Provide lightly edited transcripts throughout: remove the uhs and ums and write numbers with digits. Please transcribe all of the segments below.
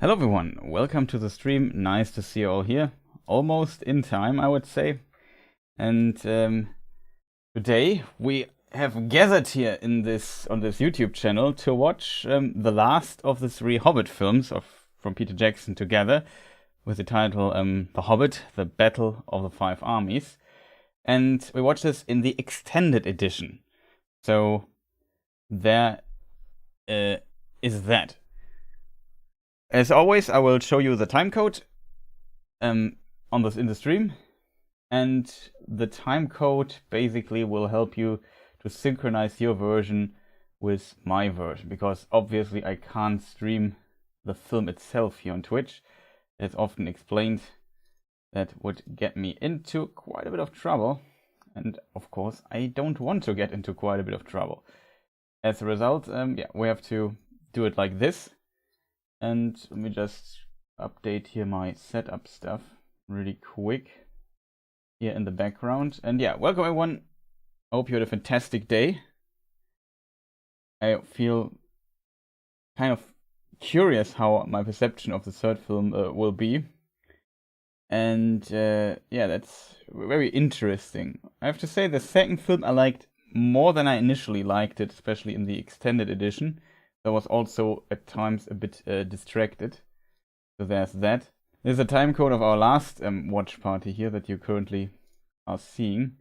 Hello everyone, welcome to the stream. Nice to see you all here. Almost in time, I would say. And today we have gathered here on this YouTube channel to watch the last of the 3 Hobbit films from Peter Jackson together, with the title The Hobbit, The Battle of the Five Armies. And we watch this in the extended edition. So there is that. As always, I will show you the timecode in the stream, and the timecode basically will help you to synchronize your version with my version, because obviously I can't stream the film itself here on Twitch. It's often explained that would get me into quite a bit of trouble, and of course I don't want to get into quite a bit of trouble. As a result, we have to do it like this. And let me just update here my setup stuff really quick here in the background. And yeah, welcome everyone. I hope you had a fantastic day. I feel kind of curious how my perception of the third film will be. And yeah, that's very interesting. I have to say the second film I liked more than I initially liked it, especially in the extended edition. I was also at times a bit distracted. So there's that. There's a timecode of our last watch party here that you currently are seeing.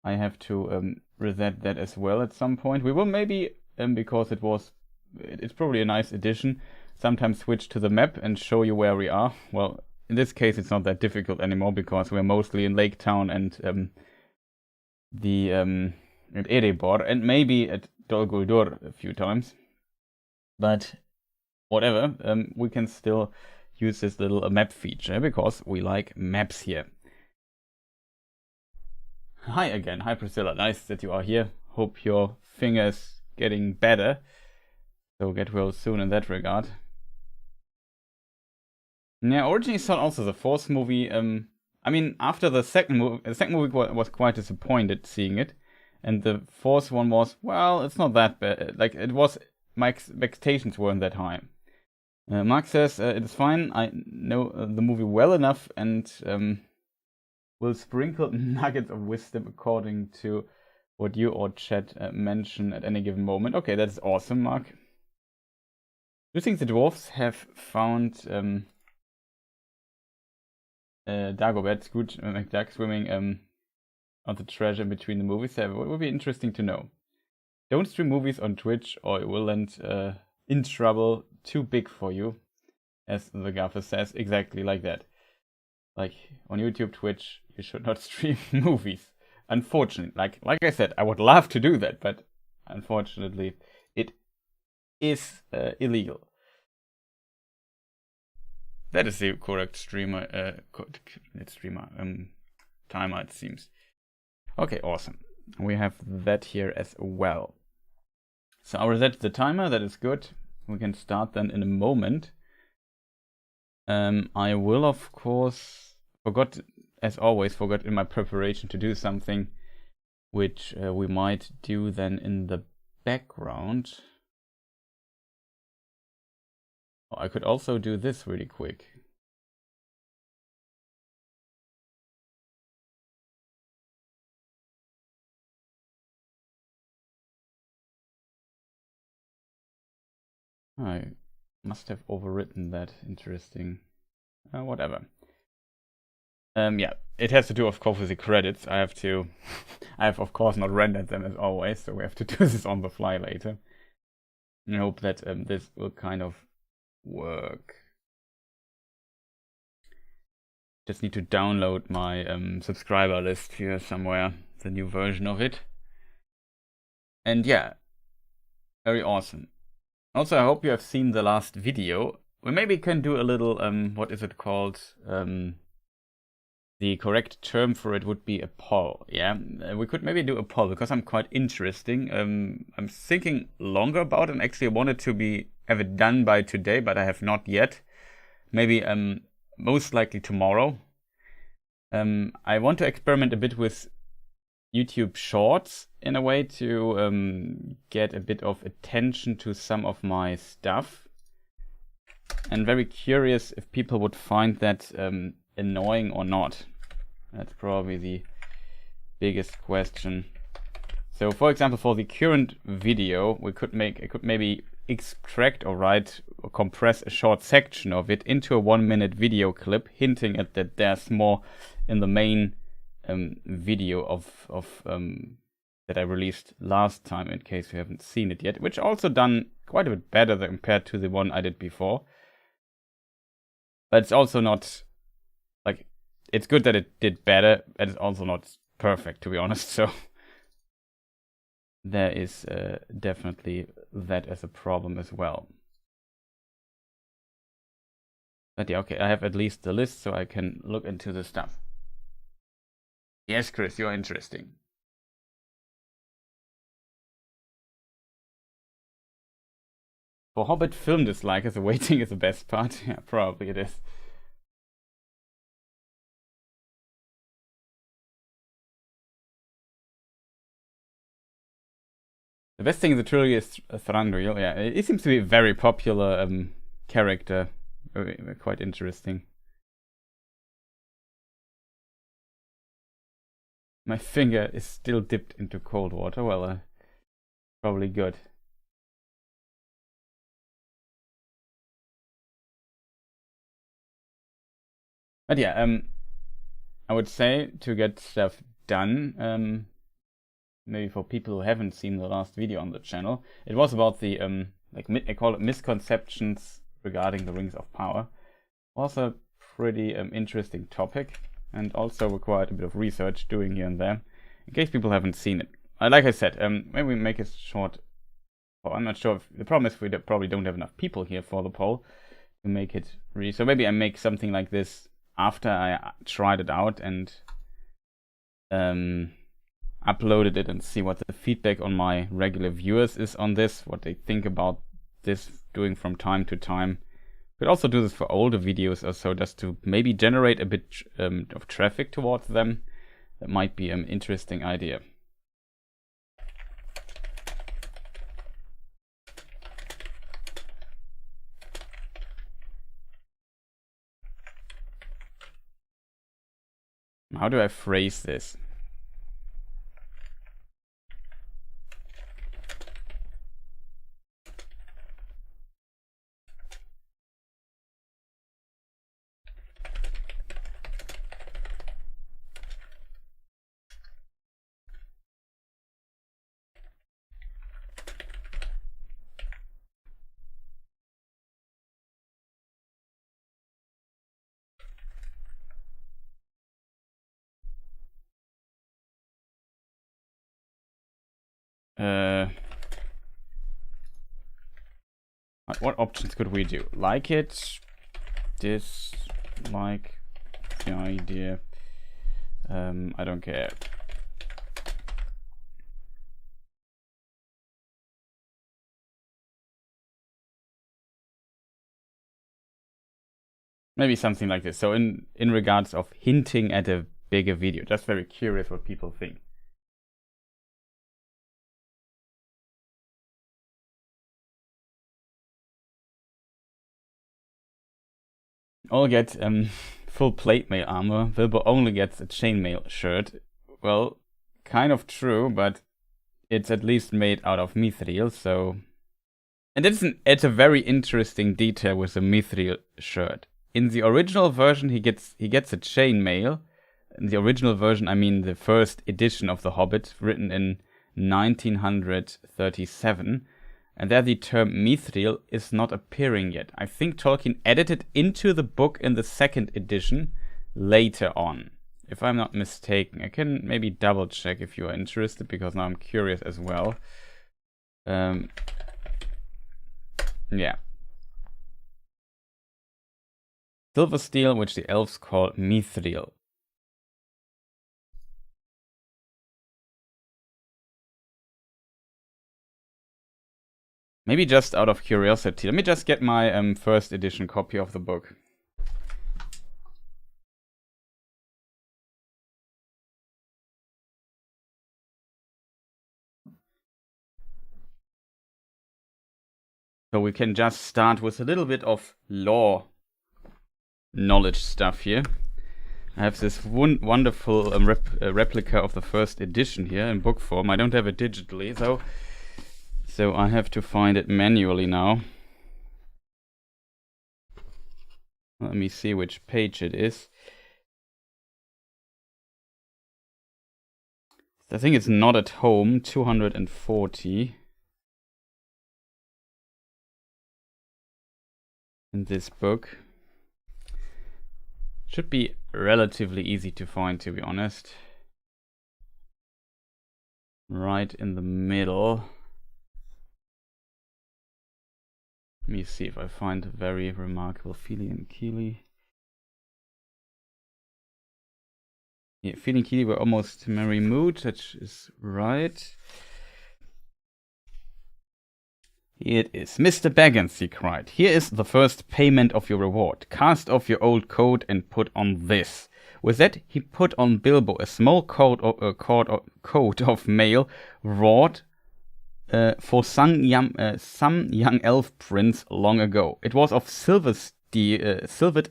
I have to reset that as well at some point. We will maybe, because it's probably a nice addition, sometimes switch to the map and show you where we are. Well, in this case it's not that difficult anymore because we're mostly in Lake Town and at Erebor and maybe at Dol Guldur a few times. But whatever, we can still use this little map feature because we like maps here. Hi again, hi Priscilla, nice that you are here. Hope your finger's getting better. So get well soon in that regard. Yeah, originally saw also the fourth movie. I mean, after the second movie was quite disappointed seeing it. And the fourth one was, well, it's not that bad. Like, it was... My expectations weren't that high. Mark says it is fine. I know the movie well enough and will sprinkle nuggets of wisdom according to what you or chat mention at any given moment. Okay, that's awesome, Mark. Do you think the dwarves have found Dagobert, Scrooge McDuck swimming on the treasure between the movies? It would be interesting to know. Don't stream movies on Twitch or it will land in trouble too big for you, as the gaffer says, exactly like that. Like on YouTube, Twitch, you should not stream movies. Unfortunately, like I said, I would love to do that, but unfortunately, it is illegal. That is the correct timer, it seems. Okay, awesome. We have that here as well. So I'll reset the timer, that is good. We can start then in a moment. I will, of course, as always, forgot in my preparation to do something which we might do then in the background. Oh, I could also do this really quick. I must have overwritten that. Interesting. Whatever. Yeah, it has to do, of course, with the credits. I have, of course, not rendered them as always, so we have to do this on the fly later. And I hope that this will kind of work. Just need to download my subscriber list here somewhere, the new version of it. And yeah, very awesome. Also, I hope you have seen the last video. We maybe can do a little, what is it called? The correct term for it would be a poll, yeah? We could maybe do a poll, because I'm quite interesting. I'm thinking longer about it, and actually I wanted to have it done by today, but I have not yet. Maybe, most likely tomorrow. I want to experiment a bit with YouTube Shorts in a way to get a bit of attention to some of my stuff. and very curious if people would find that annoying or not. That's probably the biggest question. So for example, for the current video, I could maybe extract or write or compress a short section of it into a 1-minute video clip, hinting at that there's more in the main video of that I released last time, in case you haven't seen it yet, which also done quite a bit better compared to the one I did before. But it's also not, like, it's good that it did better, but it's also not perfect, to be honest, so there is definitely that as a problem as well. But yeah, okay, I have at least the list, so I can look into the stuff. Yes, Chris, you're interesting. For Hobbit film dislikers, the waiting is the best part. Yeah, probably it is. The best thing in the trilogy is Thranduil. Yeah, it seems to be a very popular character. Quite interesting. My finger is still dipped into cold water. Well, probably good. But yeah, I would say to get stuff done, maybe for people who haven't seen the last video on the channel, it was about the I call it misconceptions regarding the Rings of Power. Was a pretty interesting topic, and also required a bit of research doing here and there, in case people haven't seen it. Like I said, maybe we make it short. Well, I'm not sure if the problem is we probably don't have enough people here for the poll to make it so maybe I make something like this after I tried it out and uploaded it and see what the feedback on my regular viewers is on this, what they think about this doing from time to time. Could also do this for older videos or so, just to maybe generate a bit of traffic towards them. That might be an interesting idea. How do I phrase this? What options could we do? Like it, dislike the idea. I don't care. Maybe something like this. So in regards of hinting at a bigger video, just very curious what people think. All get full plate mail armor. Bilbo only gets a chainmail shirt. Well, kind of true, but it's at least made out of mithril, so... And it's a very interesting detail with the mithril shirt. In the original version, he gets a chainmail. In the original version, I mean the first edition of The Hobbit, written in 1937. And there the term mithril is not appearing yet. I think Tolkien added it into the book in the second edition later on, if I'm not mistaken. I can maybe double check if you are interested, because now I'm curious as well. Yeah. Silver steel, which the elves call mithril. Maybe just out of curiosity, let me just get my first edition copy of the book. So we can just start with a little bit of lore knowledge stuff here. I have this wonderful replica of the first edition here in book form. I don't have it digitally, though, so I have to find it manually now. Let me see which page it is. I think it's not at home, 240. In this book. Should be relatively easy to find, to be honest. Right in the middle. Let me see if I find a very remarkable Fili and Kili. Yeah, Fili and Kili were almost merry mood, that is right. Here it is. Mr. Baggins, he cried. Here is the first payment of your reward. Cast off your old coat and put on this. With that, he put on Bilbo a small coat of mail wrought for some young elf prince long ago. It was of silvered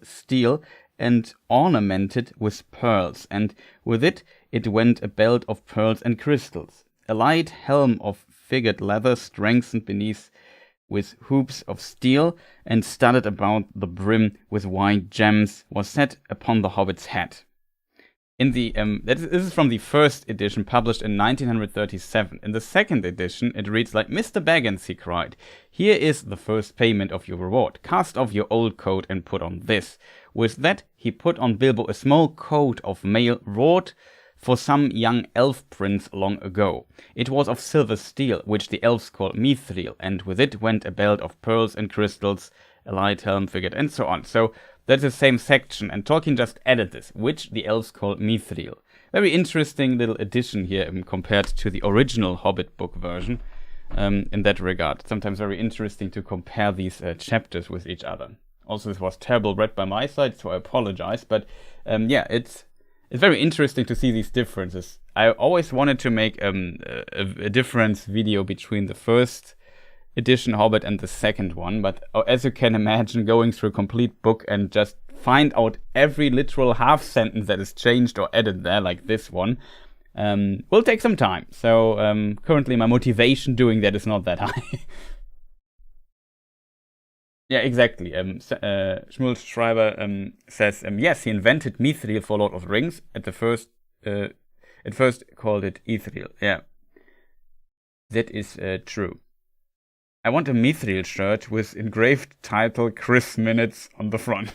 steel and ornamented with pearls, and with it went a belt of pearls and crystals. A light helm of figured leather strengthened beneath with hoops of steel and studded about the brim with white gems was set upon the hobbit's head. In the this is from the first edition published in 1937. In the second edition it reads like, Mr. Baggins, he cried, here is the first payment of your reward. Cast off your old coat and put on this. With that he put on Bilbo a small coat of mail wrought for some young elf prince long ago. It was of silver steel, which the elves called mithril, and with it went a belt of pearls and crystals, a light helm figured, and so on. So that's the same section, and Tolkien just added this, which the elves called mithril. Very interesting little addition here compared to the original Hobbit book version in that regard. Sometimes very interesting to compare these chapters with each other. Also, this was terrible read by my side, so I apologize, but yeah, it's very interesting to see these differences. I always wanted to make a difference video between the first edition Hobbit and the second one, but as you can imagine, going through a complete book and just find out every literal half sentence that is changed or added there, like this one, will take some time. So currently my motivation doing that is not that high. Yeah, exactly. Shmuel Schreiber says, yes, he invented mithril for Lord of the Rings. At first called it Ithril. Yeah, that is true. I want a mithril shirt with engraved title Chris Minutes on the front.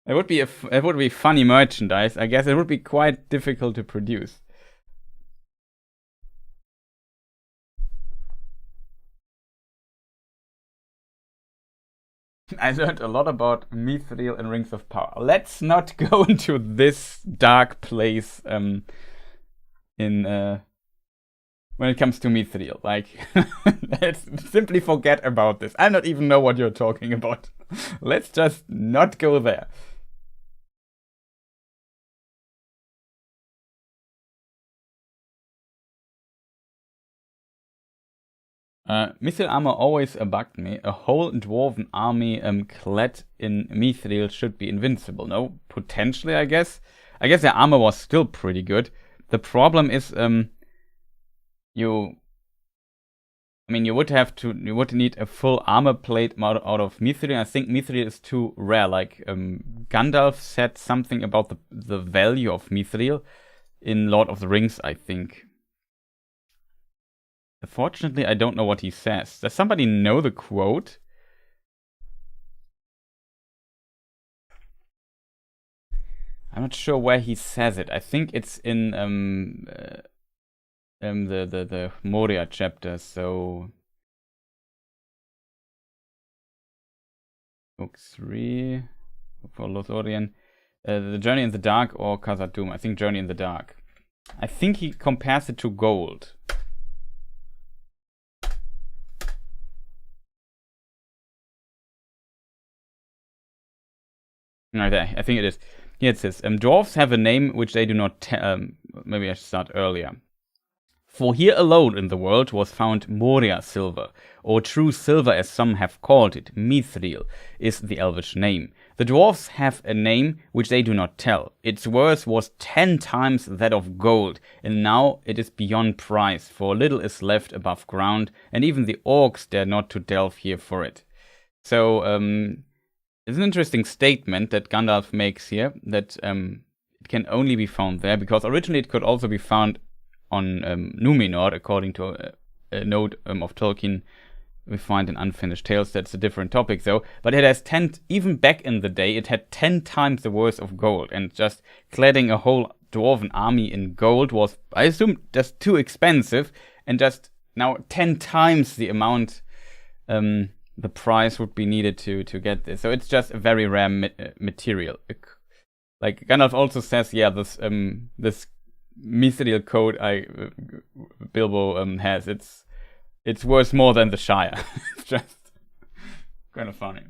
It would be funny merchandise. I guess it would be quite difficult to produce. I learned a lot about mithril and Rings of Power. Let's not go into this dark place when it comes to mithril. Like, let's simply forget about this. I don't even know what you're talking about. Let's just not go there. Mithril armor always bugged me. A whole dwarven army clad in mithril should be invincible. No, potentially, I guess. I guess their armor was still pretty good. The problem is, you would need a full armor plate out of mithril. I think mithril is too rare. Like Gandalf said something about the value of mithril in Lord of the Rings, I think. Unfortunately, I don't know what he says. Does somebody know the quote? I'm not sure where he says it. I think it's in the Moria chapter. So book 3 for Lothlorien, the Journey in the Dark or Khazad-dûm. I think Journey in the Dark. I think he compares it to gold. Right there, I think it is. Here it says, dwarves have a name which they do not tell. Maybe I should start earlier. For here alone in the world was found Moria silver, or true silver as some have called it. Mithril is the elvish name. The dwarfs have a name which they do not tell. Its worth was 10 times that of gold, and now it is beyond price, for little is left above ground, and even the orcs dare not to delve here for it. So, it's an interesting statement that Gandalf makes here, that it can only be found there, because originally it could also be found on Numenor, according to a note of Tolkien we find in Unfinished Tales. That's a different topic though, but it has 10, even back in the day, it had 10 times the worth of gold, and just cladding a whole dwarven army in gold was, I assume, just too expensive, and just now 10 times the amount the price would be needed to get this. So it's just a very rare material. Like Gandalf also says, yeah, this Mithril coat Bilbo has, it's worth more than the Shire. It's just kind of funny.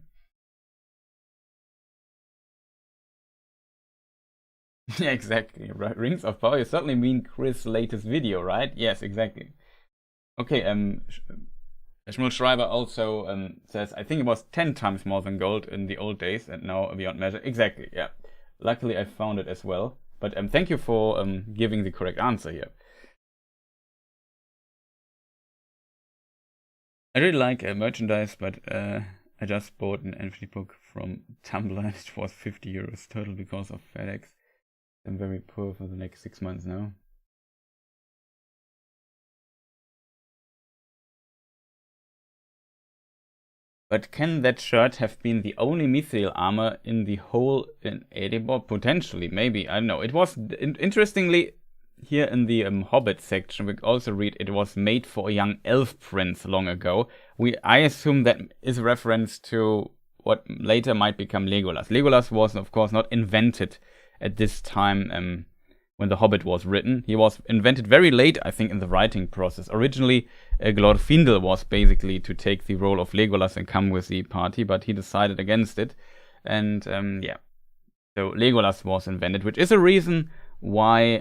Yeah, exactly. Right. Rings of Power. You certainly mean Chris' latest video, right? Yes, exactly. Okay. Shmuel Schreiber also says, I think it was 10 times more than gold in the old days, and now beyond measure. Exactly. Yeah. Luckily, I found it as well. But thank you for giving the correct answer here. I really like merchandise, but I just bought an NFT book from Tumblr. It was 50 euros total because of FedEx. I'm very poor for the next 6 months now. But can that shirt have been the only mithril armor in the whole in Erebor? Potentially, maybe. I don't know. It was, interestingly, here in the Hobbit section, we also read it was made for a young elf prince long ago. I assume that is a reference to what later might become Legolas. Legolas was, of course, not invented at this time when The Hobbit was written. He was invented very late, I think, in the writing process. Originally, Glorfindel was basically to take the role of Legolas and come with the party, but he decided against it. And yeah, so Legolas was invented, which is a reason why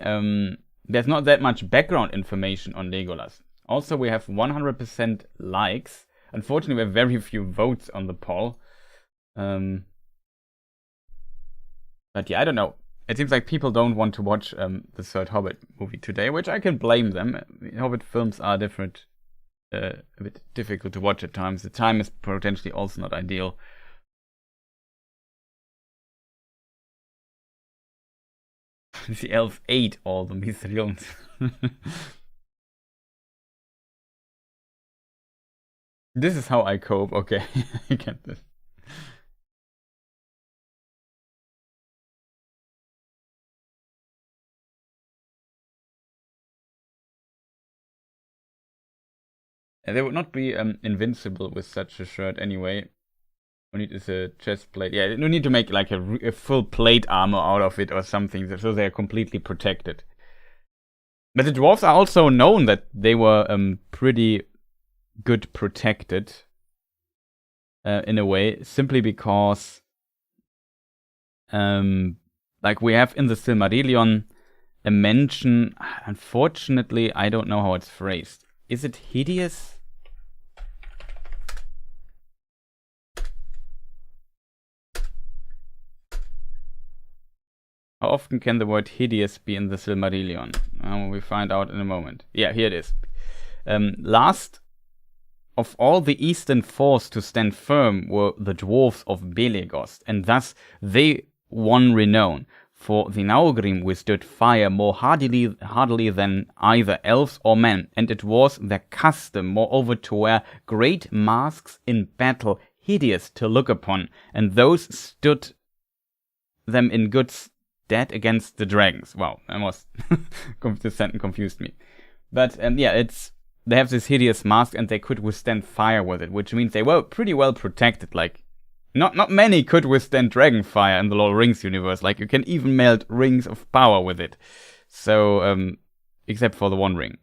there's not that much background information on Legolas. Also, we have 100% likes. Unfortunately, we have very few votes on the poll. But yeah, I don't know. It seems like people don't want to watch the third Hobbit movie today, which I can blame them. Hobbit films are different, a bit difficult to watch at times. The time is potentially also not ideal. The elves ate all the Mithrilians. This is how I cope. Okay, I get this. They would not be invincible with such a shirt anyway. What you need is a chest plate. Yeah, you need to make like a full plate armor out of it or something, so they're completely protected. But the dwarves are also known that they were pretty good protected in a way, simply because like we have in the Silmarillion a mention, unfortunately I don't know how it's phrased. Is it hideous? How often can the word hideous be in the Silmarillion? We find out in a moment. Yeah, here it is. Last of all the eastern foes to stand firm were the dwarfs of Belegost, and thus they won renown. For the Naugrim withstood fire more hardily than either elves or men, and it was their custom, moreover, to wear great masks in battle, hideous to look upon, and those stood them in good stead against the dragons. Wow, this sentence confused me. But yeah, they have this hideous mask, and they could withstand fire with it, which means they were pretty well protected. Like, not many could withstand dragon fire in the Lord of the Rings universe. Like, you can even melt rings of power with it. So, except for the One Ring.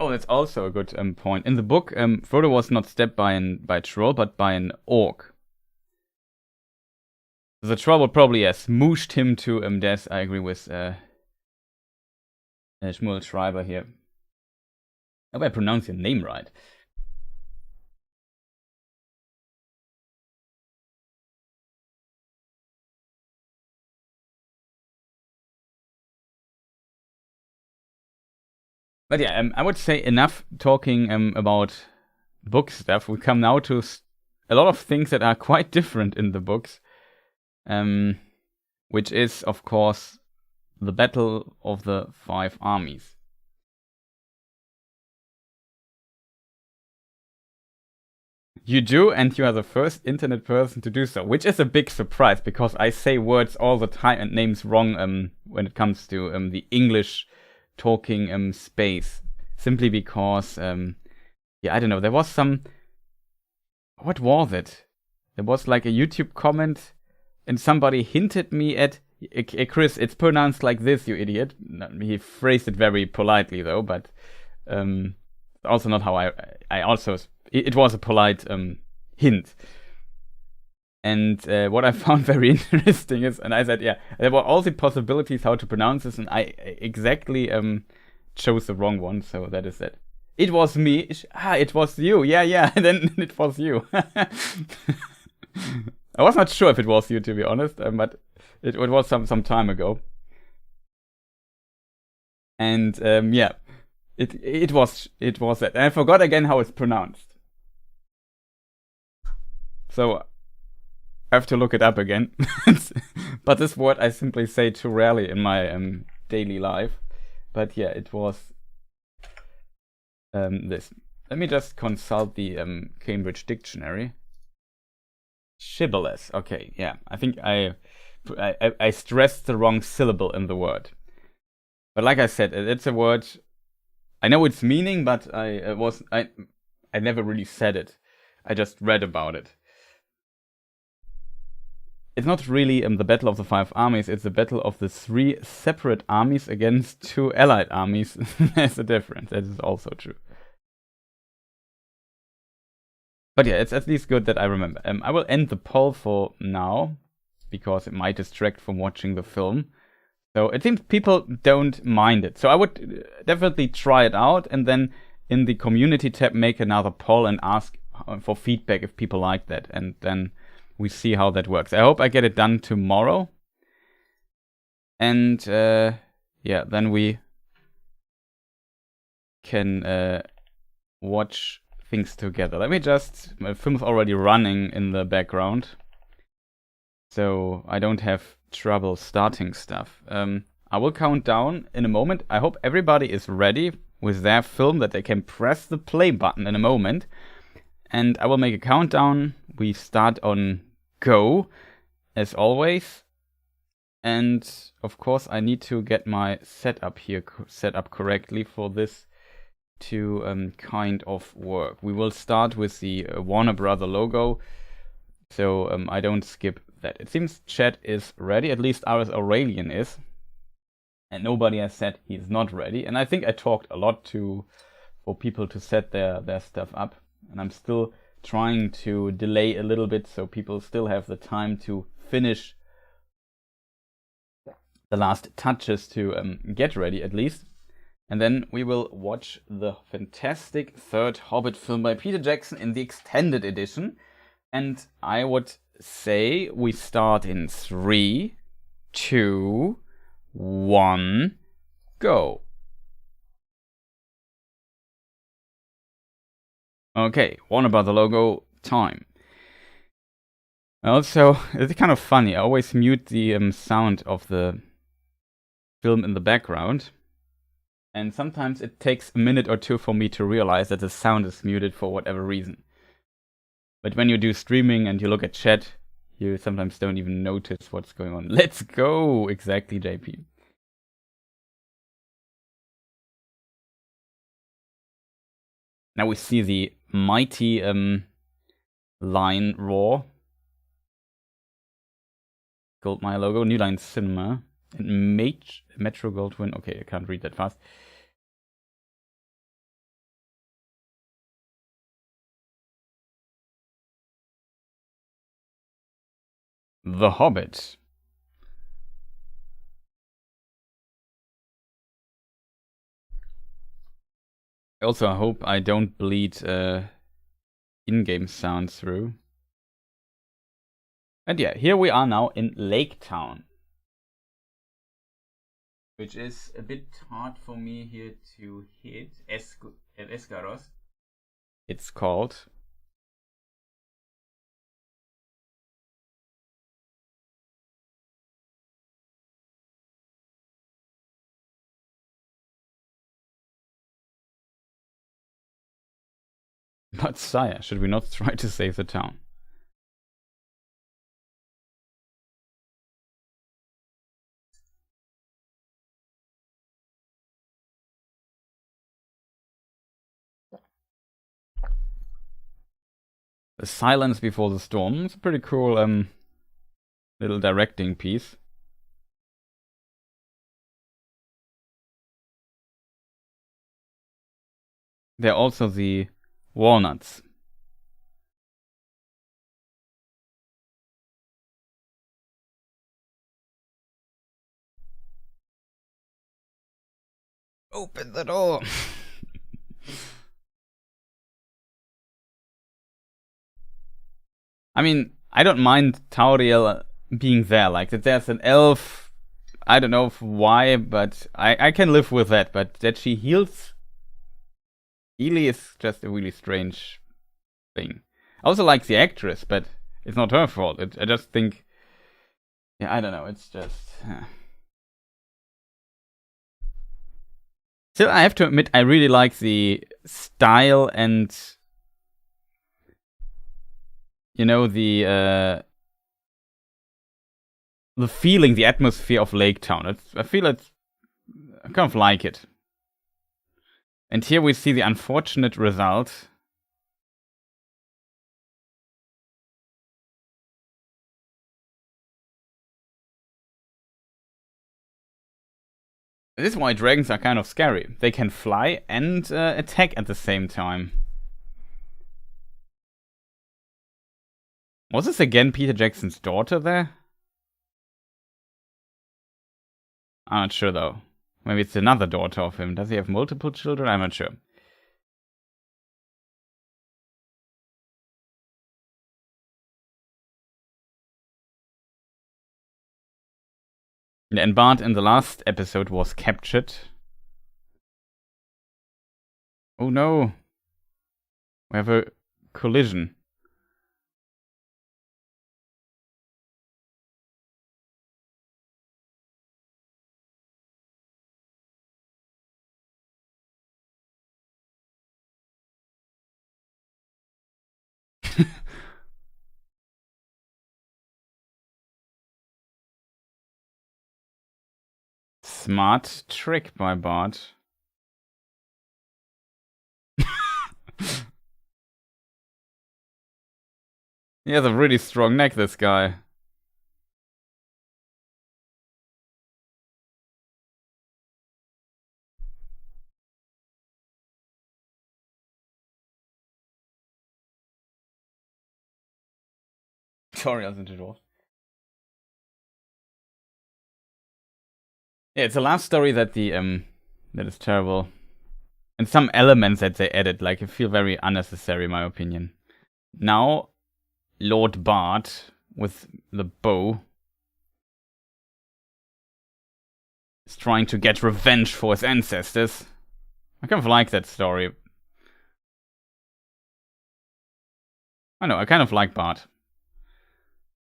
Oh, that's also a good point. In the book, Frodo was not stabbed by a troll, but by an orc. The troll would probably smooshed him to death. I agree with Shmuel Schreiber here. I hope I pronounce your name right. But yeah, I would say enough talking about book stuff. We come now to a lot of things that are quite different in the books, which is, of course, the Battle of the Five Armies. You do, and you are the first internet person to do so, which is a big surprise because I say words all the time and names wrong when it comes to the English talking space, simply because I don't know, there was some, what was it? There was like a YouTube comment and somebody hinted me at, Chris, it's pronounced like this, you idiot. He phrased it very politely though, but also not how I also, it was a polite hint. And what I found very interesting is, and I said, yeah, there were all the possibilities how to pronounce this, and I exactly chose the wrong one, so that is it. It was me. It was you. Yeah, and then it was you. I was not sure if it was you, to be honest, but it was some time ago. And yeah, it was that. And I forgot again how it's pronounced. So I have to look it up again. But this word I simply say too rarely in my daily life. But yeah, it was this. Let me just consult the Cambridge Dictionary. Shibboleth. Okay, yeah. I think I stressed the wrong syllable in the word. But like I said, it's a word. I know its meaning, but I never really said it. I just read about it. It's not really the Battle of the Five Armies, it's the battle of the 3 separate armies against 2 allied armies. There's a difference, that is also true. But yeah, it's at least good that I remember. I will end the poll for now, because it might distract from watching the film. So it seems people don't mind it. So I would definitely try it out, and then in the community tab make another poll and ask for feedback if people like that. And then we see how that works. I hope I get it done tomorrow. And yeah, then we can watch things together. Let me just, my film's already running in the background, so I don't have trouble starting stuff. I will count down in a moment. I hope everybody is ready with their film, that they can press the play button in a moment. And I will make a countdown. We start on go, as always. And of course, I need to get my setup here set up correctly for this to kind of work. We will start with the Warner Brother logo, so I don't skip that. It seems chat is ready, at least ours Aurelian is, and nobody has said he's not ready. And I think I talked a lot for people to set their stuff up, and I'm still trying to delay a little bit so people still have the time to finish the last touches to get ready at least. And then we will watch the fantastic third Hobbit film by Peter Jackson in the extended edition. And I would say we start in 3, 2, 1, go. Okay, Warner Brother logo, time. Also, it's kind of funny. I always mute the sound of the film in the background. And sometimes it takes a minute or two for me to realize that the sound is muted for whatever reason. But when you do streaming and you look at chat, you sometimes don't even notice what's going on. Let's go! Exactly, JP. Now we see the mighty line roar. Goldmire logo, New Line Cinema. And Metro Goldwyn. Okay, I can't read that fast. The Hobbit. Also, I hope I don't bleed in-game sounds through. And yeah, here we are now in Lake Town, which is a bit hard for me here to hit. Escaros, it's called. But sire, should we not try to save the town? The Silence Before the Storm. It's a pretty cool little directing piece. There are also the walnuts. Open the door! I mean, I don't mind Tauriel being there. Like, that there's an elf, I don't know why, but I can live with that. But that she heals Ely is just a really strange thing. I also like the actress, but it's not her fault. I just think, yeah, I don't know. It's just. Still, I have to admit, I really like the style and, you know, the feeling, the atmosphere of Lake Town. I feel I kind of like it. And here we see the unfortunate result. This is why dragons are kind of scary. They can fly and attack at the same time. Was this again Peter Jackson's daughter there? I'm not sure though. Maybe it's another daughter of him. Does he have multiple children? I'm not sure. And Bart in the last episode was captured. Oh no. We have a collision. Smart trick by Bart. He has a really strong neck, this guy. Tutorials into dwarf. Yeah, it's a love story that that is terrible. And some elements that they added, like, I feel very unnecessary in my opinion. Now, Lord Bart with the bow is trying to get revenge for his ancestors. I kind of like that story. I know, I kind of like Bart.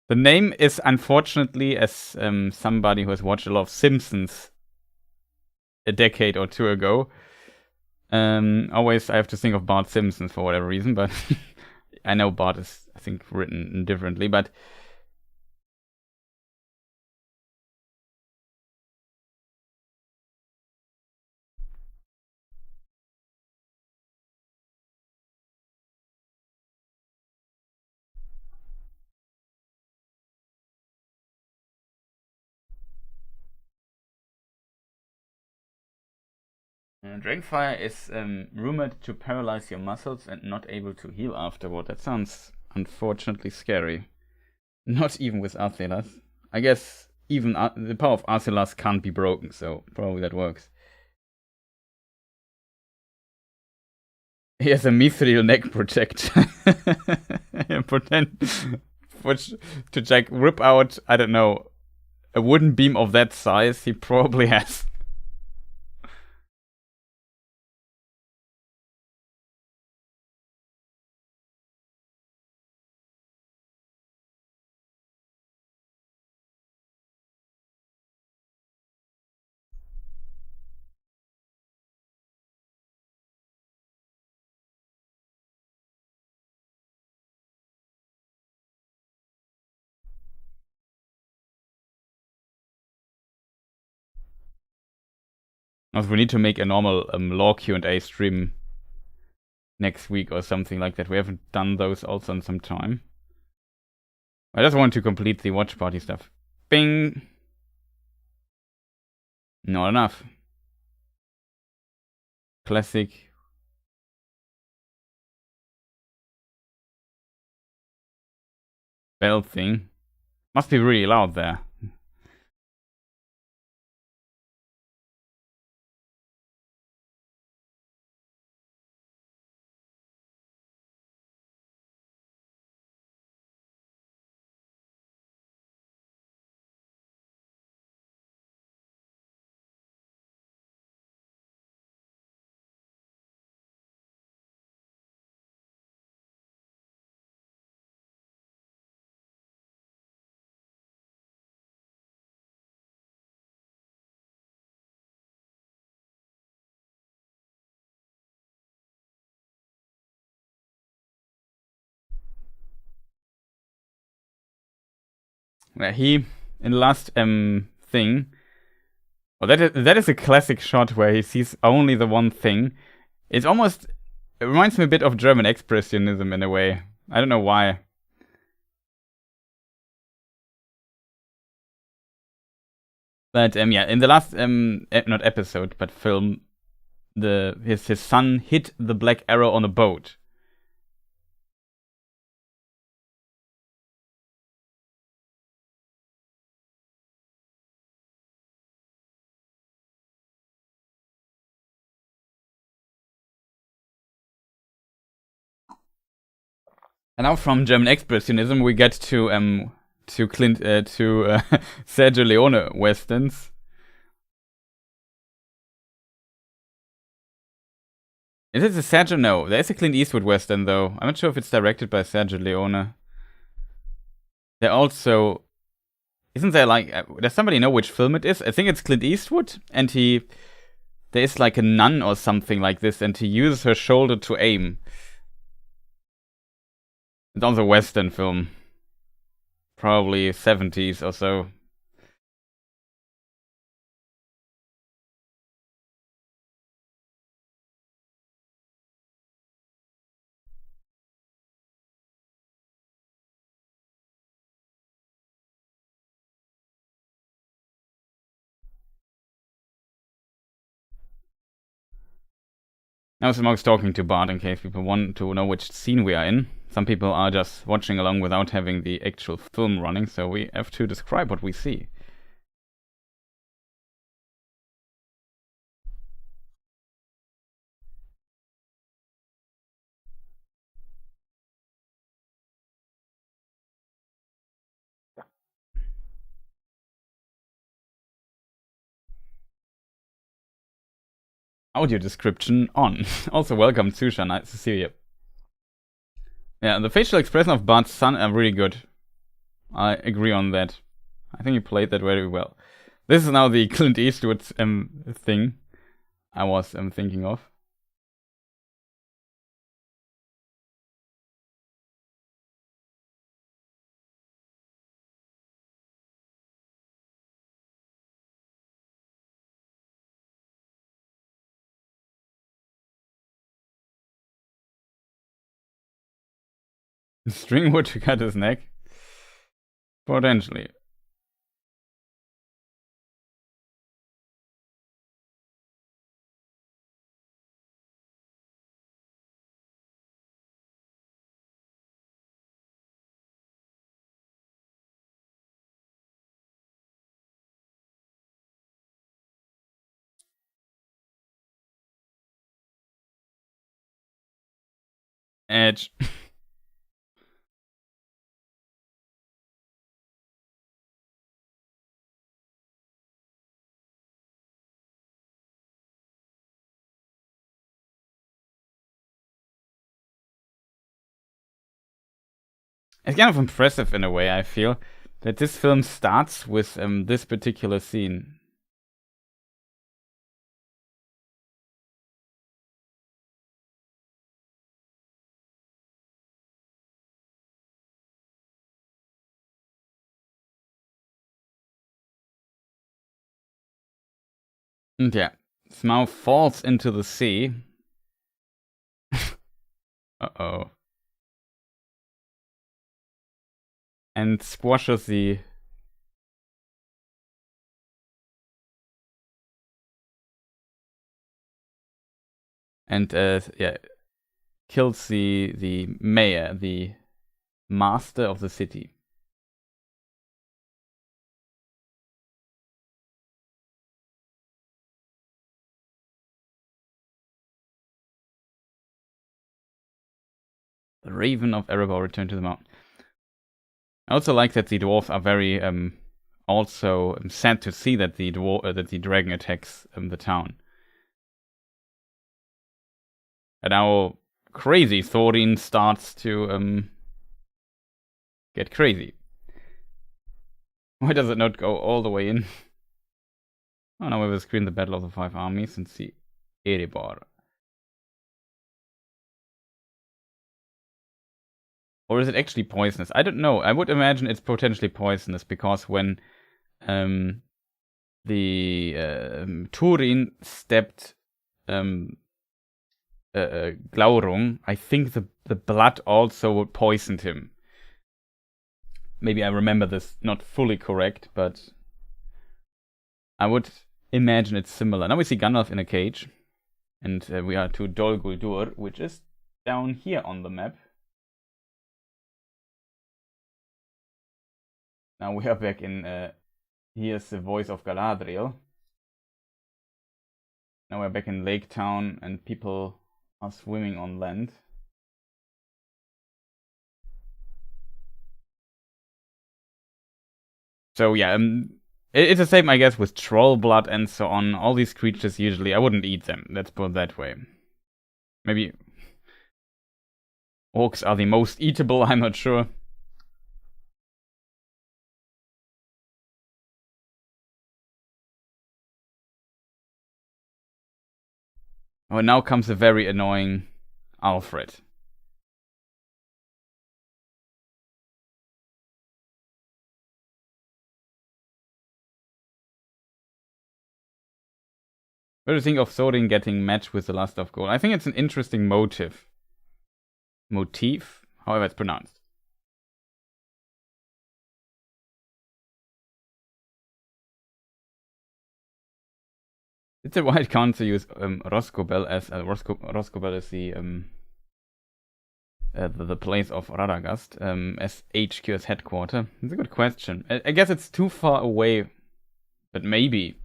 The name is unfortunately, as somebody who has watched a lot of Simpsons a decade or two ago, always I have to think of Bart Simpson for whatever reason, but I know Bart is, I think, written differently, but Dragonfire is rumored to paralyze your muscles and not able to heal afterward. That sounds unfortunately scary. Not even with Arthelas. I guess even the power of Arthelas can't be broken, so probably that works. He has a mithril neck protector. Pretend which to like rip out, I don't know, a wooden beam of that size, he probably has. Also, we need to make a normal lore Q&A stream next week or something like that. We haven't done those also in some time. I just want to complete the watch party stuff. Bing! Not enough. Classic. Bell thing. Must be really loud there. He, in the last thing, well, that is a classic shot where he sees only the one thing. It reminds me a bit of German expressionism in a way. I don't know why. But yeah, in the last not episode but film, his son hit the black arrow on a boat. And now from German expressionism we get to Sergio Leone westerns. Is it a Sergio? No, there's a Clint Eastwood western though. I'm not sure if it's directed by Sergio Leone. There also isn't there like does somebody know which film it is? I think it's Clint Eastwood, and there is like a nun or something like this, and he uses her shoulder to aim. It's also a western film, probably 70s or so. Now Smoke's talking to Bart in case people want to know which scene we are in. Some people are just watching along without having the actual film running, so we have to describe what we see. Audio description on. Also, welcome, Susha. Nice to see you. Yeah, the facial expression of Bart's son are really good. I agree on that. I think he played that very well. This is now the Clint Eastwood thing I was thinking of. String would cut his neck? Potentially. Edge. It's kind of impressive in a way, I feel, that this film starts with this particular scene. And yeah, Smaug falls into the sea. Uh-oh. And squashes the... And, yeah, kills the mayor, the master of the city. The Raven of Erebor returned to the mountain. I also like that the dwarves are very also sad to see that the dragon attacks the town. And now crazy Thorin starts to get crazy. Why does it not go all the way in? Oh, now we will screen the Battle of the Five Armies and see Erebor. Or is it actually poisonous? I don't know. I would imagine it's potentially poisonous because when Turin stabbed Glaurung, I think the blood also poisoned him. Maybe I remember this not fully correct, but I would imagine it's similar. Now we see Gandalf in a cage, and we are to Dol Guldur, which is down here on the map. Now we are back in, here's the voice of Galadriel. Now we're back in Lake Town and people are swimming on land. So yeah, it's the same I guess with troll blood and so on. All these creatures usually, I wouldn't eat them, let's put it that way. Maybe orcs are the most eatable, I'm not sure. Oh, and now comes a very annoying Alfred. What do you think of Thorin getting matched with the Lust of Gold? I think it's an interesting motive. Motif? However it's pronounced. It's a wild count to use Roscobel as Roscobel is the place of Radagast as HQ as headquarter. It's a good question. I guess it's too far away, but maybe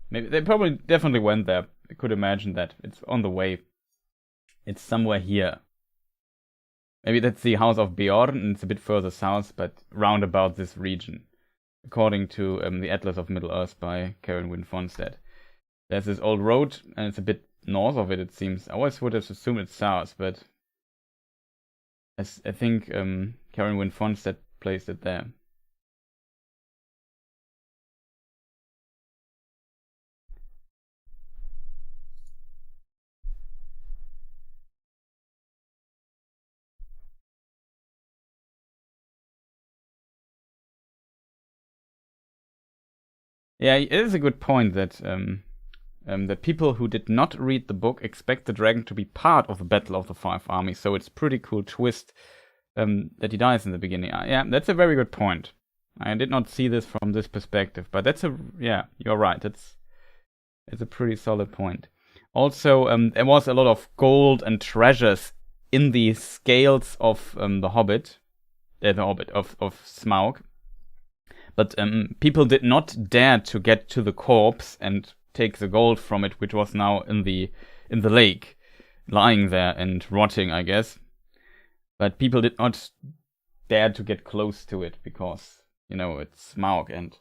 they probably definitely went there. I could imagine that it's on the way. It's somewhere here. Maybe that's the House of Beorn, and it's a bit further south, but round about this region, according to the Atlas of Middle-earth by Karen Wynne Fonstad. There's this old road, and it's a bit north of it, it seems. I always would have assumed it's south, but I think Karen Wynne Fonstad placed it there. Yeah, it is a good point that that people who did not read the book expect the dragon to be part of the Battle of the Five Armies. So it's a pretty cool twist that he dies in the beginning. Yeah, that's a very good point. I did not see this from this perspective, but yeah, you're right. It's a pretty solid point. Also, there was a lot of gold and treasures in the scales of the Hobbit of Smaug. But people did not dare to get to the corpse and take the gold from it, which was now in the lake, lying there and rotting, I guess. But people did not dare to get close to it because, you know, it's Smaug and...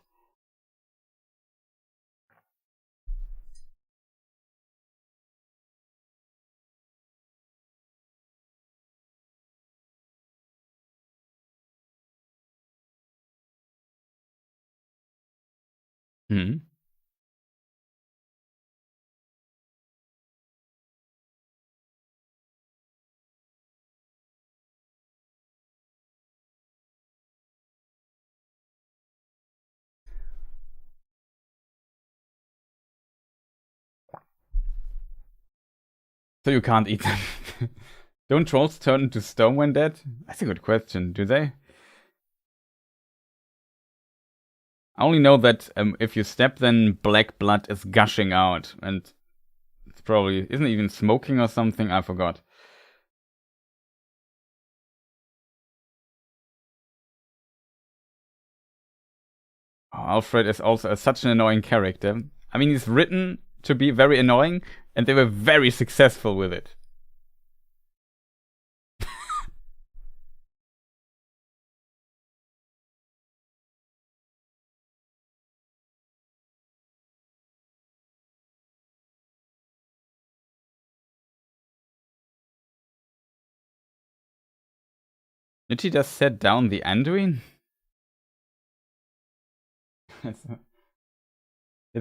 Hmm. So you can't eat them. Don't trolls turn into stone when dead? That's a good question. Do they? I only know that if you step, then black blood is gushing out, and it's probably isn't it even smoking or something. I forgot. Oh, Alfred is also such an annoying character. I mean, he's written to be very annoying, and they were very successful with it. Did he just set down the Anduin? It's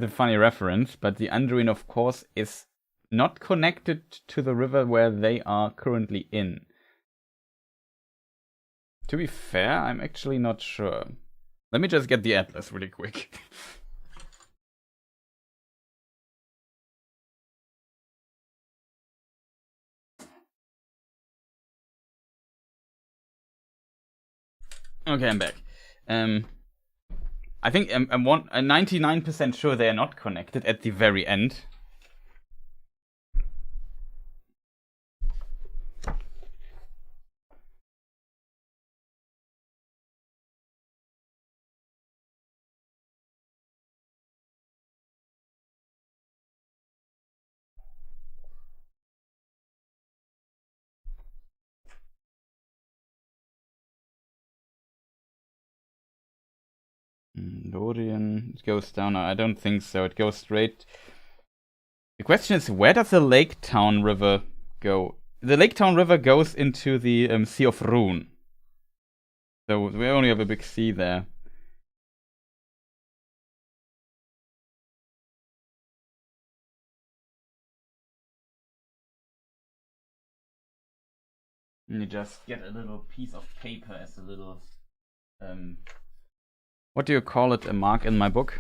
a funny reference, but the Anduin, of course, is not connected to the river where they are currently in. To be fair, I'm actually not sure. Let me just get the atlas really quick. Okay, I'm back. I think I'm 99% sure they are not connected at the very end. Lorien, it goes down. I don't think so. It goes straight. The question is, where does the Lake Town River go? The Lake Town River goes into the Sea of Rune. So we only have a big sea there. Let me just get a little piece of paper as a little... what do you call it? A mark in my book?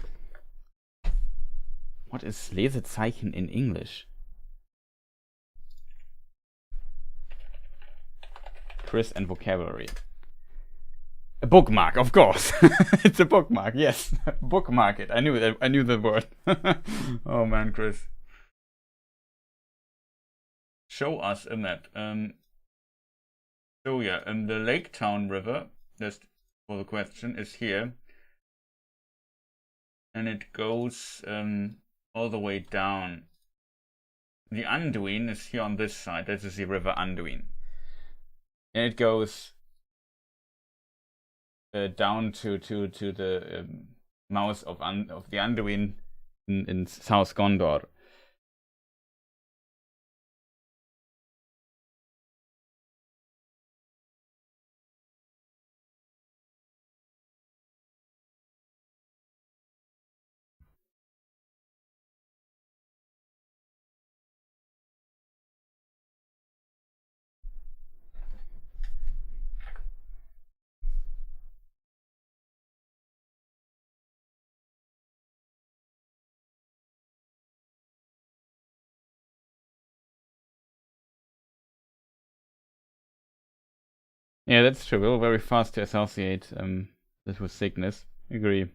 What is Lesezeichen in English? Chris and vocabulary. A bookmark, of course. It's a bookmark, yes. Bookmark it. I knew it. I knew the word. Oh man, Chris. Show us a map. So yeah, the Lake Town River, just for the question, is here. And it goes all the way down. The Anduin is here on this side. This is the River Anduin. And it goes down to the mouth of the Anduin in South Gondor. Yeah, that's true. We're very fast to associate this with sickness. Agree.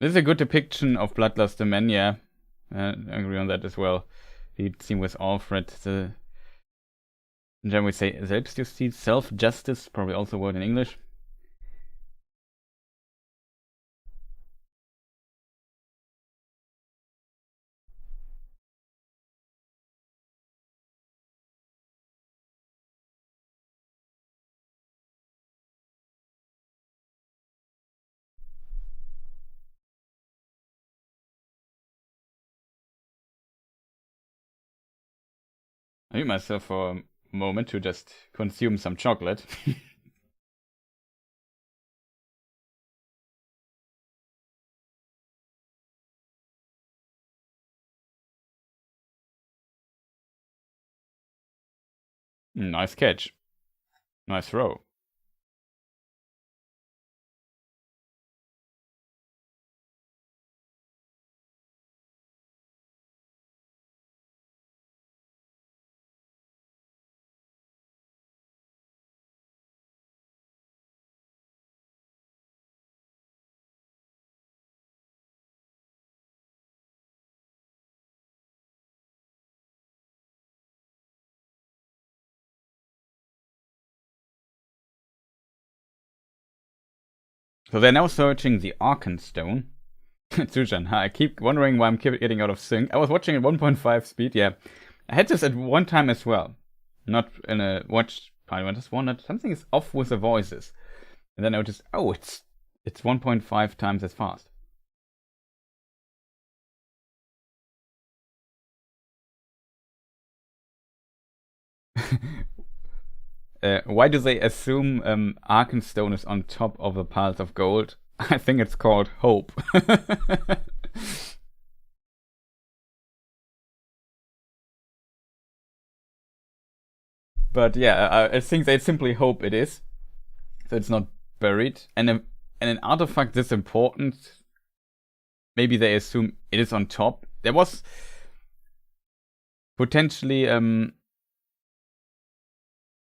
This is a good depiction of bloodlust men, yeah. I agree on that as well. The scene with Alfred. In German we say Selbstjustiz, self-justice, probably also a word in English. I mute myself for a moment to just consume some chocolate. Nice catch. Nice throw. So they're now searching the Arkenstone. Zujan, I keep wondering why I'm getting out of sync. I was watching at 1.5 speed, yeah. I had this at one time as well. Not in a watch party, I just wondered something is off with the voices. And then I noticed, oh, it's 1.5 times as fast. Why do they assume Arkenstone is on top of the piles of gold? I think it's called hope. But yeah, I think they simply hope it is. So it's not buried. And an artifact this important, maybe they assume it is on top. There was potentially,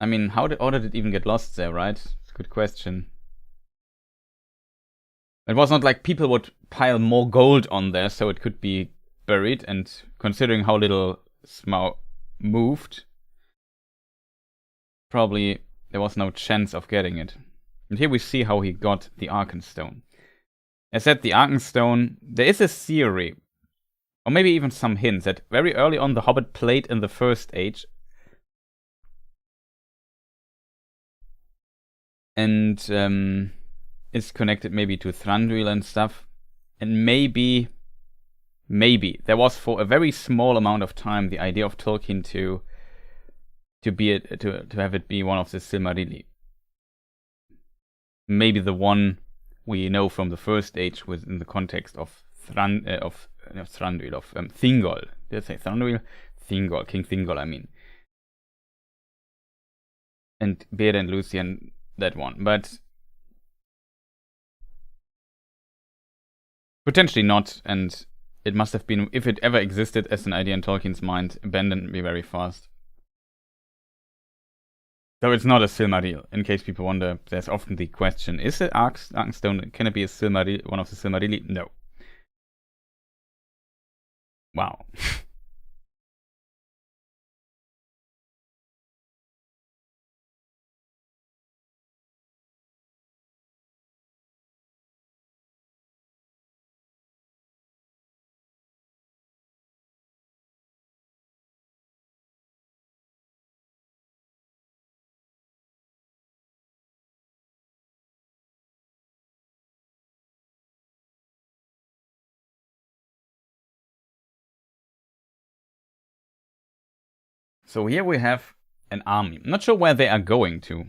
I mean, how did it even get lost there, right? It's a good question. It was not like people would pile more gold on there, so it could be buried. And considering how little Smaug moved, probably there was no chance of getting it. And here we see how he got the Arkenstone. As said, the Arkenstone, there is a theory, or maybe even some hints, that very early on the Hobbit played in the First Age. And is connected maybe to Thranduil and stuff. And maybe there was for a very small amount of time the idea of Tolkien to have it be one of the Silmarillion. Maybe the one we know from the First Age within the context of Thingol. Did I say Thranduil? Thingol, King Thingol, I mean. And Beard and Luthien, that one. But potentially not, and it must have been, if it ever existed as an idea in Tolkien's mind, abandoned me very fast. So it's not a Silmaril, in case people wonder. There's often the question, is it Arkenstone, can it be a Silmaril, one of the Silmarilli? No. Wow. So here we have an army. I'm not sure where they are going to.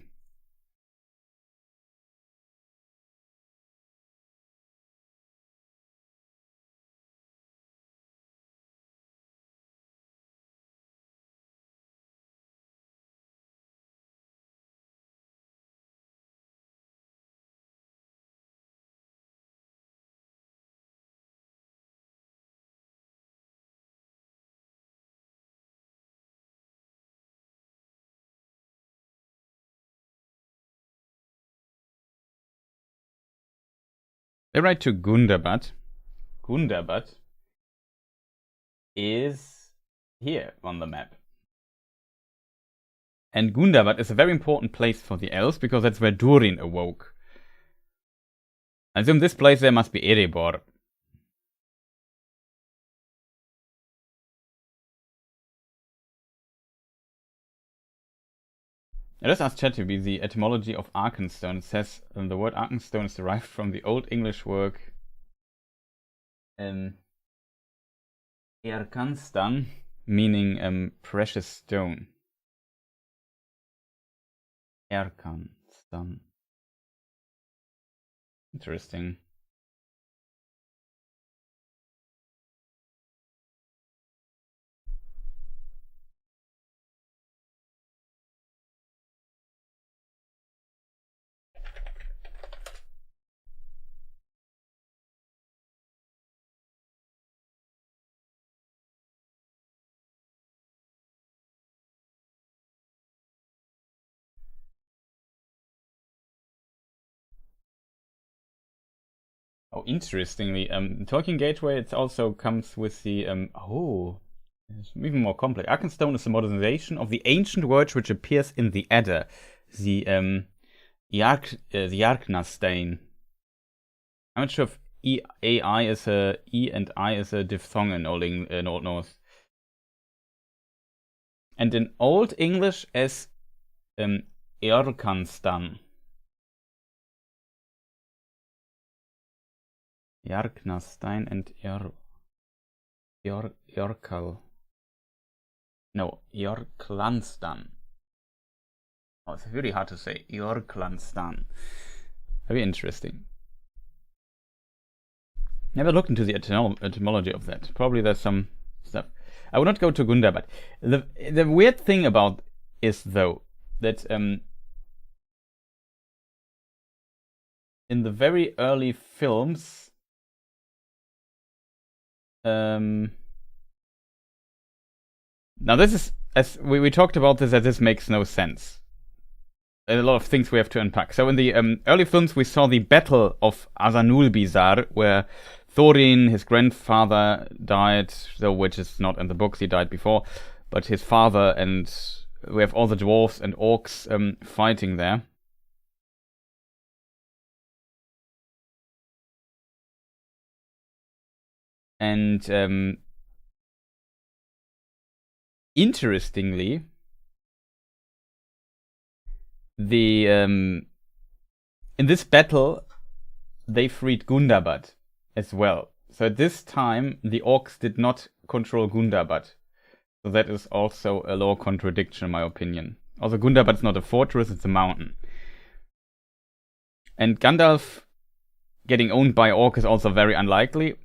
They write to Gundabad. Gundabad is here on the map. And Gundabad is a very important place for the elves because that's where Durin awoke. I assume this place there must be Erebor. I just asked ChatGPT the etymology of Arkenstone. It says the word Arkenstone is derived from the Old English word Erkanstan, meaning precious stone. Erkanstan. Interesting. Oh, interestingly, Tolkien Gateway, it also comes with the, it's even more complex. Arkenstone is a modernization of the ancient word which appears in the Edda, the Yarknastain. I'm not sure if E and I is a diphthong in Old Norse. And in Old English as Erkanstan. Yarknastein and Yorkal. No, Yorklanstan. Oh, it's really hard to say. Yorklanstan. Very interesting. Never looked into the etymology of that. Probably there's some stuff. I will not go to Gunda, but the weird thing about is though that in the very early films, now this is, as we talked about this, that this makes no sense. A lot of things we have to unpack. So in the early films, we saw the Battle of Azanulbizar, where Thorin, his grandfather, died, though which is not in the books, he died before, but his father, and we have all the dwarves and orcs fighting there. And interestingly, the in this battle they freed Gundabad as well. So at this time the orcs did not control Gundabad. So that is also a lore contradiction in my opinion. Also Gundabad is not a fortress, it's a mountain. And Gandalf getting owned by orc is also very unlikely.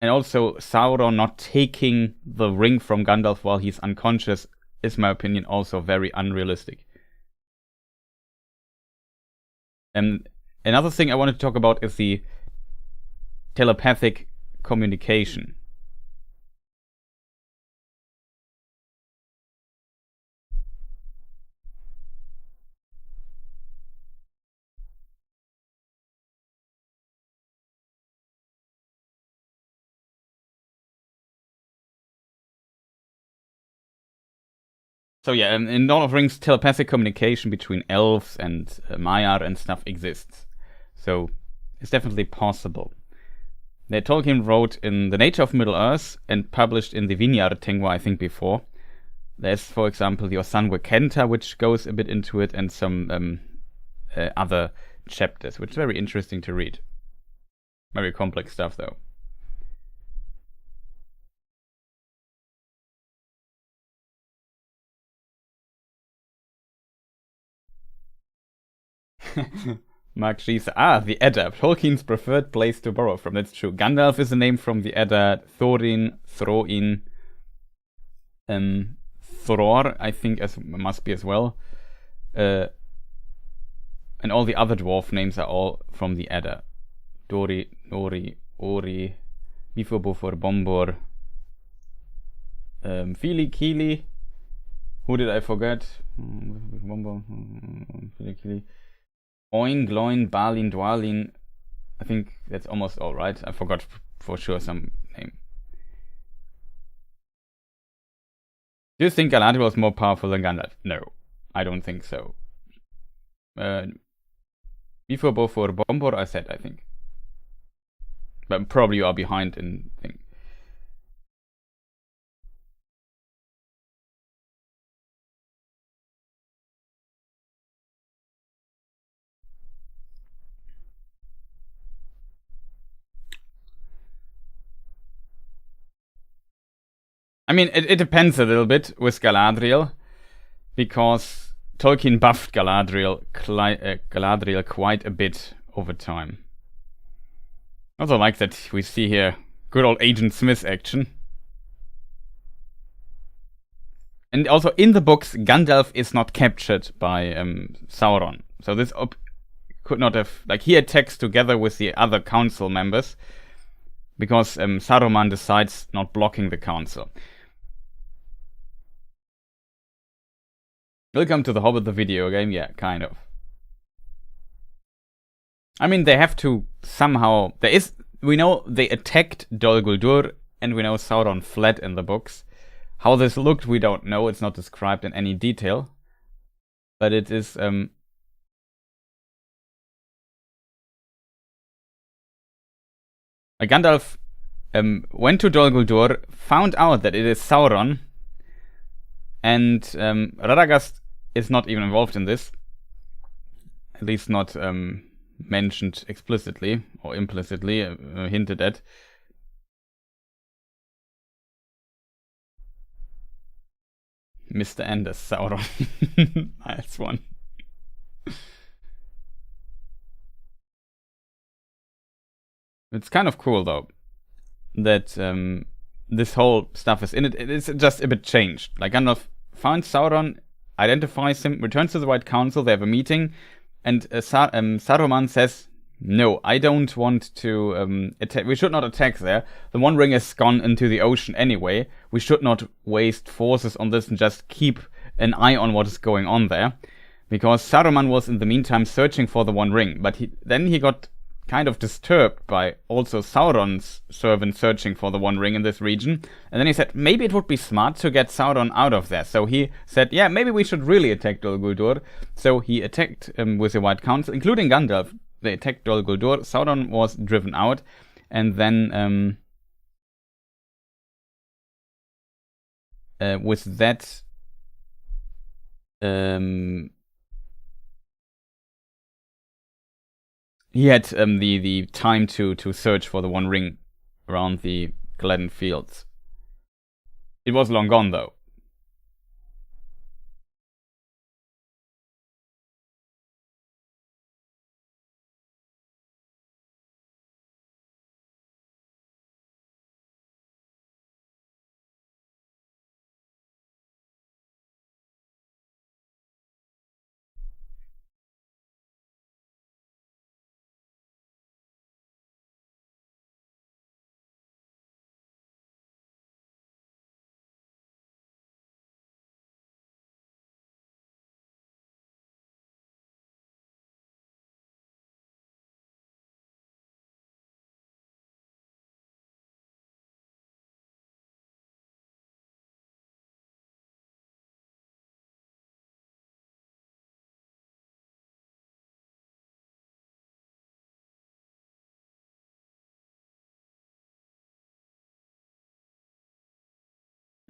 And also Sauron not taking the ring from Gandalf while he's unconscious is, in my opinion, also very unrealistic. And another thing I wanted to talk about is the telepathic communication. So yeah, in Lord of the Rings, telepathic communication between elves and Maiar and stuff exists. So it's definitely possible. That Tolkien wrote in The Nature of Middle-earth and published in the Vineyard Tengwa, I think, before. There's, for example, the Osangue Kenta, which goes a bit into it, and some other chapters, which is very interesting to read. Very complex stuff, though. Mark Giese. The Edda. Tolkien's preferred place to borrow from. That's true. Gandalf is a name from the Edda. Thorin, Throin, Thror, I think, must be as well. And all the other dwarf names are all from the Edda. Dori, Nori, Ori, Bifur, Bufur, Bombor, Fili, Kili. Who did I forget? Bombor, Fili, Kili. Oin, Gloin, Balin, Dwalin. I think that's almost all right. I forgot for sure some name. Do you think Galadriel was more powerful than Gandalf? No, I don't think so. Before Bombor, I said, I think. But probably you are behind in thing. I mean, it depends a little bit with Galadriel, because Tolkien buffed Galadriel quite a bit over time. I also like that we see here good old Agent Smith action. And also in the books, Gandalf is not captured by Sauron. So this could not have... Like, he attacks together with the other council members because Saruman decides not blocking the council. Welcome to the Hobbit, the video game. Yeah, kind of. I mean, they have to somehow... We know they attacked Dol Guldur, and we know Sauron fled in the books. How this looked, we don't know. It's not described in any detail. But it is... Gandalf went to Dol Guldur, found out that it is Sauron, and Radagast is not even involved in this. At least not mentioned explicitly or implicitly, hinted at. Mr. Anders Sauron. Nice one. It's kind of cool though that this whole stuff is in it. It's just a bit changed. Like, Gandalf found Sauron, identifies him, returns to the White Council, they have a meeting, and Saruman says, no, I don't want to attack. We should not attack there. The One Ring has gone into the ocean anyway. We should not waste forces on this and just keep an eye on what is going on there. Because Saruman was in the meantime searching for the One Ring, but then he got kind of disturbed by also Sauron's servant searching for the One Ring in this region. And then he said, maybe it would be smart to get Sauron out of there. So he said, yeah, maybe we should really attack Dol Guldur. So he attacked with the White Council, including Gandalf. They attacked Dol Guldur. Sauron was driven out. And then with that... he had the time to search for the One Ring around the Gladden Fields. It was long gone, though.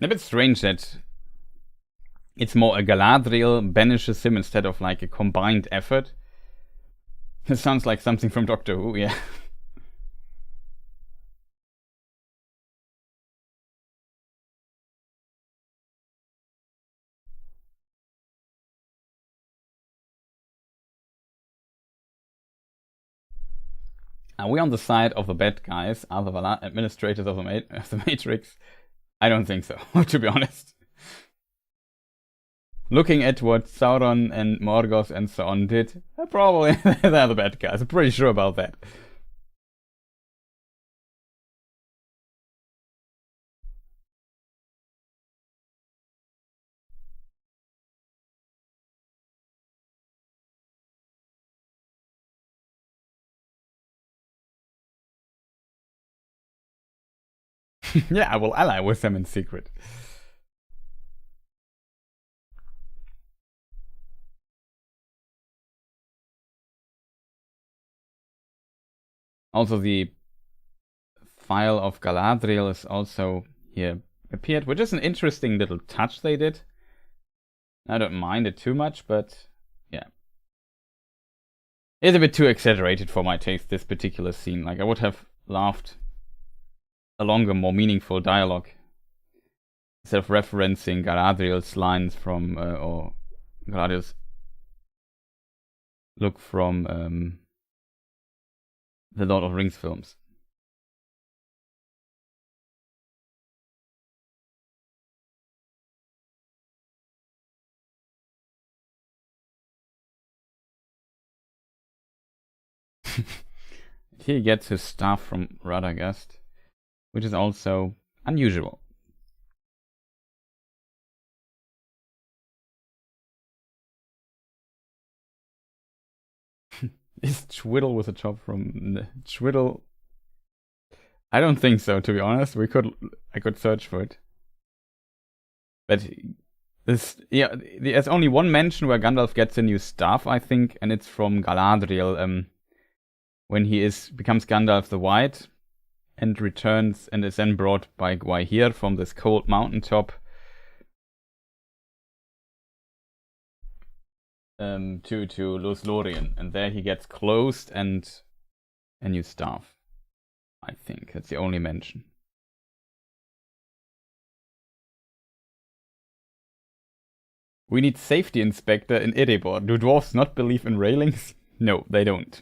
A bit strange that it's more a Galadriel banishes him instead of like a combined effort. This sounds like something from Doctor Who, yeah. Are we on the side of the bad guys? Are the administrators of the Matrix? I don't think so, to be honest. Looking at what Sauron and Morgoth and so on did, probably they're the bad guys. I'm pretty sure about that. Yeah, I will ally with them in secret. Also, the file of Galadriel is also here appeared, which is an interesting little touch they did. I don't mind it too much, but yeah. It's a bit too exaggerated for my taste, this particular scene. Like, I would have loved a longer, more meaningful dialogue instead of referencing Galadriel's lines from, or Galadriel's look from the Lord of the Rings films. He gets his staff from Radagast, which is also unusual. Is Twiddle with a chop from Twiddle? I don't think so, to be honest. I could search for it. But there's only one mention where Gandalf gets a new staff, I think, and it's from Galadriel, when he becomes Gandalf the White and returns and is then brought by Gwaihir from this cold mountaintop to Lothlorien, and there he gets closed and a new staff. I think that's the only mention. We need safety inspector in Erebor. Do dwarves not believe in railings? No, they don't.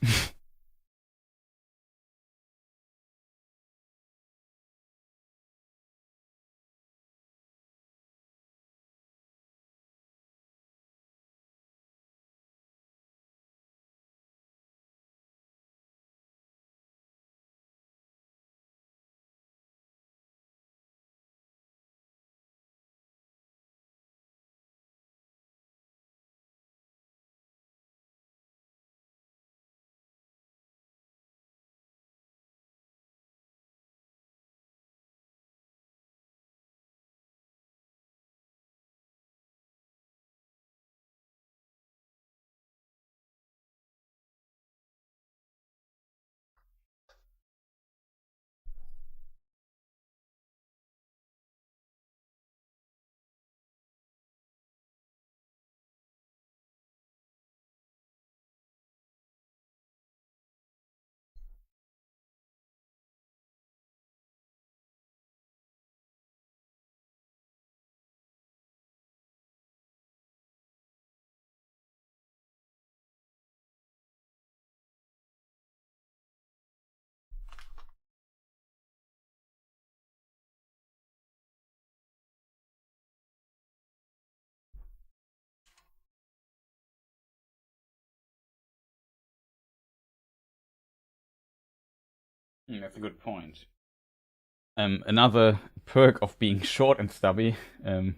That's a good point. Another perk of being short and stubby,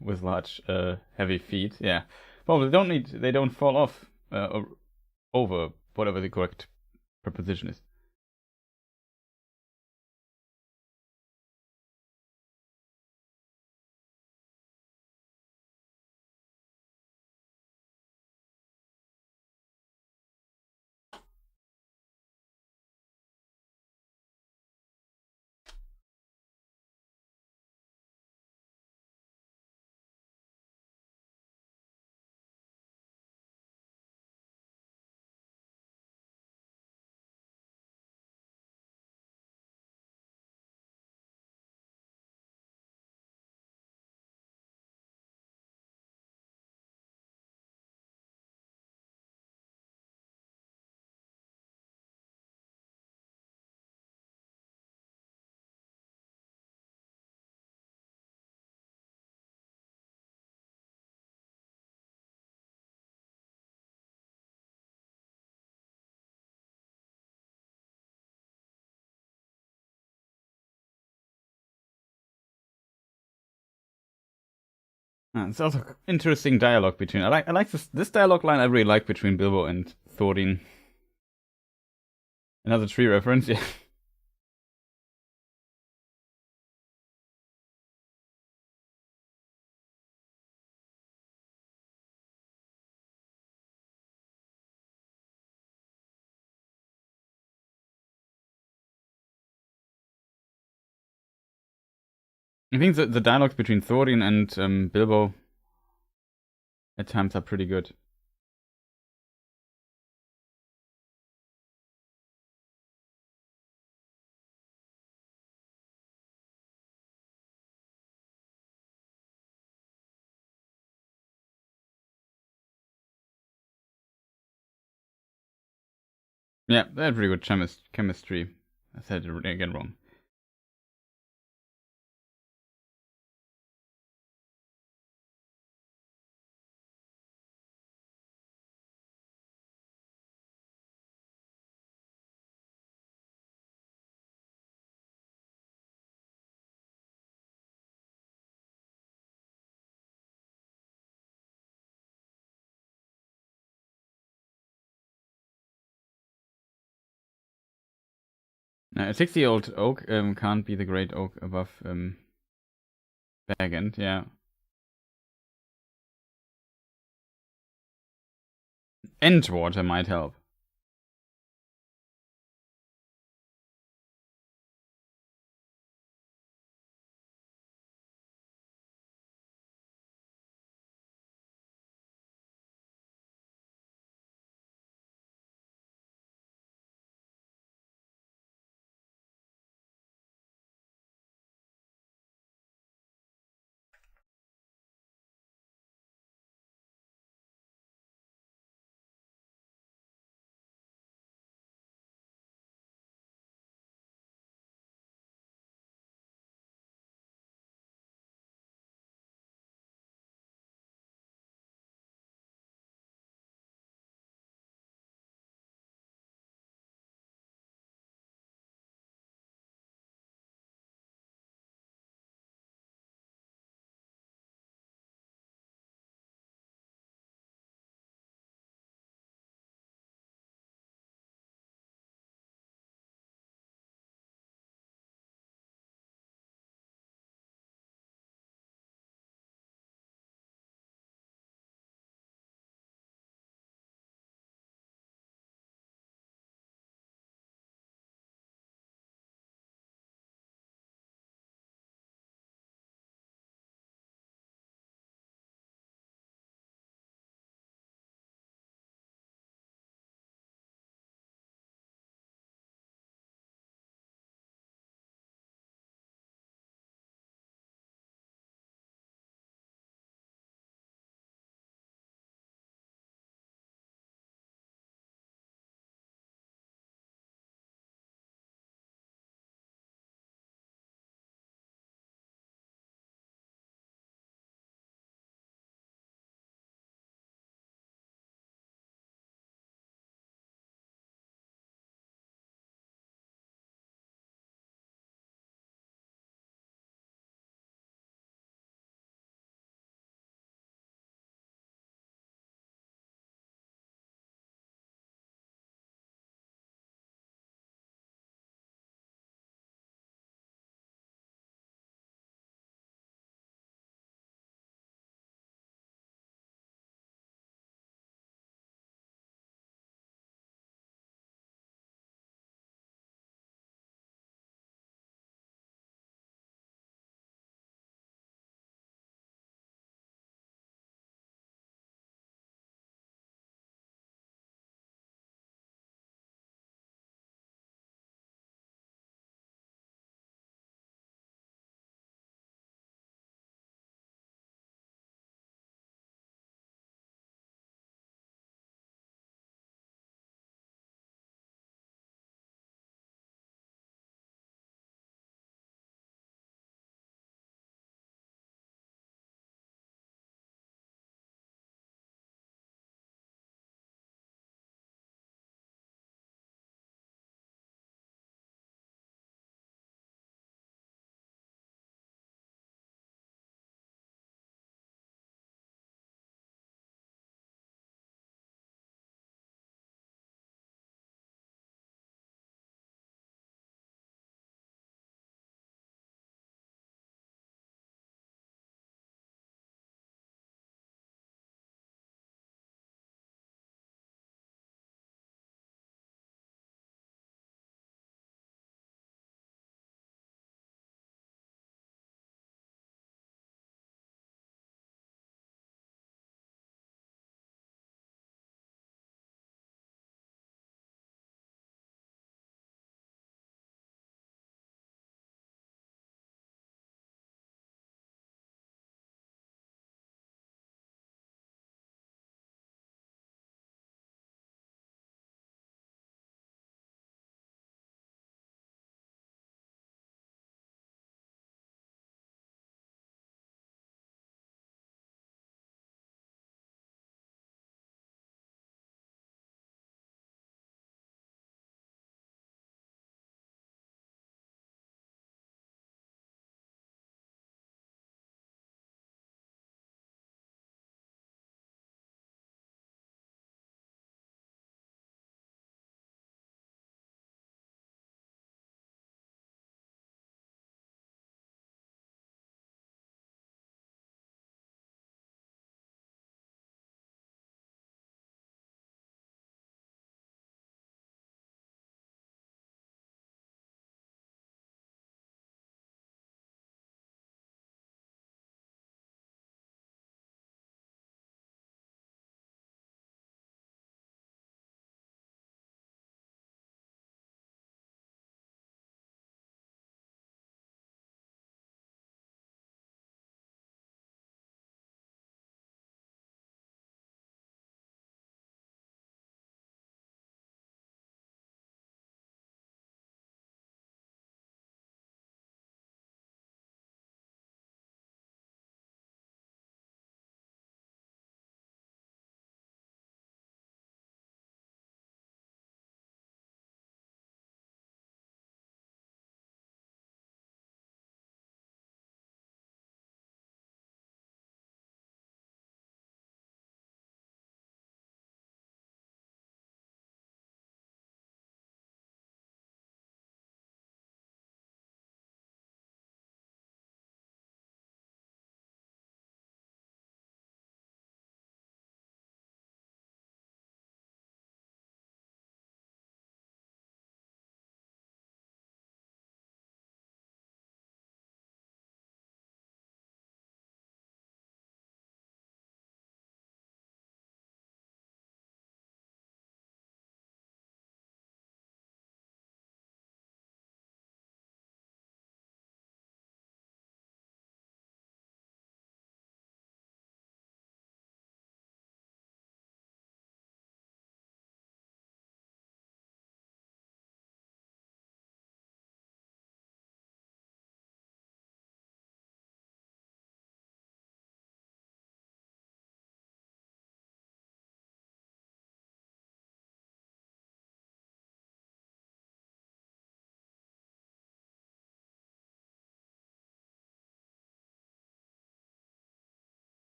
with large, heavy feet. Yeah, well, they don't fall off or over, whatever the correct preposition is. It's also interesting dialogue between. I like this dialogue line. I really like between Bilbo and Thorin. Another tree reference, yeah. I think the dialogues between Thorin and Bilbo at times are pretty good. Yeah, they had really good chemistry. I said it again wrong. A 60-year-old oak can't be the great oak above back end, yeah. And water might help.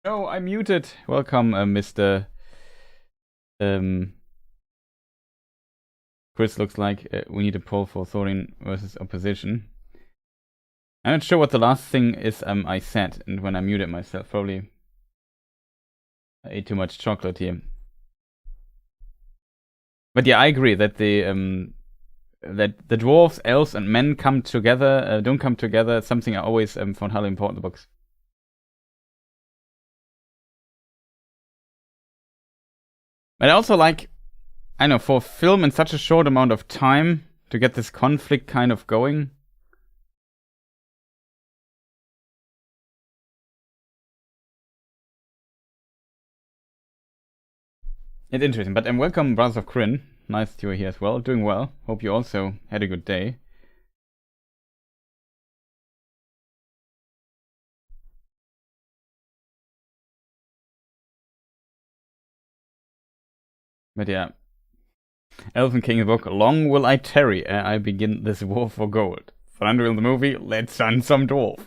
Oh, I'm muted. Welcome, Mr. Chris. Looks like we need a poll for Thorin versus opposition. I'm not sure what the last thing is I said, and when I muted myself, probably I ate too much chocolate here. But yeah, I agree that the dwarves, elves, and men come together, don't come together. It's something I always found highly important in the books. But I also like, I know, for film in such a short amount of time to get this conflict kind of going. It's interesting, but welcome, Brothers of Kryn. Nice that you're here as well. Doing well. Hope you also had a good day. But yeah. Elven King book. Long will I tarry ere I begin this war for gold. Thranduil the movie. Let's hunt some dwarf.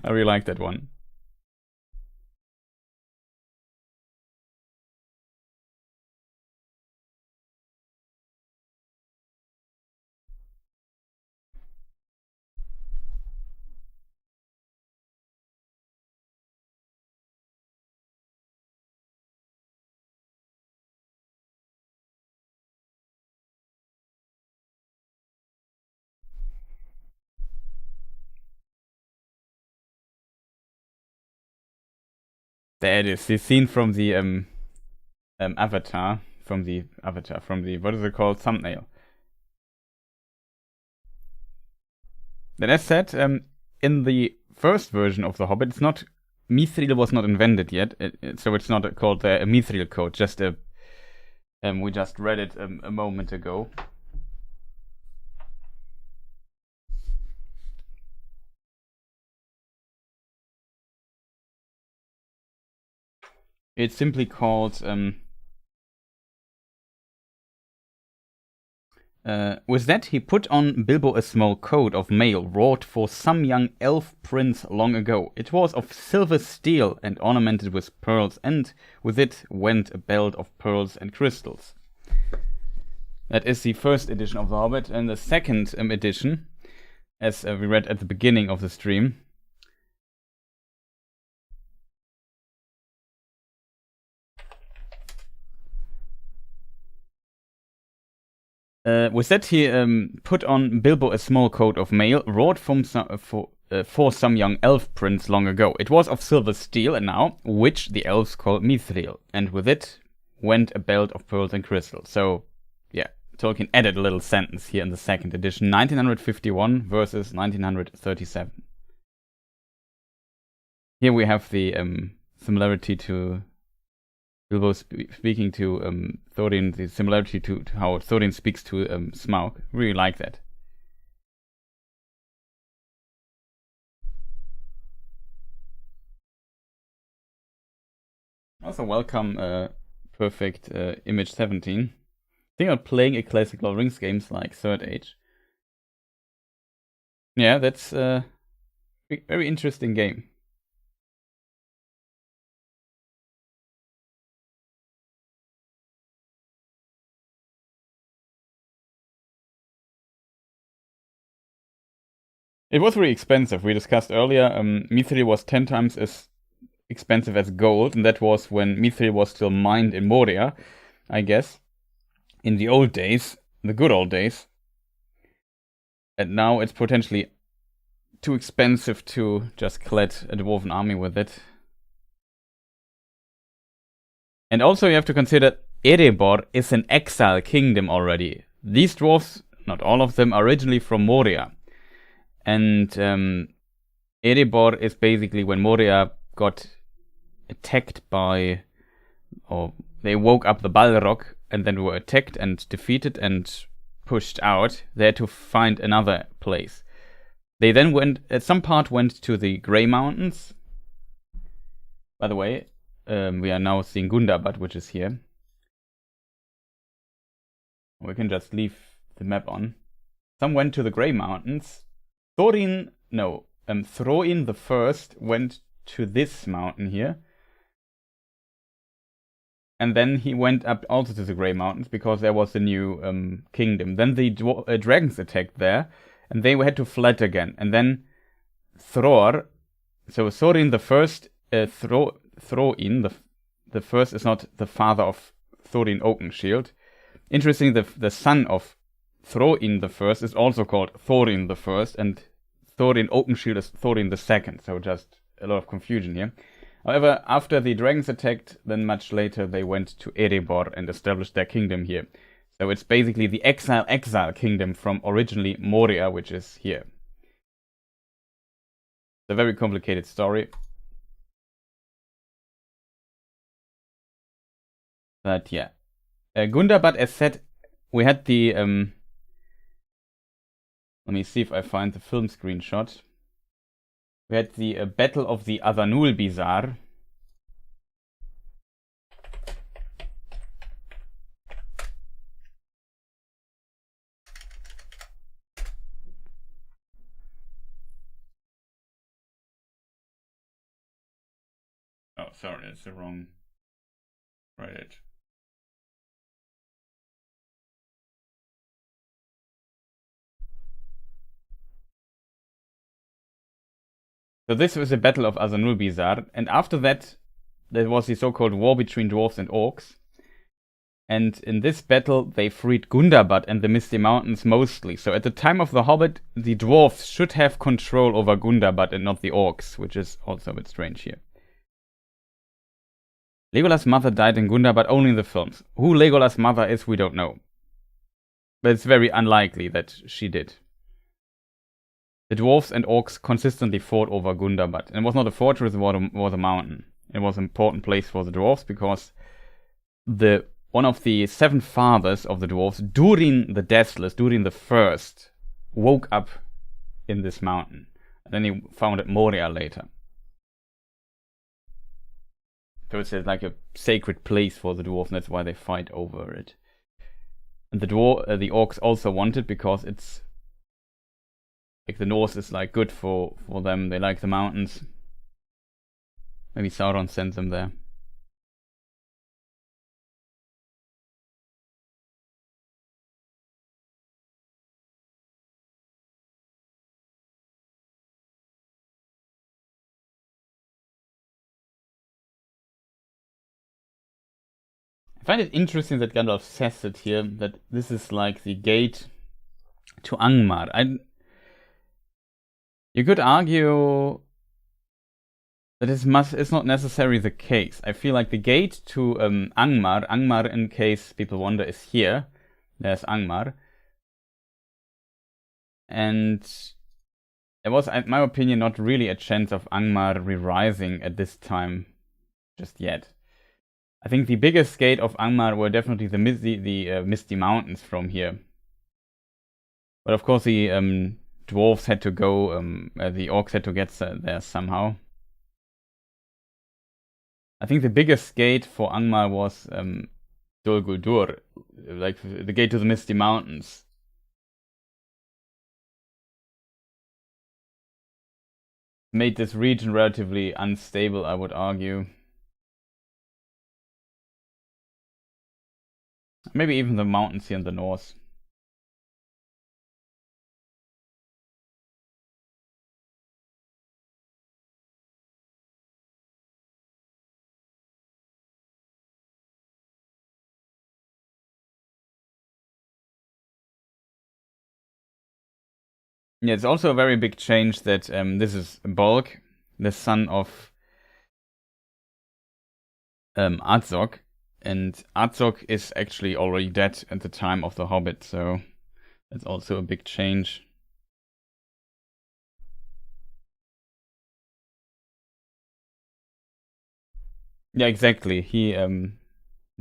I really like that one. There it is. The scene from the avatar. From the what is it called? Thumbnail. Then as said, in the first version of The Hobbit, it's not Mithril was not invented yet, so it's not called a Mithril code. Just a we just read it a moment ago. It's simply called. With that, he put on Bilbo a small coat of mail wrought for some young elf prince long ago. It was of silver steel and ornamented with pearls, and with it went a belt of pearls and crystals. That is the first edition of The Hobbit, and the second edition, as we read at the beginning of the stream, with that, he put on Bilbo a small coat of mail wrought for some young elf prince long ago. It was of silver steel, and now, which the elves call Mithril, and with it went a belt of pearls and crystals. So, yeah, Tolkien added a little sentence here in the second edition, 1951 versus 1937. Here we have the similarity to Bilbo speaking to Thorin, the similarity to how Thorin speaks to Smaug. Really like that. Also, welcome, perfect image 17. Think about playing a classic Lord of the Rings games like Third Age. Yeah, that's a very interesting game. It was really expensive. We discussed earlier, Mithril was 10 times as expensive as gold, and that was when Mithril was still mined in Moria, I guess. In the old days, the good old days. And now it's potentially too expensive to just clad a dwarven army with it. And also you have to consider Erebor is an exile kingdom already. These dwarves, not all of them, are originally from Moria. And Erebor is basically when Moria got attacked by, or they woke up the Balrog and then were attacked and defeated and pushed out. They had to find another place. They then went, at some part went to the Grey Mountains. By the way, we are now seeing Gundabad, which is here. We can just leave the map on. Some went to the Grey Mountains. Throin the First went to this mountain here. And then he went up also to the Grey Mountains because there was a new kingdom. Then the dragons attacked there, and they had to fled again. And then Thror, so Thorin the first, Throin the first is not the father of Thorin Oakenshield. Interesting, the son of Throin the first is also called Thorin the first, and Thorin Oakenshield is Thorin the second. So just a lot of confusion here. However, after the dragons attacked, then much later they went to Erebor and established their kingdom here. So it's basically the exile kingdom from originally Moria, which is here. It's a very complicated story. But yeah. Gundabad, as said, we had the... let me see if I find the film screenshot. We had the Battle of the Azanul Bizarre. Oh, sorry, that's the wrong Reddit. So this was the Battle of Azanul Bizarre, and after that, there was the so-called war between dwarves and orcs. And in this battle, they freed Gundabad and the Misty Mountains mostly. So at the time of the Hobbit, the dwarves should have control over Gundabad and not the orcs, which is also a bit strange here. Legolas' mother died in Gundabad only in the films. Who Legolas' mother is, we don't know. But it's very unlikely that she did. The dwarves and orcs consistently fought over Gundabad. And it was not a fortress, it was a mountain. It was an important place for the dwarves because one of the 7 fathers of the dwarves, Durin the Deathless, Durin the First, woke up in this mountain. And then he founded Moria later. So it's like a sacred place for the dwarves, and that's why they fight over it. And the orcs also want it because it's like the north is like good for them. They like the mountains. Maybe Sauron sends them there. I find it interesting that Gandalf says it here, that this is like the gate to Angmar. You could argue that it's not necessarily the case. I feel like the gate to Angmar, in case people wonder, is here. There's Angmar. And there was, in my opinion, not really a chance of Angmar re-rising at this time just yet. I think the biggest gate of Angmar were definitely the Misty Mountains from here. But of course the dwarves had to go, the orcs had to get there somehow. I think the biggest gate for Angmar was Dol Guldur, like the gate to the Misty Mountains. Made this region relatively unstable, I would argue. Maybe even the mountains here in the north. Yeah, it's also a very big change that this is Bolg, the son of Azog, and Azog is actually already dead at the time of the Hobbit, so that's also a big change. Yeah, exactly. He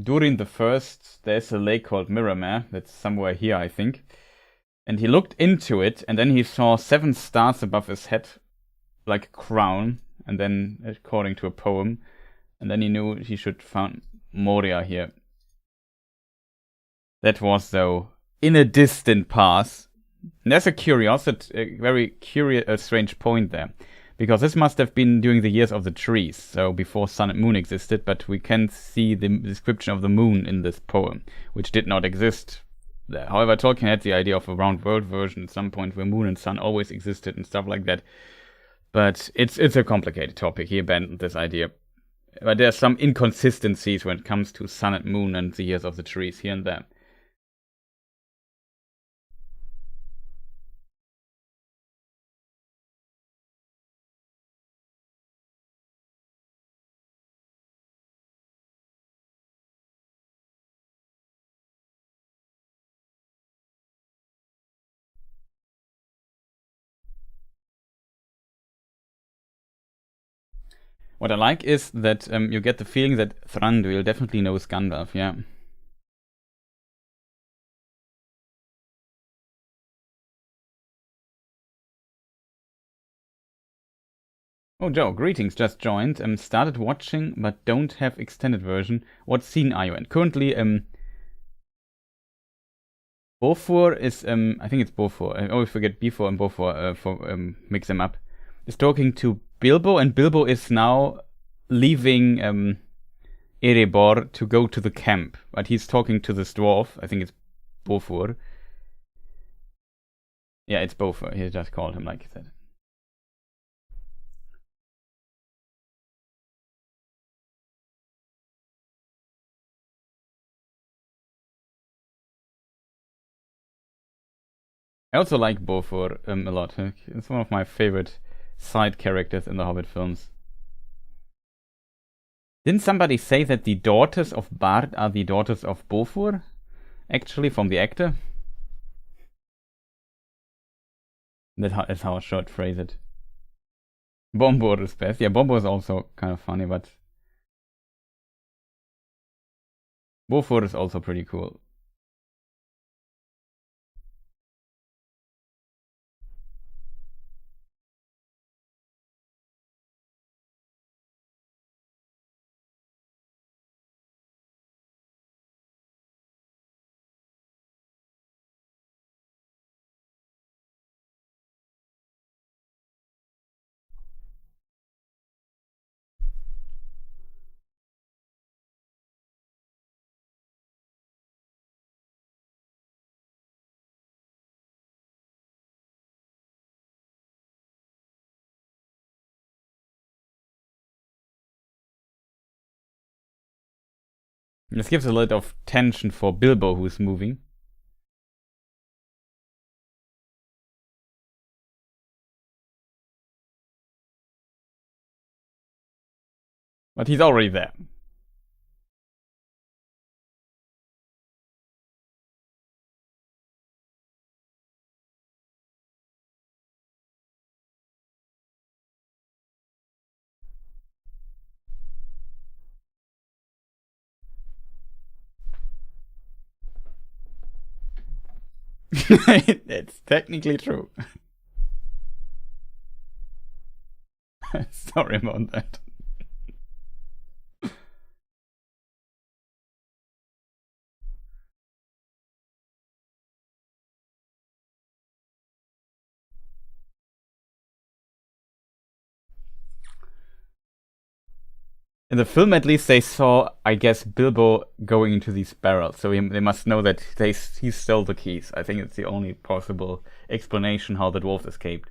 Durin the First, there's a lake called Miramare that's somewhere here, I think. And he looked into it, and then he saw 7 stars above his head, like a crown, and then, according to a poem, and then he knew he should found Moria here. That was, though, in a distant past. And there's a curiosity, a very curious, strange point there. Because this must have been during the years of the trees, so before sun and moon existed, but we can see the description of the moon in this poem, which did not exist there. However, Tolkien had the idea of a round world version at some point where moon and sun always existed and stuff like that. But it's a complicated topic. He abandoned this idea. But there are some inconsistencies when it comes to sun and moon and the years of the trees here and there. What I like is that you get the feeling that Thranduil definitely knows Gandalf, yeah. Oh, Joe, greetings, just joined. Started watching, but don't have extended version. What scene are you in? Currently, Bofur is, I think it's Bofur. I always forget Before and Bofur, mix them up. Is talking to Bilbo, and Bilbo is now leaving Erebor to go to the camp. But he's talking to this dwarf. I think it's Bofur. Yeah, it's Bofur. He just called him like he said. I also like Bofur a lot. It's one of my favorite side characters in the Hobbit films. Didn't somebody say that the daughters of Bard are the daughters of Bofur? Actually, from the actor? That's how I should phrase it. Bombur is best. Yeah, Bombur is also kind of funny, but Bofur is also pretty cool. This gives a lot of tension for Bilbo, who's moving. But he's already there. It's technically true. Sorry about that. In the film, at least, they saw, I guess, Bilbo going into these barrels, so they must know that he stole the keys. I think it's the only possible explanation how the dwarves escaped.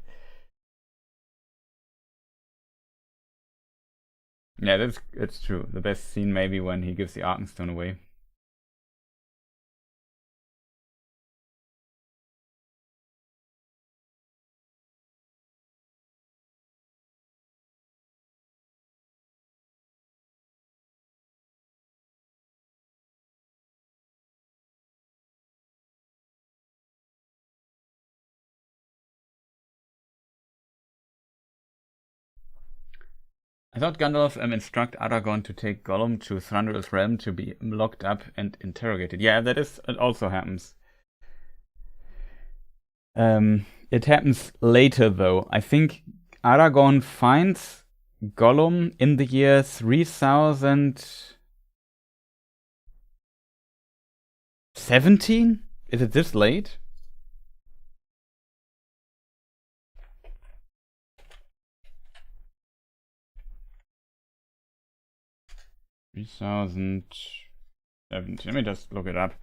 Yeah, that's true. The best scene maybe when he gives the Arkenstone away. I thought Gandalf instruct Aragorn to take Gollum to Thranduil's realm to be locked up and interrogated. Yeah, it also happens. It happens later though. I think Aragorn finds Gollum in the year 3017? Is it this late? 3017. Let me just look it up.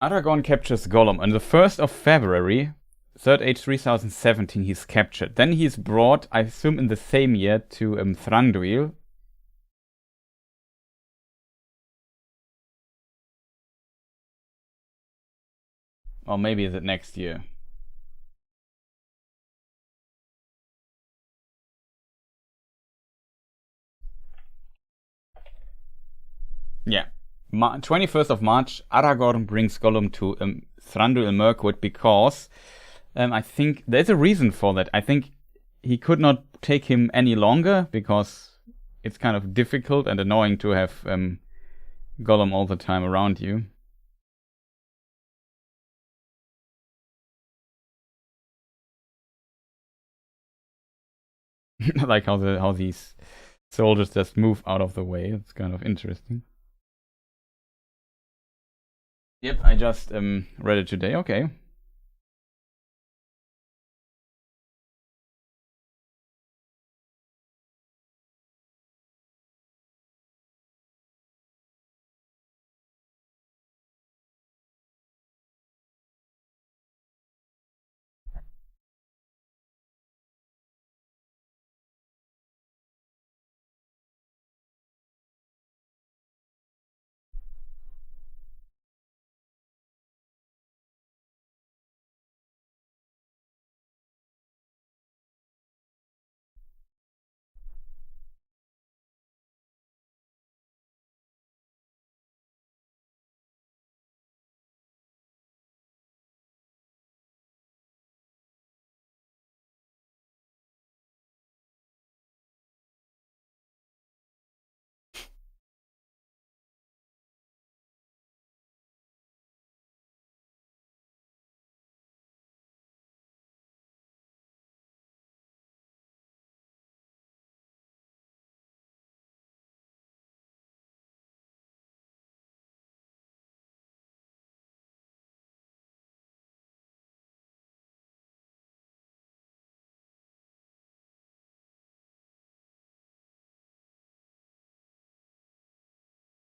Aragorn captures Gollum on the 1st of February, 3rd Age 3017. He's captured. Then he's brought, I assume, in the same year to Thranduil. Or maybe is it next year? Yeah. 21st of March, Aragorn brings Gollum to Thranduil Mirkwood because I think there's a reason for that. I think he could not take him any longer because it's kind of difficult and annoying to have Gollum all the time around you. Like how these soldiers just move out of the way. It's kind of interesting. Yep, I just read it today. Okay.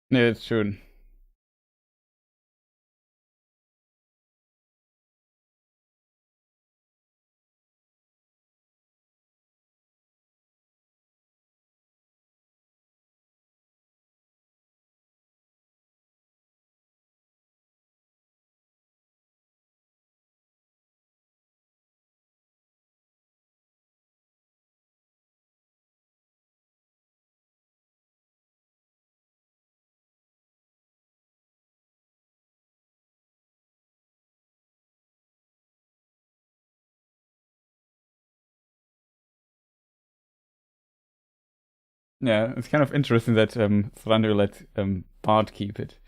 Yeah, it's true. Yeah, it's kind of interesting that Thranduil let Bard keep it.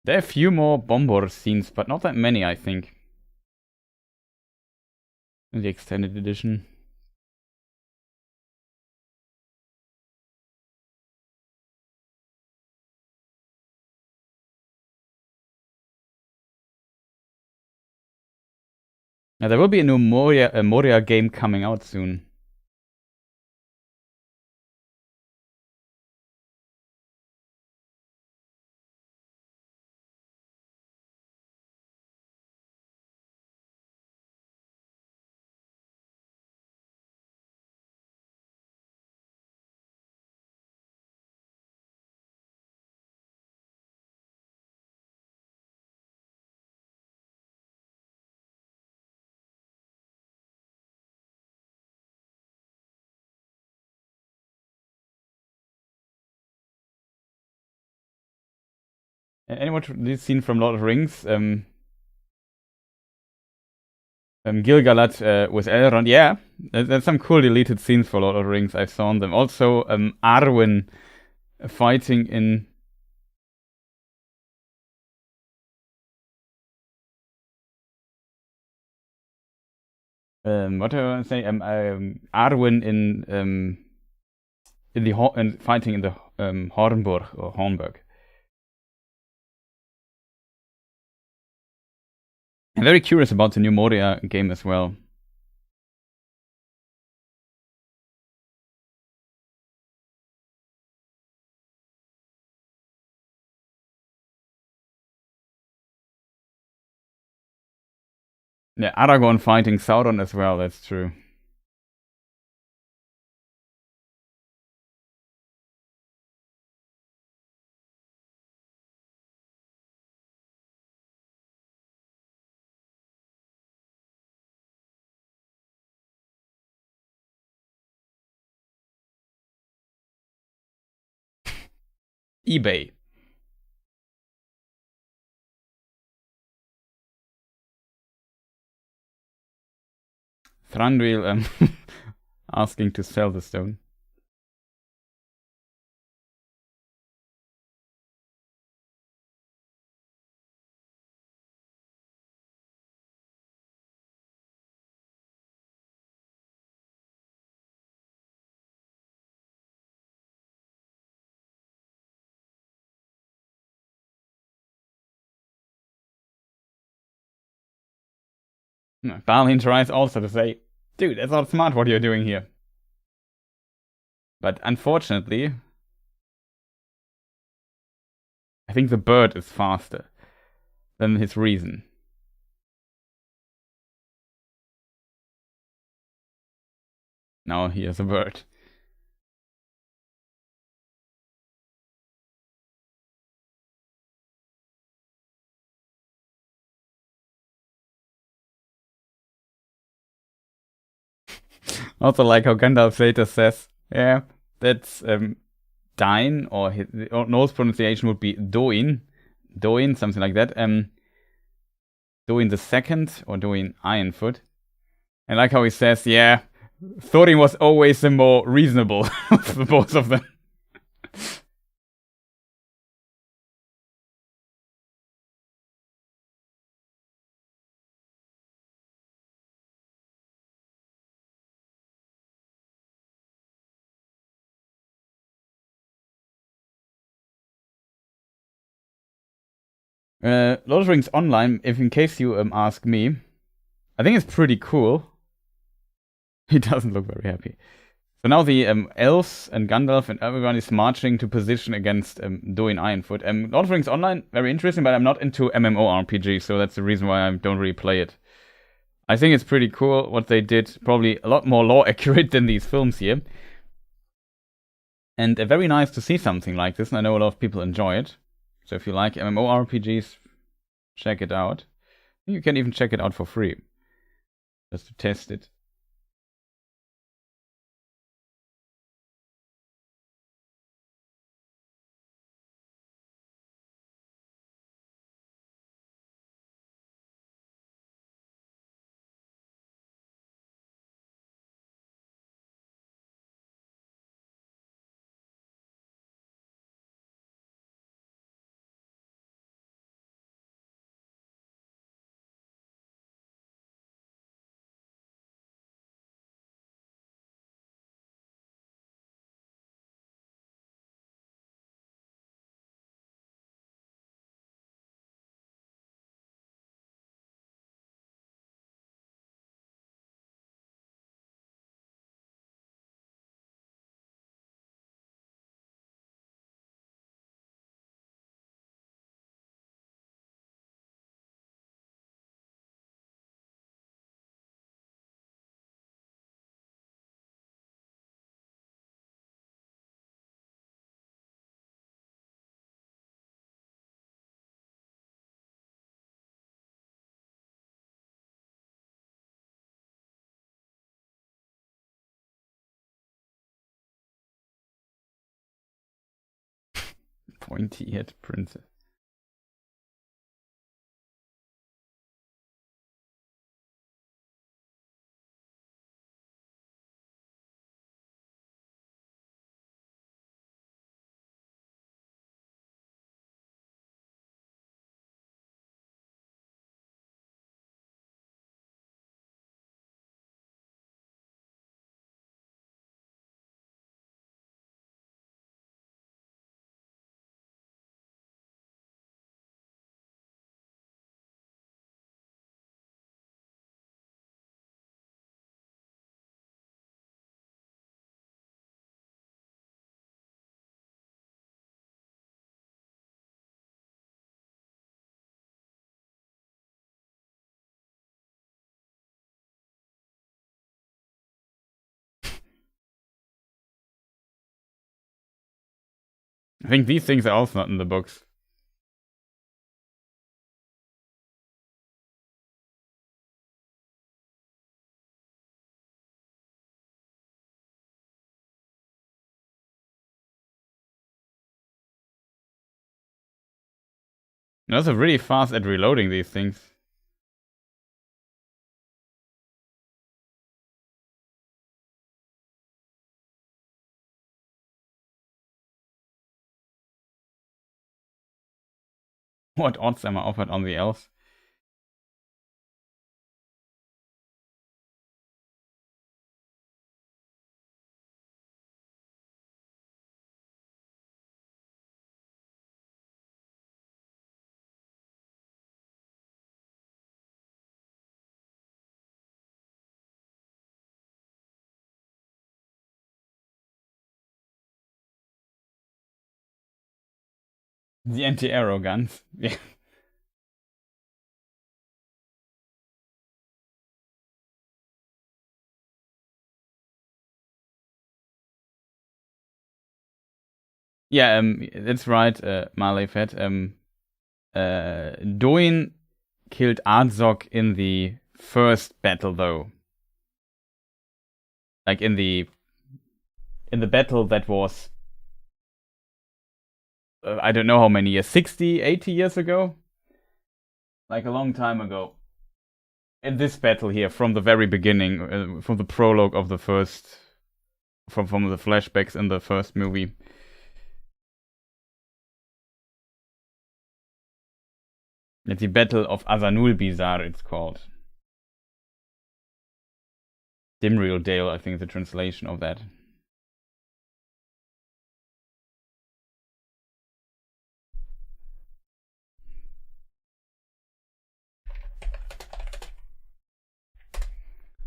There are a few more Bombor scenes, but not that many, I think, in the extended edition. Now, there will be a new Moria game coming out soon. Anyone this scene from Lord of the Rings? Gil-galad with Elrond. Yeah, there's some cool deleted scenes for Lord of the Rings. I saw them. Also, Arwen fighting in. What do I want to say? Arwen in fighting in the Hornburg or Hornburg. I'm very curious about the new Moria game as well. Yeah, Aragorn fighting Sauron as well, that's true. eBay. Thranduil asking to sell the stone. Balin tries also to say, dude, that's not smart what you're doing here. But unfortunately, I think the bird is faster than his reason. Now he has a bird. Also like how Gandalf later says, yeah, that's Dain, or his Norse pronunciation would be Doin. Doin, something like that. Doin the second, or Doin Ironfoot. And like how he says, yeah, Thorin was always the more reasonable of the both of them. Lord of the Rings Online, if in case you ask me, I think it's pretty cool. He doesn't look very happy. So now the elves and Gandalf and everyone is marching to position against Duin Ironfoot. Lord of the Rings Online, very interesting, but I'm not into MMORPG, so that's the reason why I don't really play it. I think it's pretty cool what they did, probably a lot more lore accurate than these films here. And very nice to see something like this, and I know a lot of people enjoy it. So if you like MMORPGs, check it out. You can even check it out for free, just to test it. Pointy-eared princess. I think these things are also not in the books. They're also really fast at reloading these things. What odds am I offered on the elves? The anti-aero guns. Yeah. Yeah, that's right, Malefet. Doin killed Arzok in the first battle, though. Like in the battle that was, I don't know how many years, 60, 80 years ago? Like a long time ago. In this battle here, from the very beginning, from the prologue of the first, from the flashbacks in the first movie. It's the Battle of Azanul Bizarre, it's called. Dimriel Dale, I think, is the translation of that.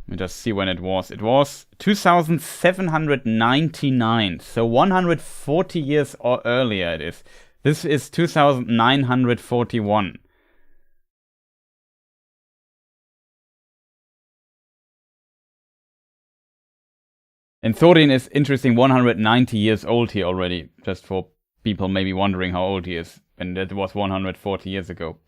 Let me just see when it was. It was 2799, so 140 years or earlier it is. This is 2941. And Thorin is interesting, 190 years old here already, just for people maybe wondering how old he is. And that was 140 years ago.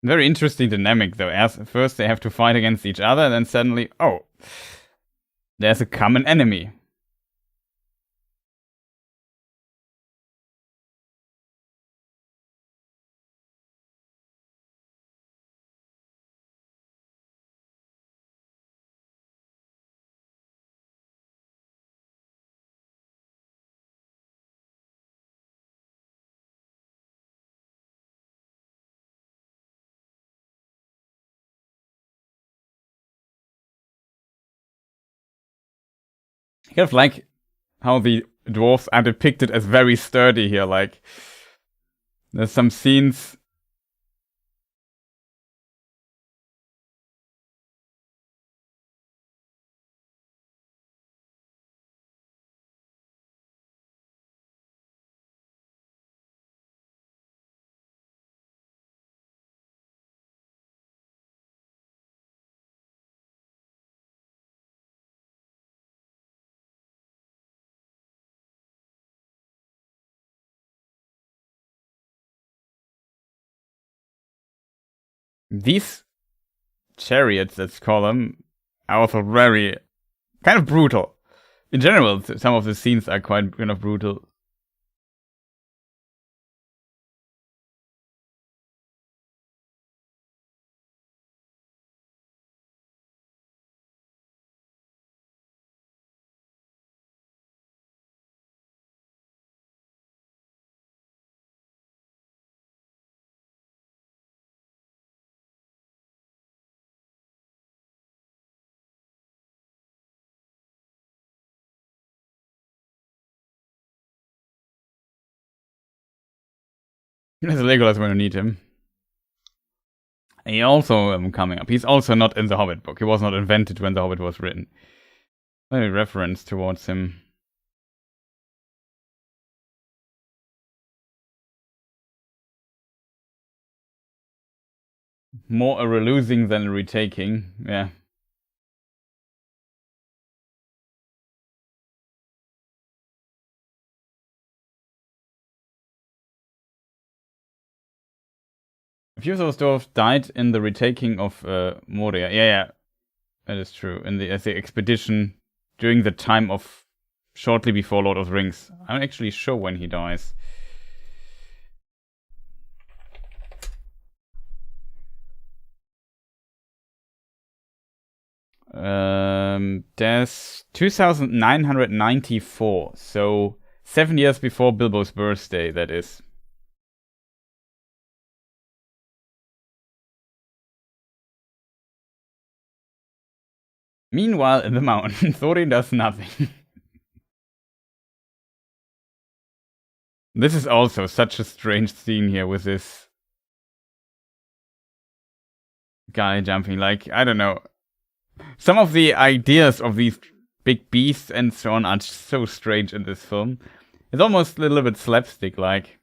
Very interesting dynamic though. As first they have to fight against each other, and then suddenly, oh, there's a common enemy. Kind of like how the dwarves are depicted as very sturdy here. Like, there's some scenes. These chariots, let's call them, are also very kind of brutal. In general, some of the scenes are quite kind of brutal. There's Legolas when you need him. He also coming up. He's also not in the Hobbit book. He was not invented when the Hobbit was written. Any reference towards him. more a relosing than a retaking. Yeah. A few of those dwarves died in the retaking of Moria. Yeah, that is true. In the expedition during the time of shortly before Lord of the Rings. I'm actually sure when he dies. There's 2994, so 7 years before Bilbo's birthday, that is. Meanwhile, in the mountain, Thorin does nothing. This is also such a strange scene here with this guy jumping. Like, I don't know. Some of the ideas of these big beasts and so on are so strange in this film. It's almost a little bit slapstick-like.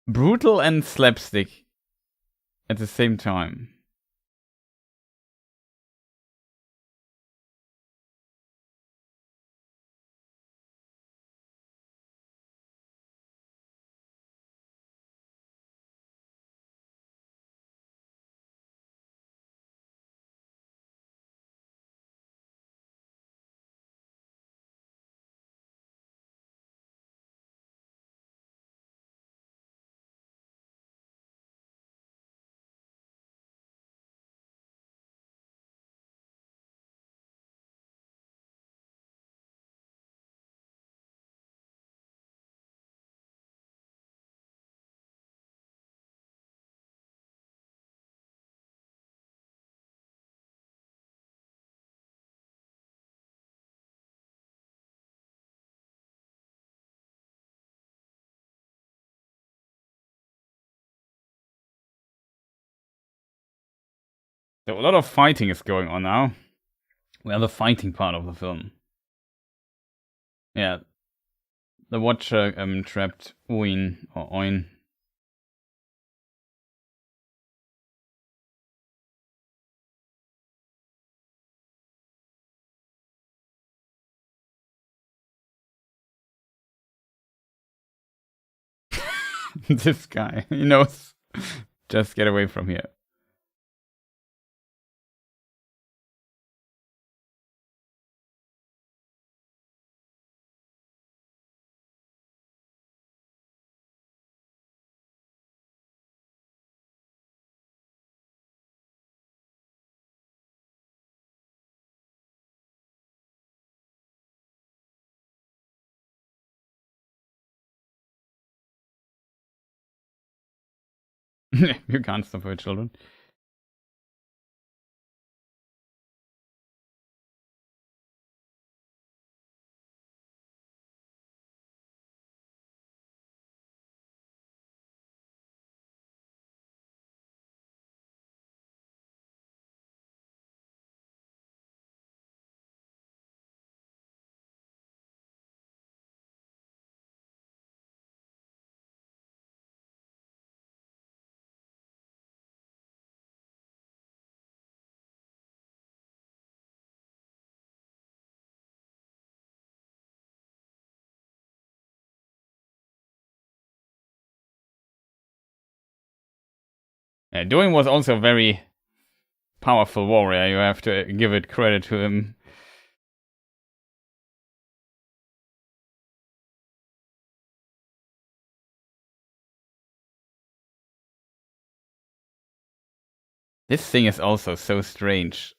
Brutal and slapstick at the same time. So a lot of fighting is going on now. Well, the fighting part of the film. Yeah. The Watcher trapped Oin, or Oin. This guy, he knows. Just get away from here. You can't stop your children. Yeah, Durin was also a very powerful warrior. You have to give it credit to him. This thing is also so strange.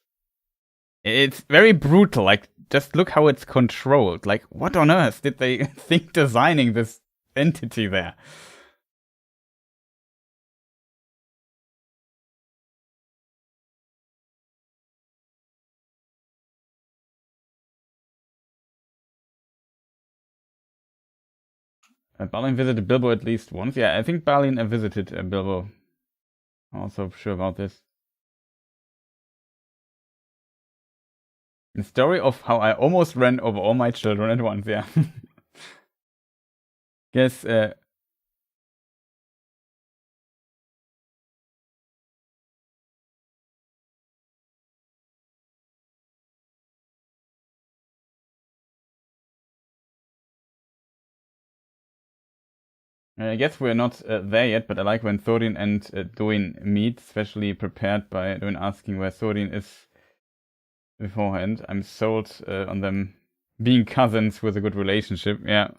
It's very brutal. Like, just look how it's controlled. Like, what on earth did they think designing this entity there? Balin visited Bilbo at least once. Yeah, I think Balin visited Bilbo. I'm also sure about this. The story of how I almost ran over all my children at once, yeah. Guess I guess we're not there yet, but I like when Thorin and Duin meet, especially prepared by Duin asking where Thorin is beforehand. I'm sold on them being cousins with a good relationship. Yeah.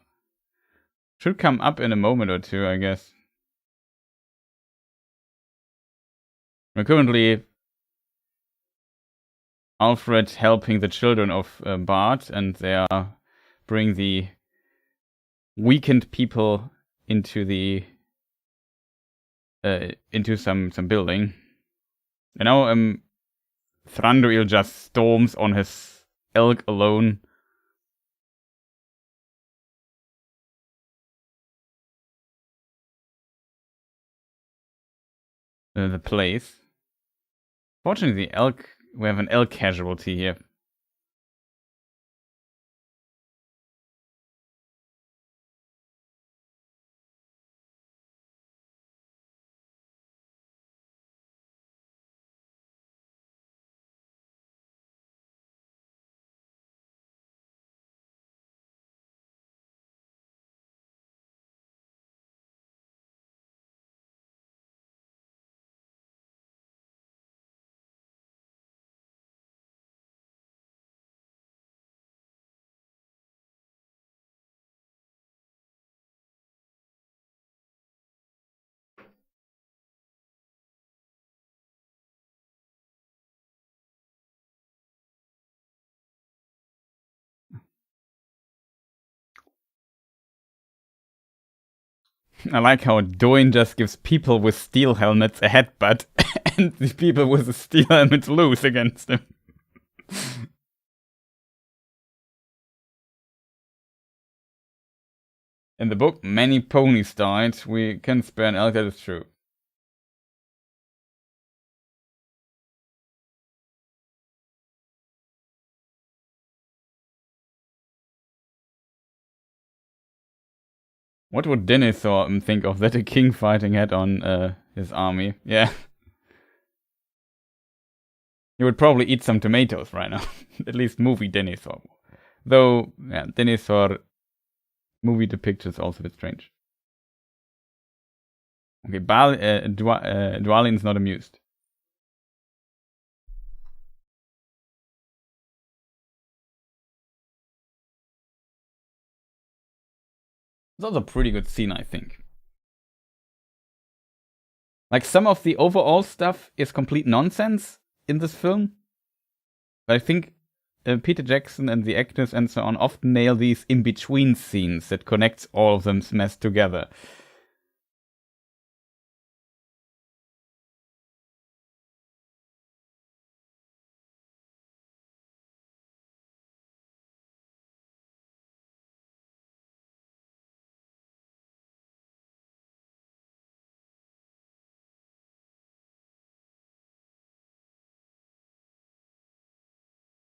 Should come up in a moment or two, I guess. We're currently Alfred helping the children of Bard, and they are bring the weakened people into the into some building. And now Thranduil just storms on his elk alone. The place. Fortunately, we have an elk casualty here. I like how Doin just gives people with steel helmets a headbutt, and the people with the steel helmets lose against him. In the book, many ponies died. We can spare an elk, that is true. What would Denethor think of that a king fighting head on his army? Yeah. He would probably eat some tomatoes right now. At least movie Denethor. Though, yeah, Denethor movie depictions also a bit strange. Okay, Dwalin's not amused. It's also a pretty good scene, I think. Like, some of the overall stuff is complete nonsense in this film. But I think Peter Jackson and the actors and so on often nail these in-between scenes that connects all of them mess together.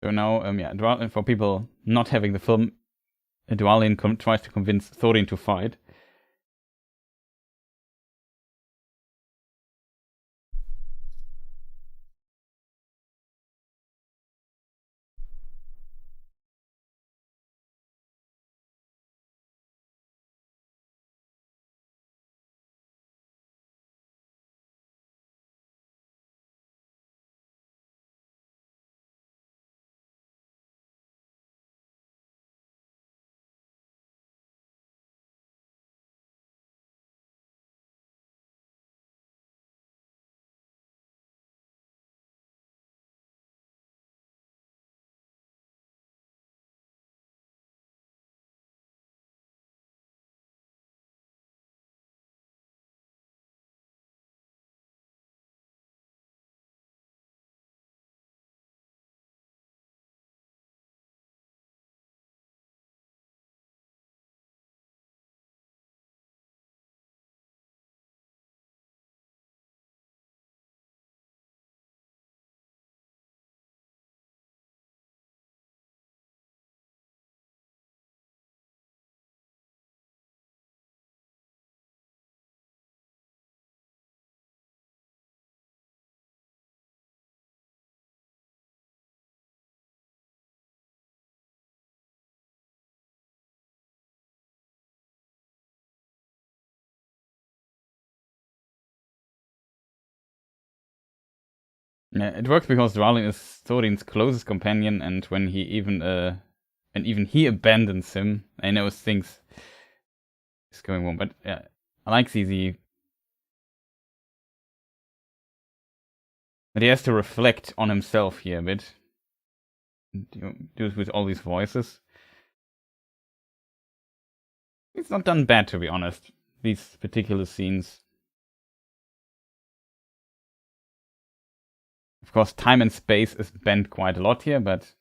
So now, yeah, for people not having the film, Dwalin tries to convince Thorin to fight. Yeah, it works because Dwalin is Thorin's closest companion, and when he even he abandons him, I know things is going wrong. But yeah, I like the that he has to reflect on himself here a bit. Do it with all these voices. It's not done bad, to be honest. These particular scenes. Of course, time and space is bent quite a lot here, but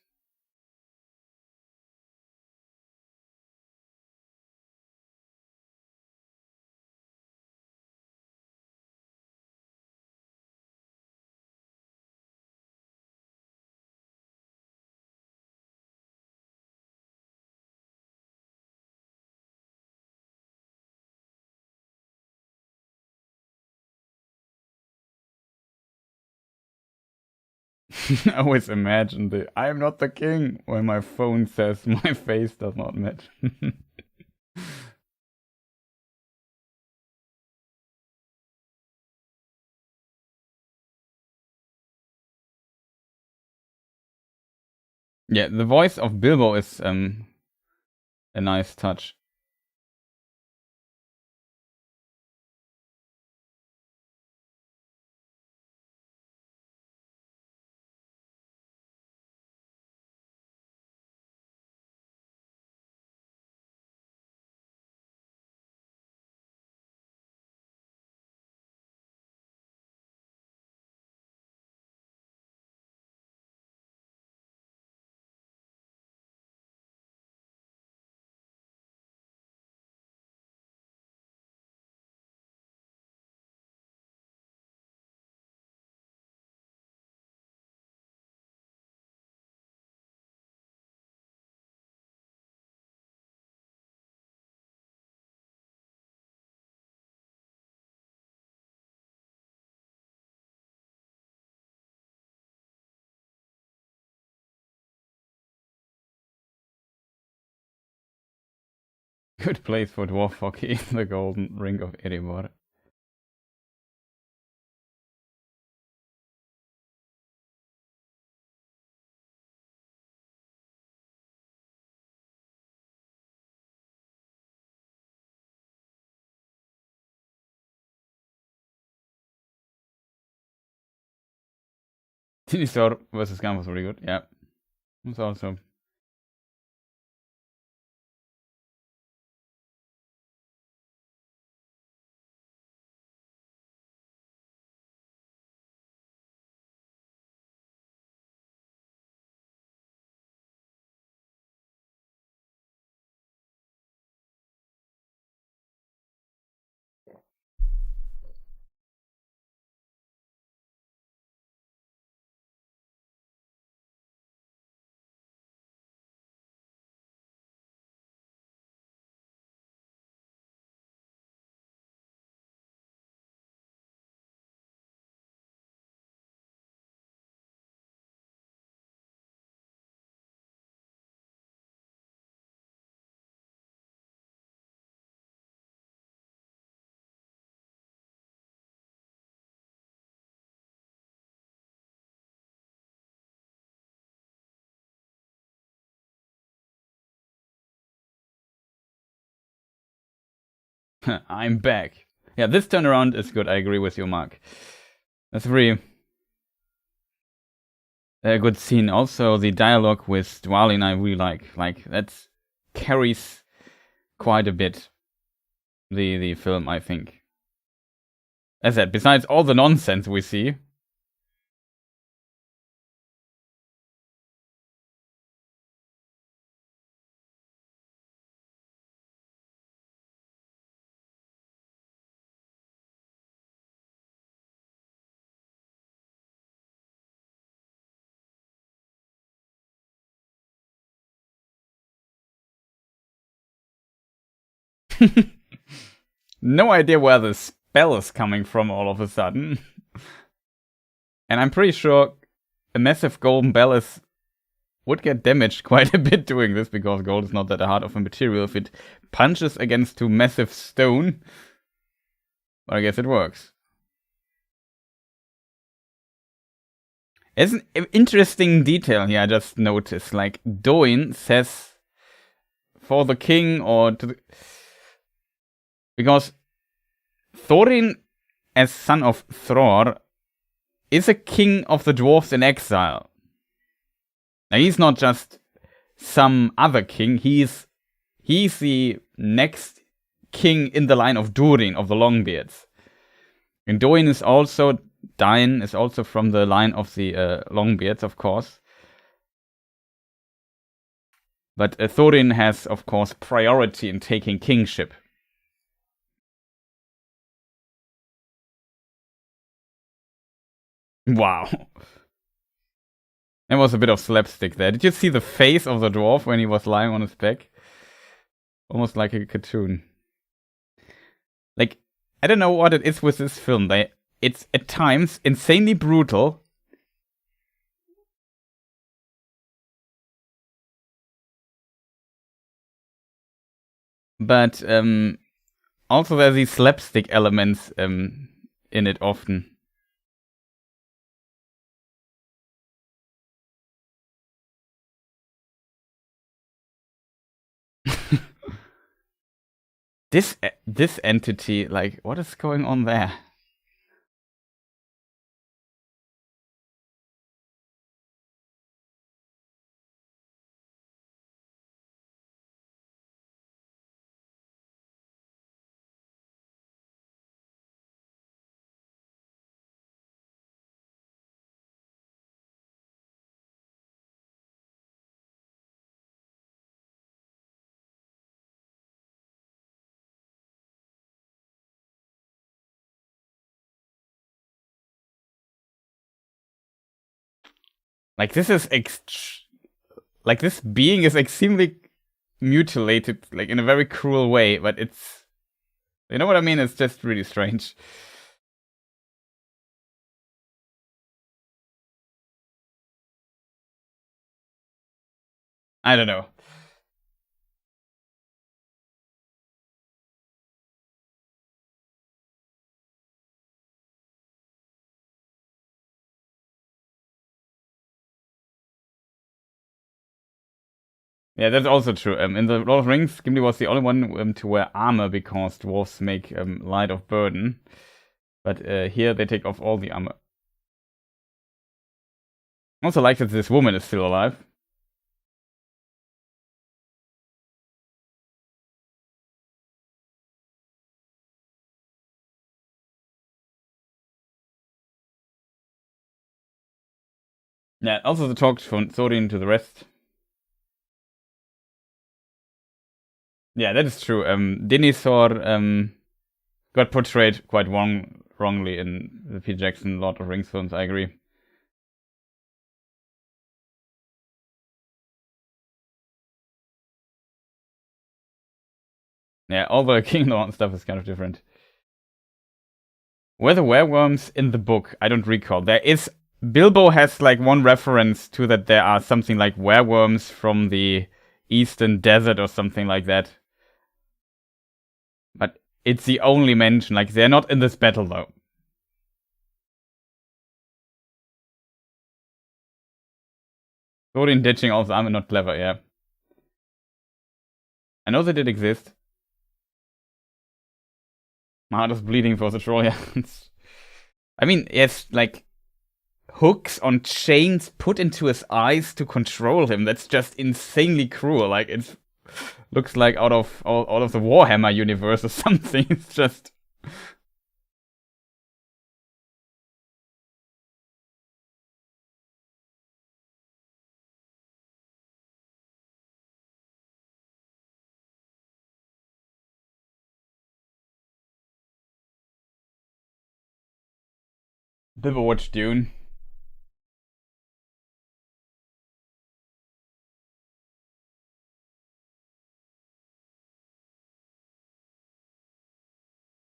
I always imagine the "I am not the king" when my phone says my face does not match. Yeah, the voice of Bilbo is a nice touch. Good place for dwarf hockey, the golden ring of Erebor. Dinosaur versus Gun was really good, yeah. It was also I'm back. Yeah, this turnaround is good. I agree with you, Mark. That's a really good scene. Also, the dialogue with Dwalin I really like. Like, that carries quite a bit the film, I think. As I said, besides all the nonsense we see. No idea where the spell is coming from all of a sudden. And I'm pretty sure a massive golden bell would get damaged quite a bit doing this, because gold is not that hard of a material if it punches against two massive stone. But I guess it works. It's an interesting detail here I just noticed. Like, Doin says for the king or to the... Because Thorin, as son of Thror, is a king of the dwarves in exile. Now, he's not just some other king, he's the next king in the line of Durin, of the Longbeards. And Dain is also from the line of the Longbeards, of course. But Thorin has, of course, priority in taking kingship. Wow. There was a bit of slapstick there. Did you see the face of the dwarf when he was lying on his back? Almost like a cartoon. Like, I don't know what it is with this film. It's at times insanely brutal. But also there's these slapstick elements in it often. This entity, like, what is going on there? Like, this is like, this being is extremely mutilated, like, in a very cruel way, but it's... You know what I mean? It's just really strange. I don't know. Yeah, that's also true. In the Lord of the Rings, Gimli was the only one to wear armor because dwarves make light of burden. But here they take off all the armor. I also like that this woman is still alive. Yeah, also the talk from Thorin to the rest. Yeah, that is true. Denethor got portrayed quite wrongly in the Peter Jackson Lord of the Rings films, I agree. Yeah, all the Kingdom stuff is kind of different. Were the werewolves in the book? I don't recall. There is... Bilbo has like one reference to that there are something like werewolves from the Eastern Desert or something like that. But it's the only mention. Like, they're not in this battle though. Thorin ditching all the armor, not clever, yeah. I know they did exist. My heart is bleeding for the troll, yeah. I mean, yes, like, hooks on chains put into his eyes to control him. That's just insanely cruel. Like, it looks like out of the Warhammer universe or something. It's just... Bilbo watched Dune.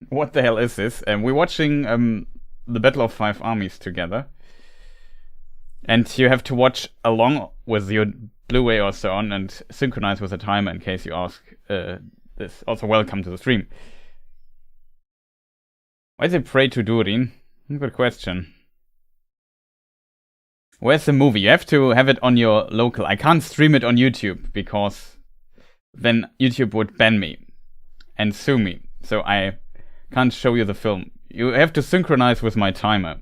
What the hell is this? We're watching the Battle of Five Armies together. And you have to watch along with your Blu-ray or so on and synchronize with the timer in case you ask this. Also, welcome to the stream. Why did they pray to Durin? Good question. Where's the movie? You have to have it on your local. I can't stream it on YouTube because then YouTube would ban me and sue me. So I can't show you the film. You have to synchronize with my timer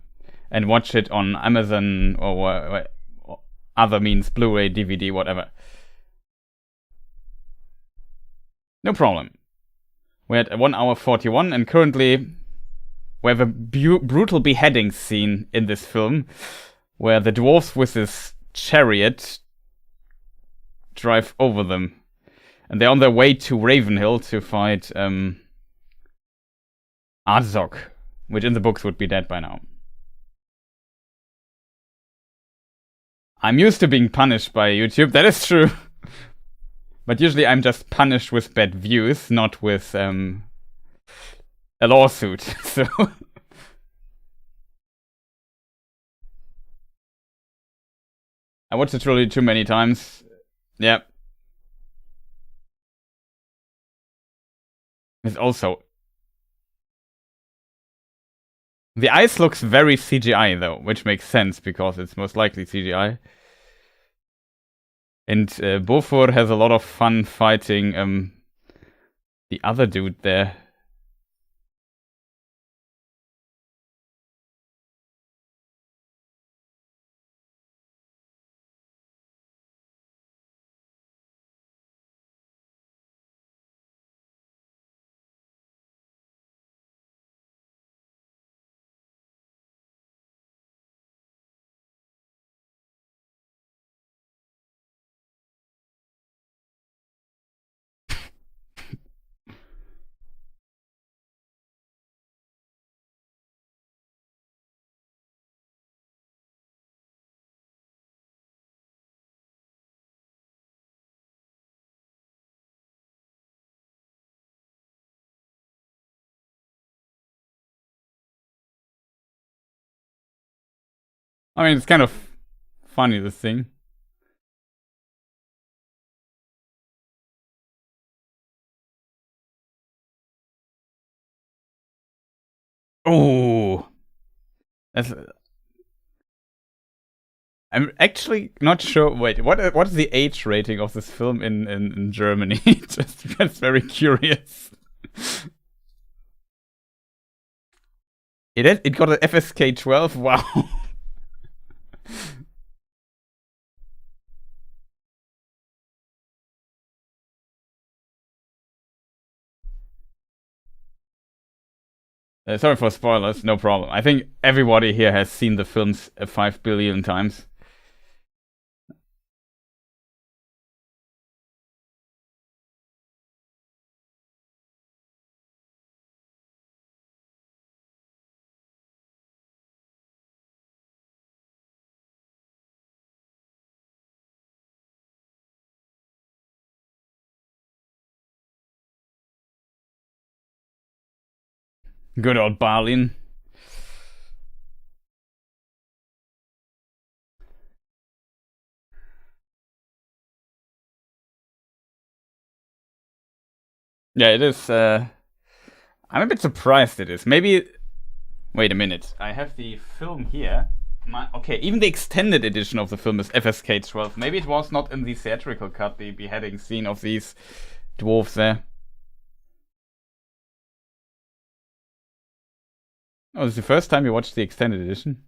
and watch it on Amazon or other means, Blu-ray, DVD, whatever. No problem. We're at 1 hour 41 and currently we have a brutal beheading scene in this film where the dwarves with this chariot drive over them. And they're on their way to Ravenhill to fight Arzok, which in the books would be dead by now. I'm used to being punished by YouTube, that is true. But usually I'm just punished with bad views, not with a lawsuit. So I watched the trilogy too many times. Yeah. It's also... The ice looks very CGI though, which makes sense because it's most likely CGI. And Bofur has a lot of fun fighting the other dude there. I mean, it's kind of funny, this thing. Oh, that's... I'm actually not sure. Wait, what is the age rating of this film in Germany? Just very curious. It got an FSK 12. Wow. Sorry for spoilers, no problem. I think everybody here has seen the films 5 billion times. Good old Balin. Yeah, it is. I'm a bit surprised it is. Maybe... Wait a minute. I have the film here. Okay, even the extended edition of the film is FSK 12. Maybe it was not in the theatrical cut, the beheading scene of these dwarves there. Oh, this is the first time you watched the extended edition?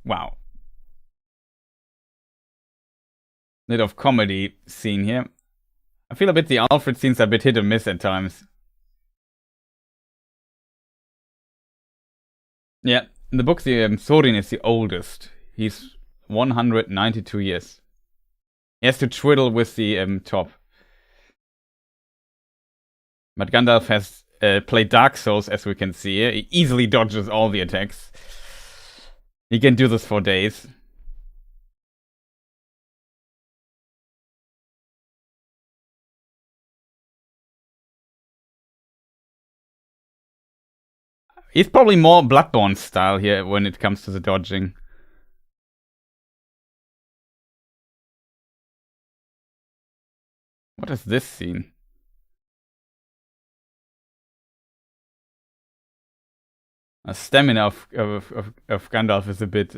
Wow. Bit of comedy scene here. I feel a bit the Alfred scenes are a bit hit or miss at times. Yeah, in the book, the Thorin is the oldest. He's 192 years. He has to twiddle with the top. But Gandalf has played Dark Souls, as we can see here. He easily dodges all the attacks. He can do this for days. He's probably more Bloodborne style here when it comes to the dodging. What is this scene? A stamina of Gandalf is a bit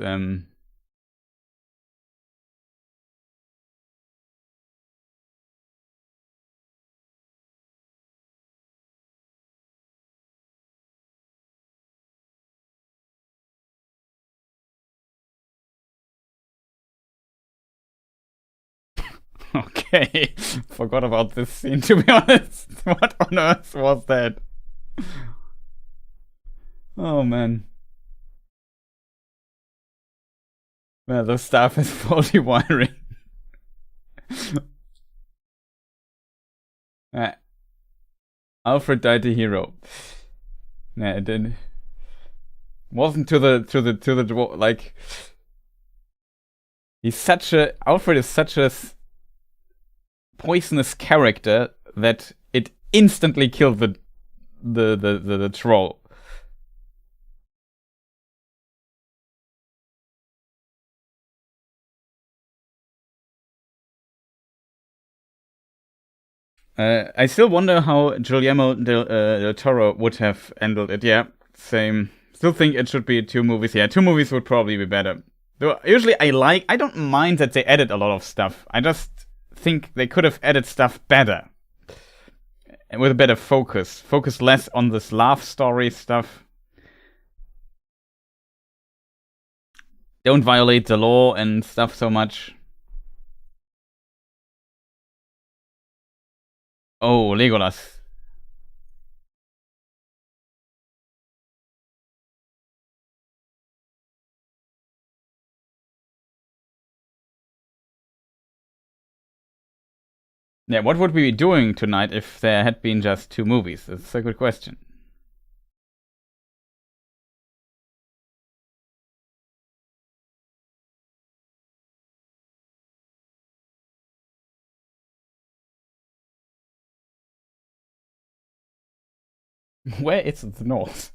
okay. Forgot about this scene, to be honest. What on earth was that? Oh man. Well, the staff has faulty wiring. Alfred died a hero. Yeah, it did. Wasn't to the like. Alfred is such a poisonous character that it instantly killed the troll. I still wonder how Guillermo del Toro would have handled it. Yeah, same. Still think it should be 2 movies. Yeah, 2 movies would probably be better. Though usually I don't mind that they edit a lot of stuff. I just think they could have edited stuff better. And with a better focus. Focus less on this love story stuff. Don't violate the law and stuff so much. Oh, Legolas. Yeah, what would we be doing tonight if there had been just 2 movies? That's a good question. Where is the north?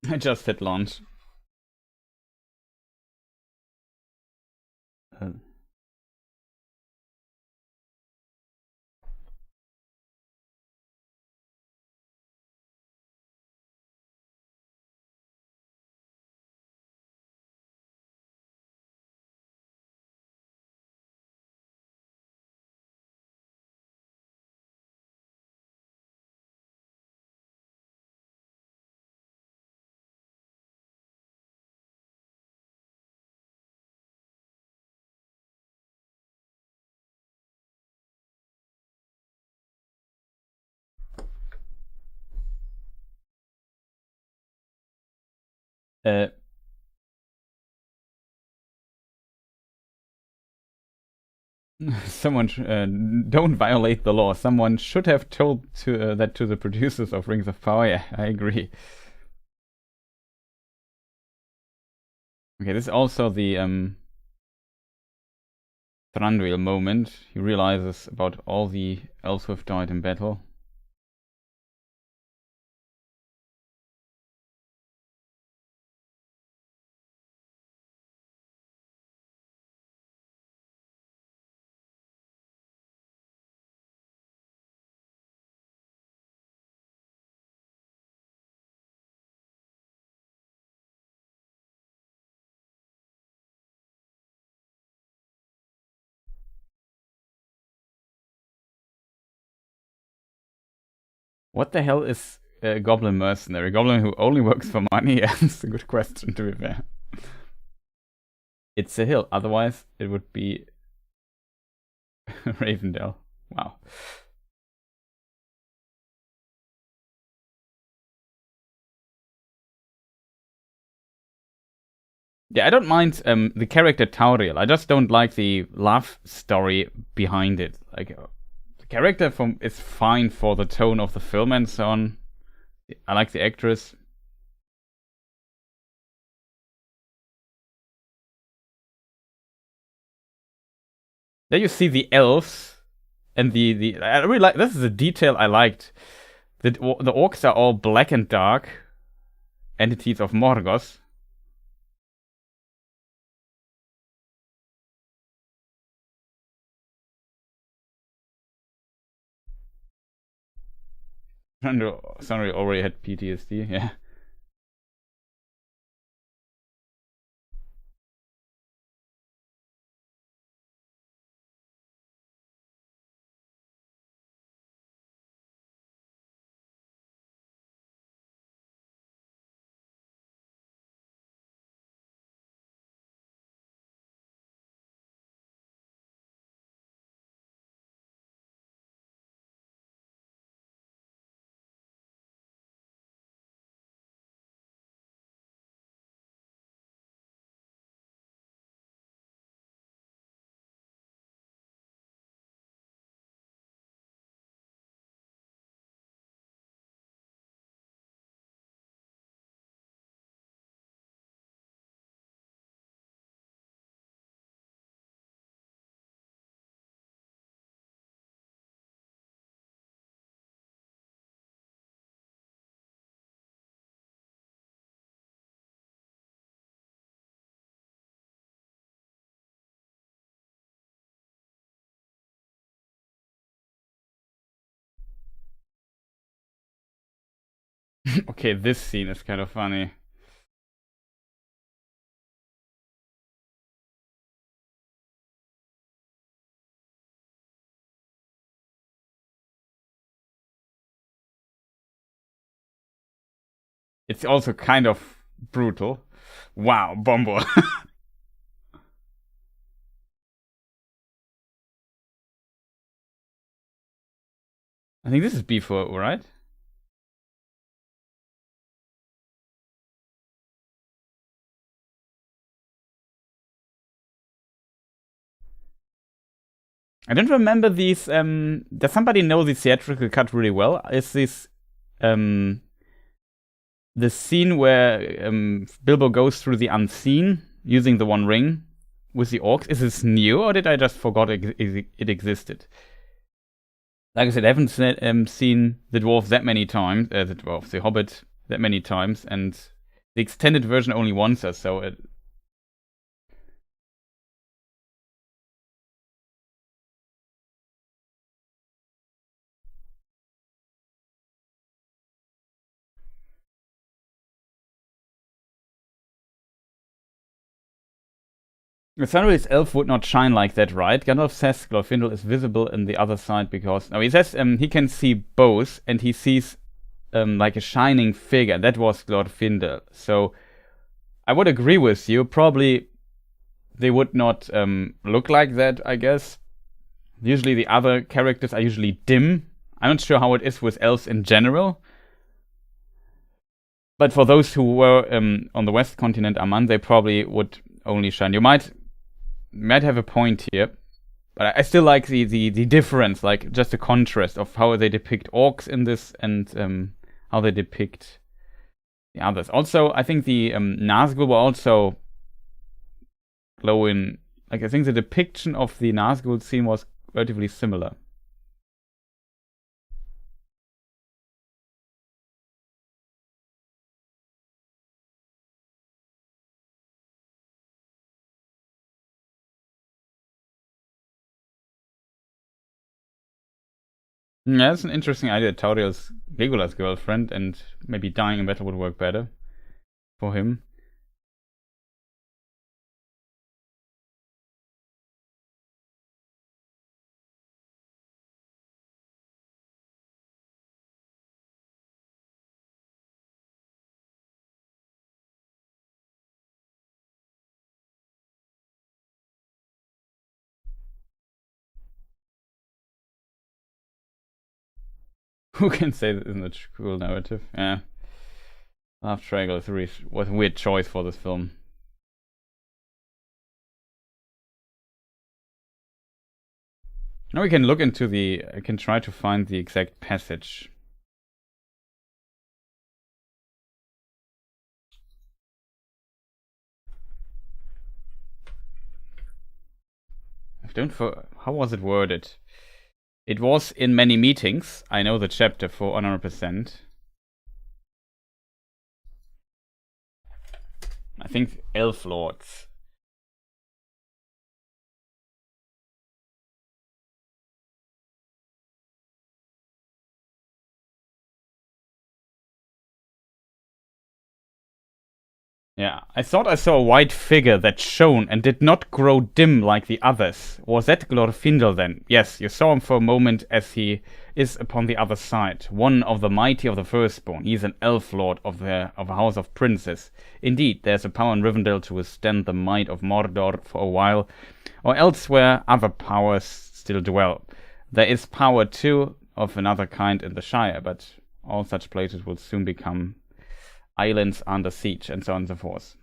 I just hit launch. Someone don't violate the law. Someone should have told that to the producers of Rings of Power. Yeah, I agree. Okay, this is also the Thranduil moment. He realizes about all the elves who have died in battle. What the hell is a goblin mercenary? A goblin who only works for money? That's a good question, to be fair. It's a hill. Otherwise, it would be Ravendale. Wow. Yeah, I don't mind the character Tauriel. I just don't like the love story behind it. like the character is fine for the tone of the film and so on. I like the actress. There you see the elves and the I really like, this is a detail I liked. The orcs are all black and dark entities of Morgoth. Sorry, already had PTSD, yeah. Okay, this scene is kind of funny. It's also kind of brutal. Wow, Bombo. I think this is before, right? I don't remember these. Does somebody know the theatrical cut really well? Is this the scene where Bilbo goes through the unseen using the One Ring with the orcs? Is this new, or did I just forgot it existed? Like I said, I haven't seen the dwarf that many times. The Hobbit that many times, and the extended version only once or so. Silmarillion's elf would not shine like that, right? Gandalf says Glorfindel is visible in the other side because... No, he says he can see both, and he sees like a shining figure. That was Glorfindel. So I would agree with you. Probably they would not look like that, I guess. Usually the other characters are usually dim. I'm not sure how it is with elves in general. But for those who were on the west continent, Aman, they probably would only shine. You might have a point here, but I still like the difference, like just the contrast of how they depict orcs in this and how they depict the others. Also, I think the Nazgul were also glowing. Like, I think the depiction of the Nazgul scene was relatively similar. Yeah, that's an interesting idea. Tauriel's Legolas' girlfriend, and maybe dying in battle would work better for him. Who can say this isn't a cool narrative? Yeah. Love Triangle was a weird choice for this film. Now we can look into I can try to find the exact passage. How was it worded? It was in many meetings. I know the chapter for 100%. I think elf lords. Yeah, I thought I saw a white figure that shone and did not grow dim like the others. Was that Glorfindel then? Yes, you saw him for a moment as he is upon the other side. One of the mighty of the firstborn. He is an elf lord of a house of princes. Indeed, there's a power in Rivendell to withstand the might of Mordor for a while, or elsewhere other powers still dwell. There is power too of another kind in the Shire, but all such places will soon become islands under siege, and so on and so forth.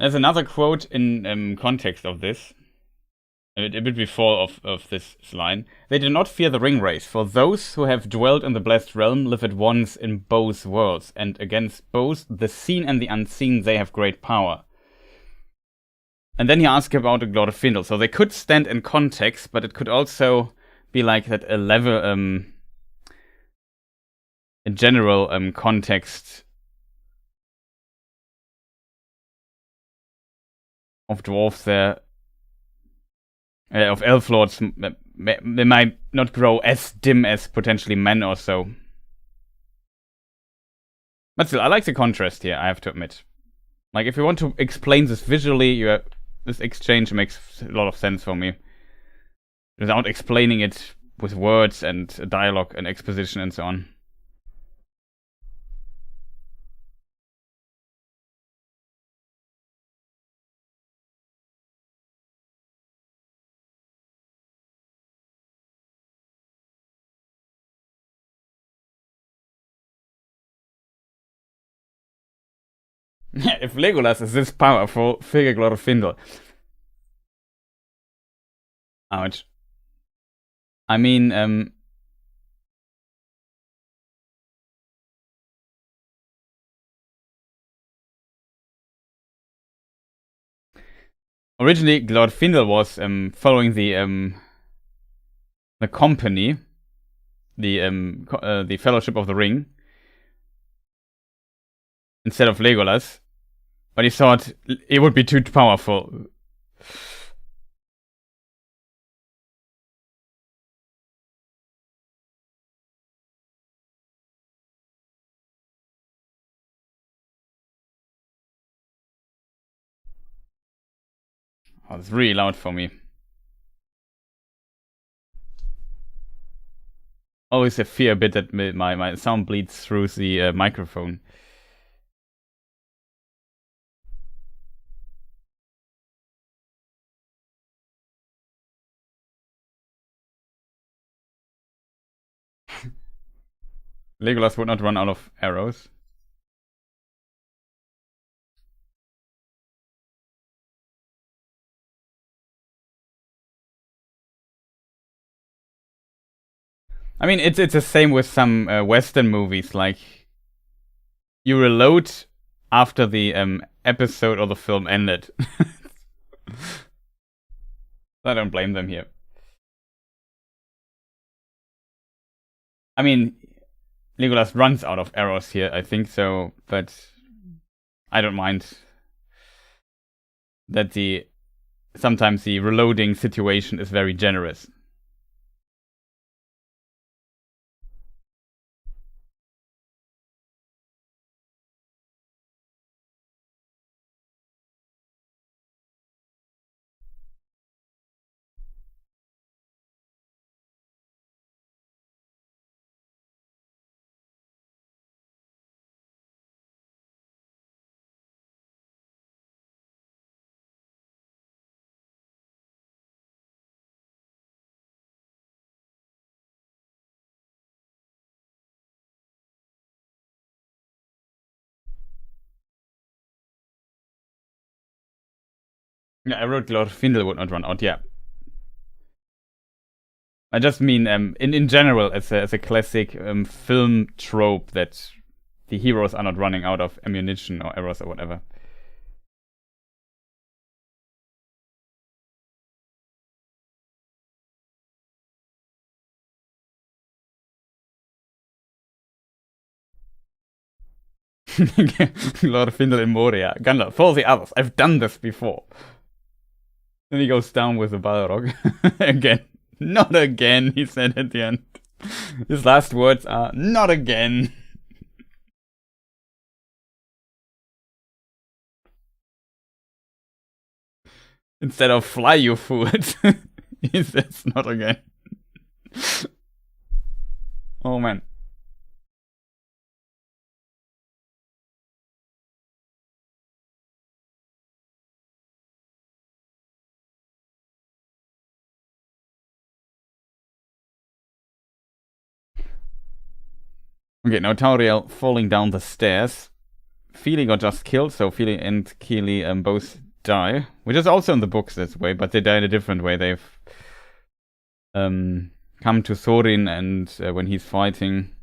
There's another quote in context of this, a bit before of this line. They do not fear the ring race, for those who have dwelt in the blessed realm live at once in both worlds, and against both the seen and the unseen they have great power. And then he asks about a Glorfindel. So they could stand in context, but it could also be like that a level, a general context of dwarves there, of elf lords, they might not grow as dim as potentially men or so. But still, I like the contrast here, I have to admit. Like, if you want to explain this visually, this exchange makes a lot of sense for me. Without explaining it with words and dialogue and exposition and so on. If Legolas is this powerful, figure Glorfindel. Ouch. I mean, originally Glorfindel was following the company, the Fellowship of the Ring, instead of Legolas, but he thought it would be too powerful. Oh, it's really loud for me. Always a fear a bit that my sound bleeds through the microphone. Legolas would not run out of arrows. I mean, it's the same with some Western movies. Like, you reload after the episode or the film ended. I don't blame them here. I mean, Legolas runs out of arrows here, I think so, but I don't mind that sometimes the reloading situation is very generous. Yeah, I wrote Glorfindel would not run out, yeah. I just mean, in general, as a classic film trope that the heroes are not running out of ammunition or arrows or whatever. Glorfindel in Moria. Gandalf, for the others, I've done this before. Then he goes down with the Balrog. Again. Not again, he said at the end. His last words are, not again. Instead of fly, you fools. He says, not again. Oh man. Okay, now Tauriel falling down the stairs. Feely got just killed, so Feely and Keely both die. Which is also in the books this way, but they die in a different way. They've come to Thorin, and when he's fighting,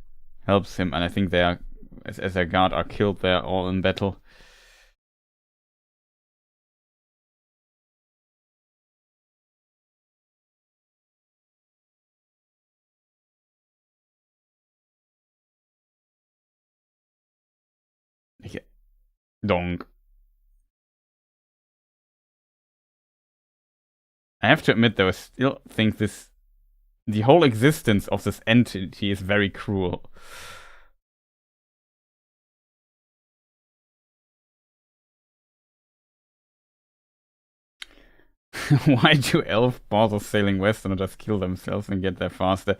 helps him. And I think they are, as a guard, are killed there all in battle. Yeah. Donk. I have to admit, though, I still think the whole existence of this entity is very cruel. Why do elf bother sailing west and just kill themselves and get there faster?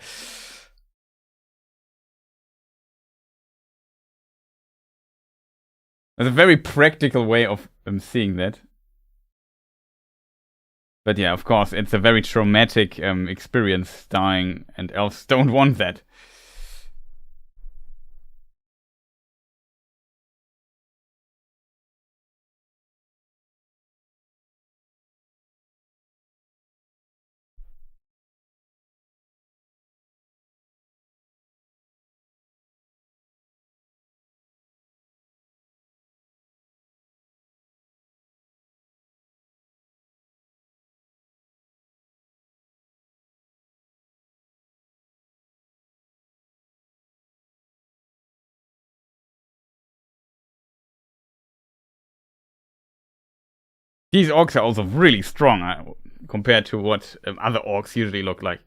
There's a very practical way of seeing that. But yeah, of course, it's a very traumatic experience dying, and elves don't want that. These orcs are also really strong compared to what other orcs usually look like.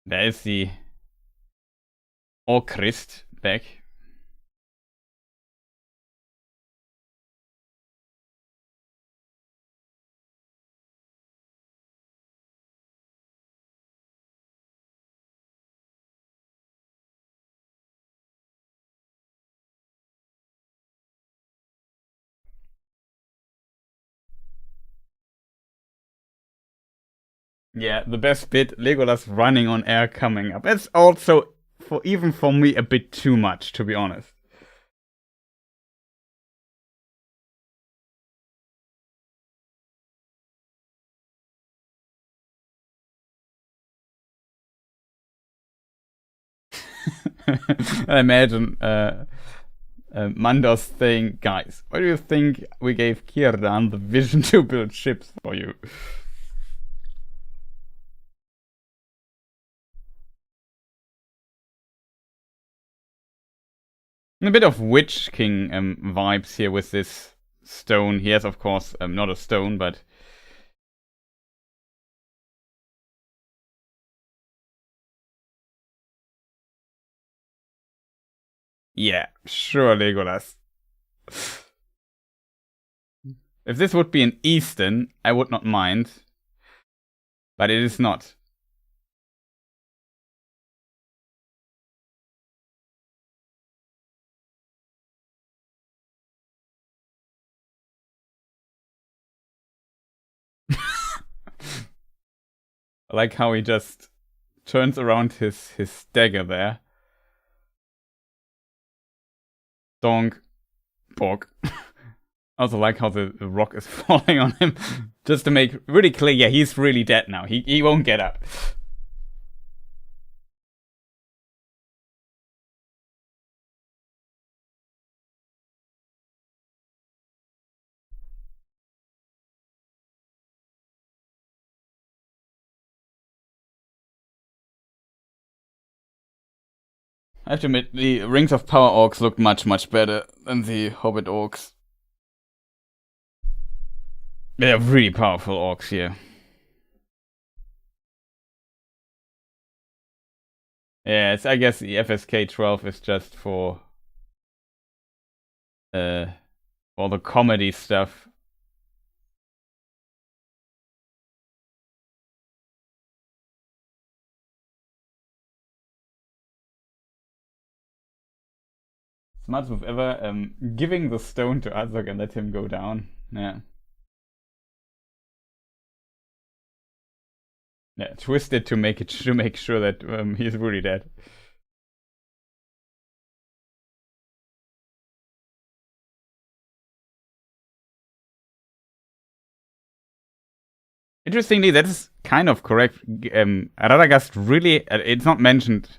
There is the Orcrist back. Yeah, the best bit, Legolas running on air coming up. That's also, even for me, a bit too much, to be honest. I imagine Mandos saying, guys, why do you think we gave Círdan the vision to build ships for you? A bit of Witch King vibes here with this stone. He has, of course, not a stone, but... Yeah, sure, Legolas. If this would be an Eastern, I would not mind. But it is not. I like how he just turns around his dagger there. Donk. Bork. I also like how the rock is falling on him. Just to make really clear, yeah, he's really dead now. He won't get up. I have to admit, the Rings of Power orcs look much, much better than the Hobbit orcs. They're really powerful orcs here. Yeah, I guess the FSK 12 is just for all the comedy stuff. Smartest move ever, giving the stone to Azog and let him go down. Yeah. Yeah, twist it to make sure that he's really dead. Interestingly, that is kind of correct. Radagast really, it's not mentioned.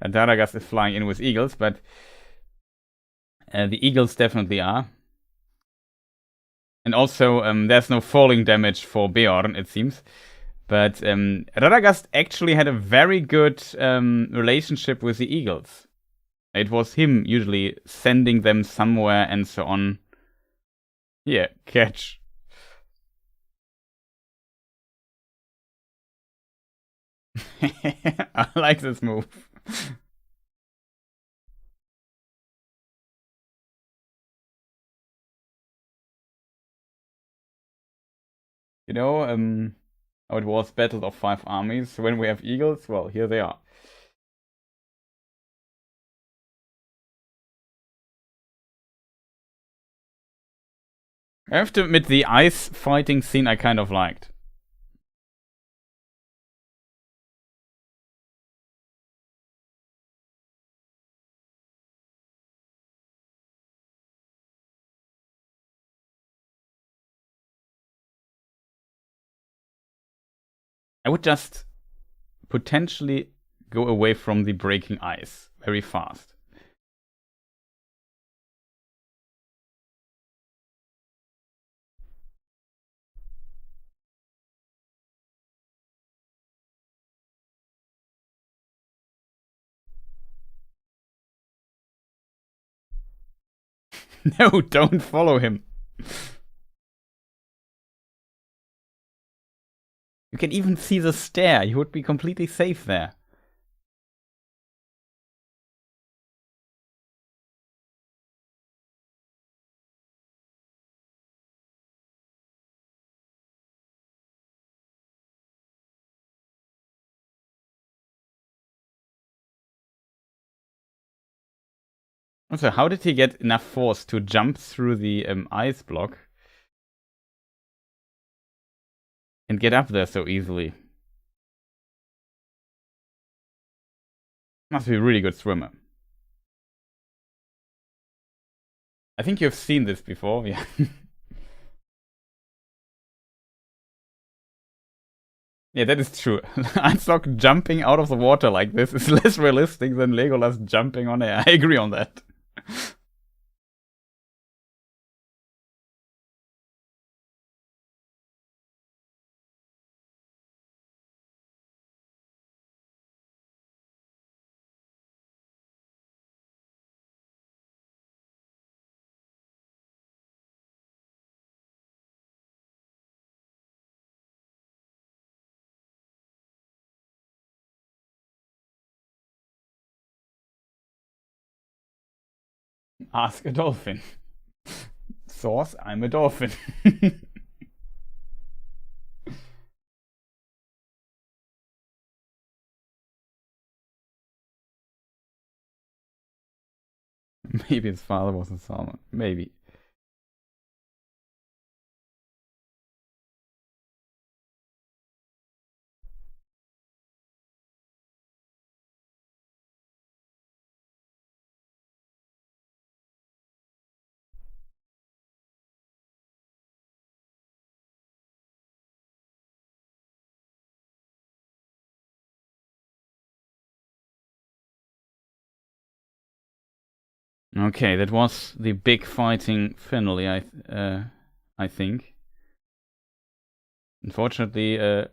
Radagast is flying in with eagles, but the eagles definitely are. And also, there's no falling damage for Beorn, it seems. But Radagast actually had a very good relationship with the eagles. It was him usually sending them somewhere and so on. Yeah, catch. I like this move. You know, how it was Battle of Five Armies. When we have eagles, well, here they are. I have to admit, the ice fighting scene I kind of liked. I would just potentially go away from the breaking ice very fast. No, don't follow him. You can even see the stair. You would be completely safe there. Also, how did he get enough force to jump through the ice block and get up there so easily? Must be a really good swimmer. I think you've seen this before, yeah. Yeah, that is true. Azog jumping out of the water like this is less realistic than Legolas jumping on air. I agree on that. Ask a dolphin. Source, I'm a dolphin. Maybe his father was a Salmon. Maybe. Okay, that was the big fighting finale, I think. Unfortunately, I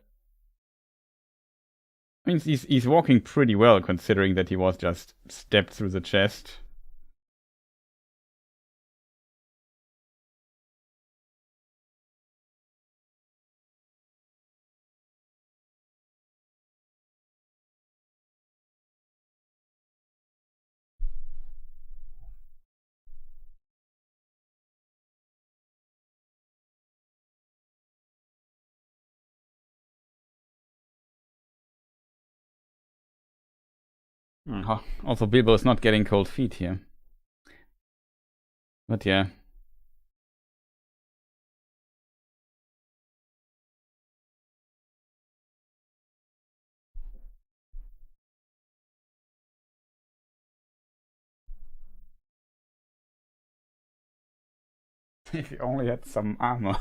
mean, he's walking pretty well considering that he was just stepped through the chest. Also, Bilbo is not getting cold feet here. But yeah. If he only had some armor.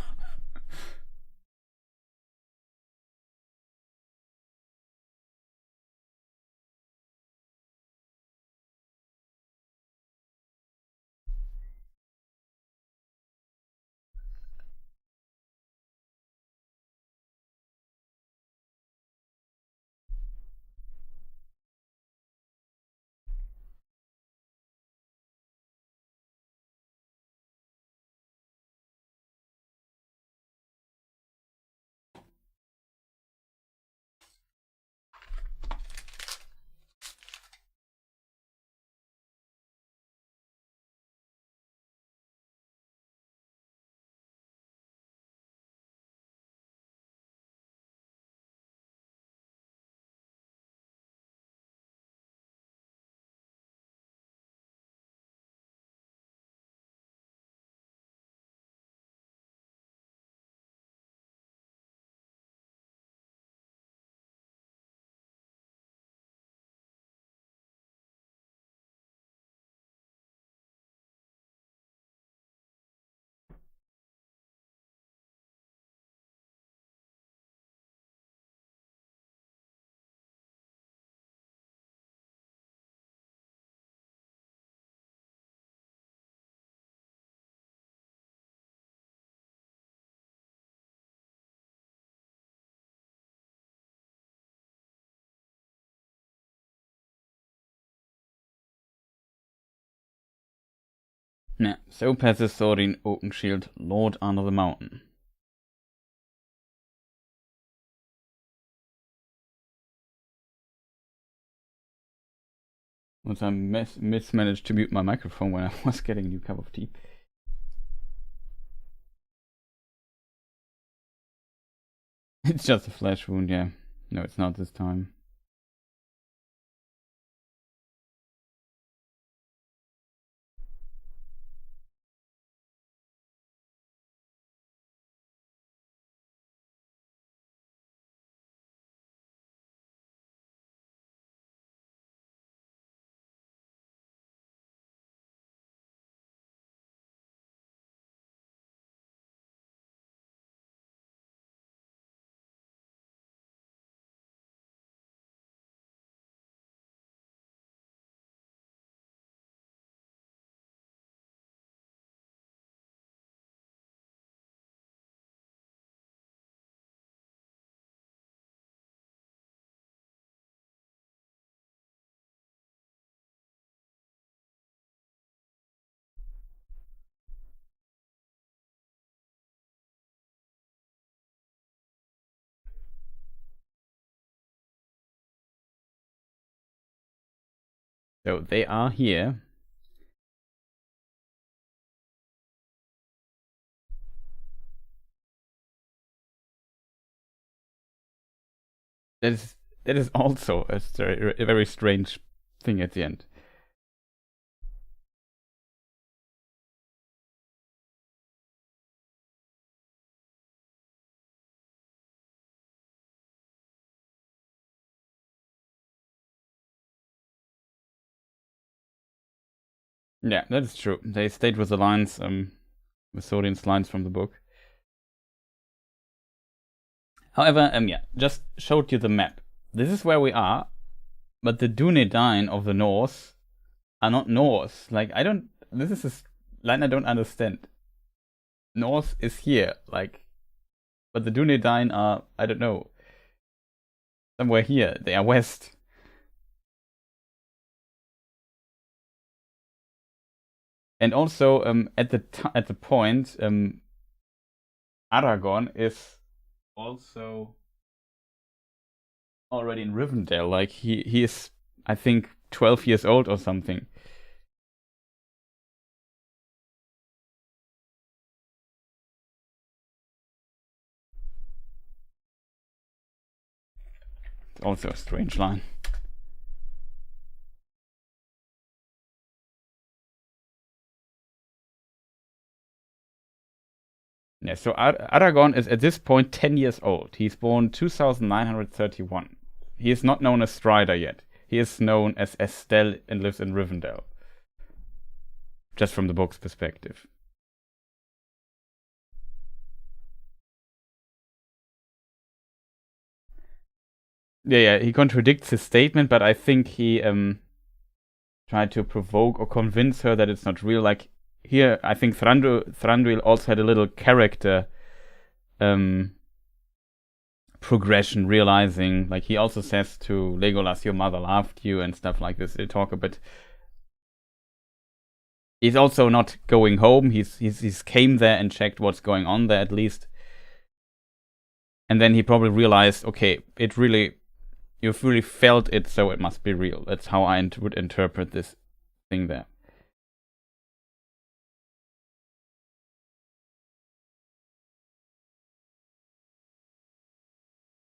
Yeah, so passes Thorin Oakenshield, Lord Under the Mountain. Once I mismanaged to mute my microphone when I was getting a new cup of tea. It's just a flesh wound, yeah. No, it's not this time. So they are here. That is also a very strange thing at the end. Yeah, that is true. They stayed with the lines, with Thorin's lines from the book. However, yeah, just showed you the map. This is where we are, but the Dunedain of the North are not Norse. Like, this is a line I don't understand. North is here, like, but the Dunedain are, I don't know, somewhere here. They are west. And also, at the point, Aragorn is also already in Rivendell. Like he is, I think, 12 years old or something. It's also a strange line. Yeah, so Aragorn is at this point 10 years old. He's born 2931. He is not known as Strider yet. He is known as Estelle and lives in Rivendell. Just from the book's perspective. Yeah, he contradicts his statement, but I think he tried to provoke or convince her that it's not real. Like here, I think Thranduil also had a little character progression, realizing, like, he also says to Legolas, "Your mother loved you," and stuff like this. They talk a bit. He's also not going home. He's came there and checked what's going on there at least, and then he probably realized, okay, you've really felt it, so it must be real. That's how I would interpret this thing there.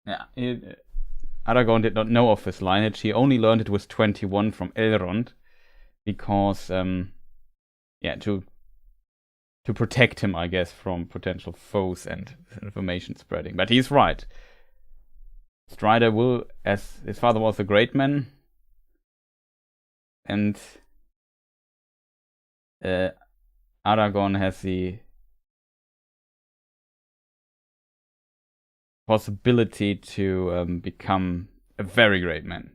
Yeah, Aragorn did not know of his lineage. He only learned it was 21 from Elrond, because yeah, to protect him, I guess, from potential foes and information spreading. But he's right. Strider will, as his father was a great man, and Aragorn has the possibility to become a very great man.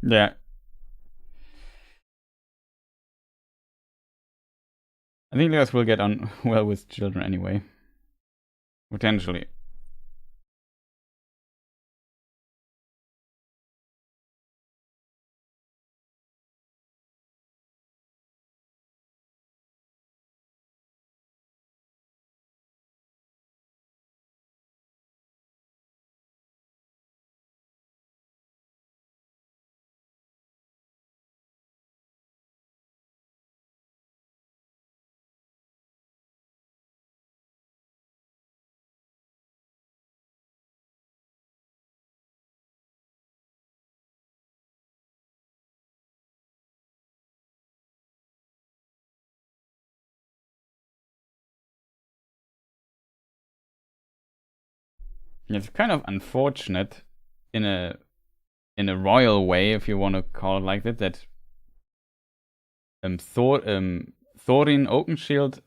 Yeah. I think Legolas will get on well with children anyway. Potentially. It's kind of unfortunate in a royal way, if you want to call it like that Thorin Oakenshield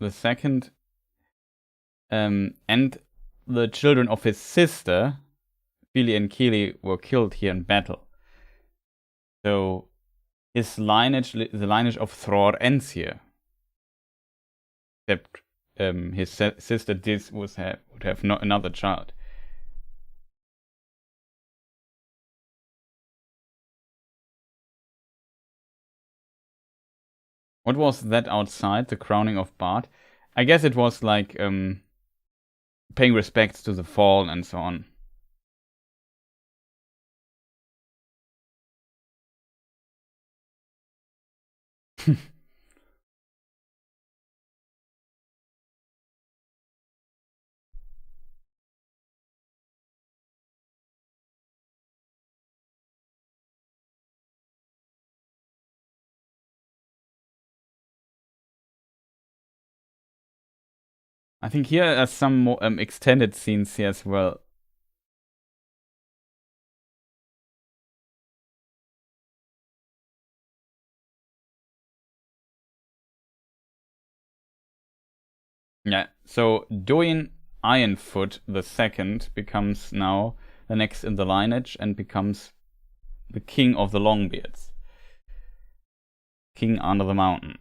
II and the children of his sister, Fili and Kili, were killed here in battle. So his lineage, the lineage of Thror, ends here. Except his sister would have not another child. What was that outside, the crowning of Bard? I guess it was like paying respects to the fallen and so on. I think here are some more extended scenes here as well. Yeah, so Doin Ironfoot II becomes now the next in the lineage and becomes the king of the Longbeards. King under the mountain.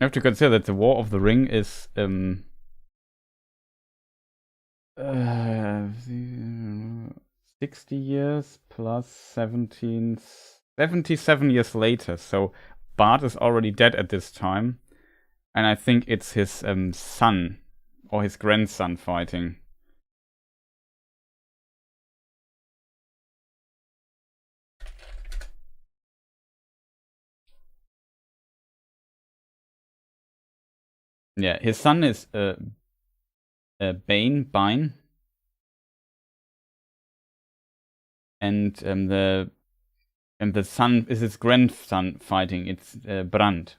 You have to consider that the War of the Ring is 60 years plus 77 years later. So Bart is already dead at this time. And I think it's his son or his grandson fighting. Yeah, his son is Bane, and the son is his grandson fighting. It's Brand.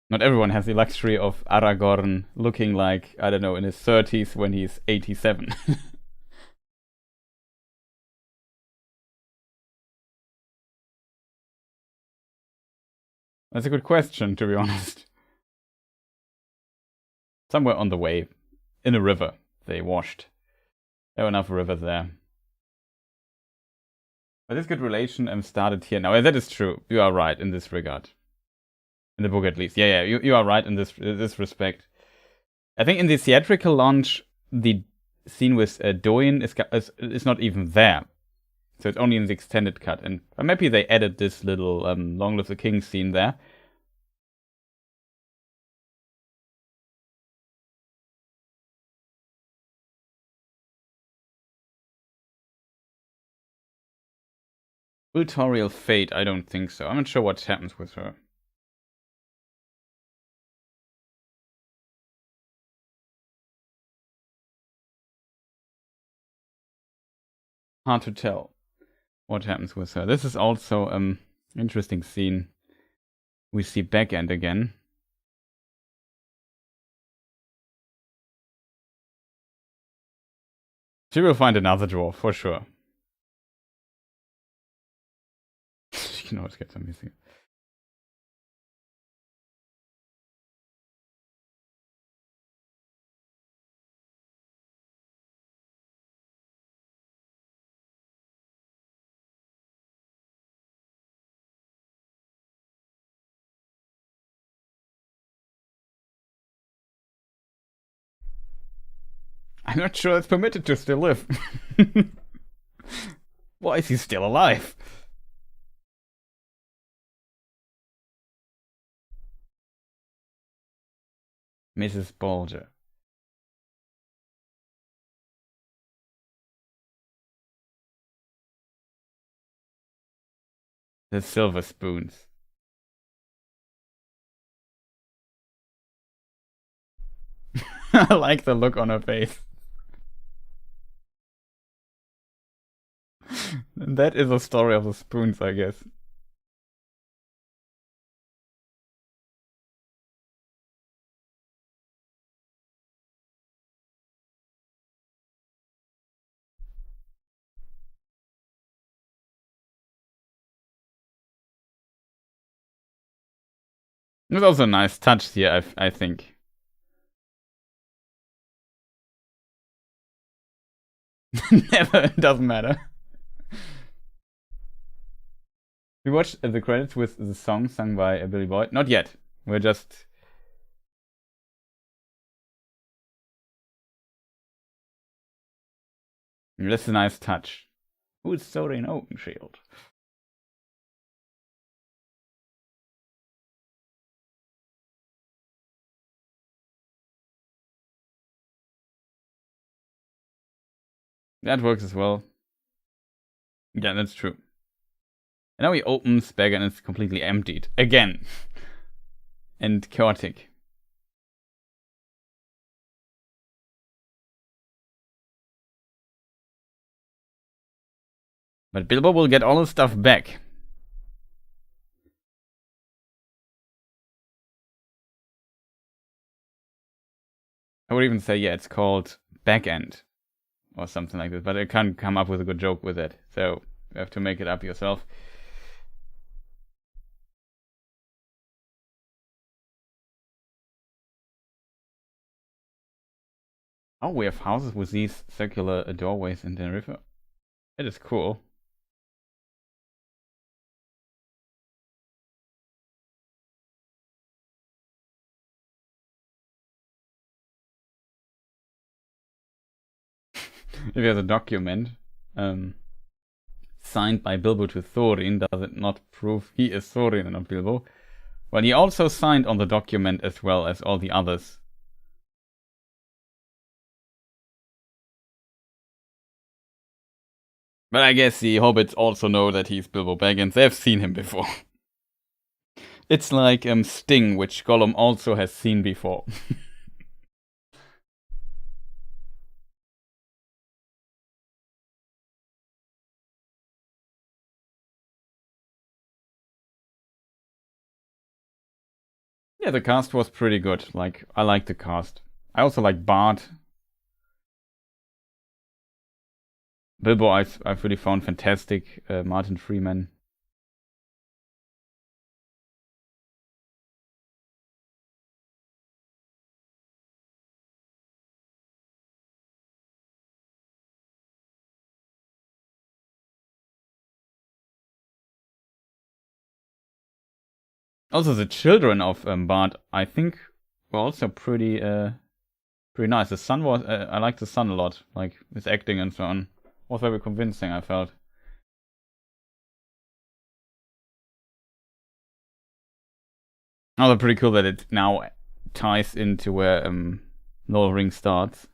Not everyone has the luxury of Aragorn looking like, I don't know, in his 30s when he's 87. That's a good question, to be honest. Somewhere on the way, in a river, they washed. There were enough rivers there. But this good relation started here. Now, that is true. You are right in this regard. In the book, at least. Yeah, you are right in this respect. I think in the theatrical launch, the scene with Doin is not even there. So it's only in the extended cut. And maybe they added this little Long Live the King scene there. Ultorial Fate, I don't think so. I'm not sure what happens with her. Hard to tell what happens with her. This is also interesting scene. We see Backend again. She will find another dwarf for sure. She can always get some missing. I'm not sure it's permitted to still live. Why is he still alive? Mrs. Bolger. The silver spoons. I like the look on her face. That is a story of the spoons, I guess. It was also a nice touch here, I think. Never, it doesn't matter. We watched the credits with the song sung by Billy Boyd. Not yet. We're just. That's a nice touch. Who's Thorin Oakenshield? That works as well. Yeah, that's true. And now he opens back and it's completely emptied. Again. And chaotic. But Bilbo will get all his stuff back. I would even say, yeah, it's called back end. Or something like this. But I can't come up with a good joke with it. So you have to make it up yourself. Oh, we have houses with these circular doorways in the river. It is cool. If there's a document signed by Bilbo to Thorin, does it not prove he is Thorin and not Bilbo? Well, he also signed on the document as well as all the others. But I guess the hobbits also know that he's Bilbo Baggins. They've seen him before. It's like Sting, which Gollum also has seen before. Yeah, the cast was pretty good. Like, I like the cast. I also like Bart. Bilbo, I've really found fantastic. Martin Freeman. Also, the children of Bart, I think, were also pretty nice. The son was, I like the son a lot, like his acting and so on. Was very convincing, I felt. Also, pretty cool that it now ties into where Lord of the Rings starts.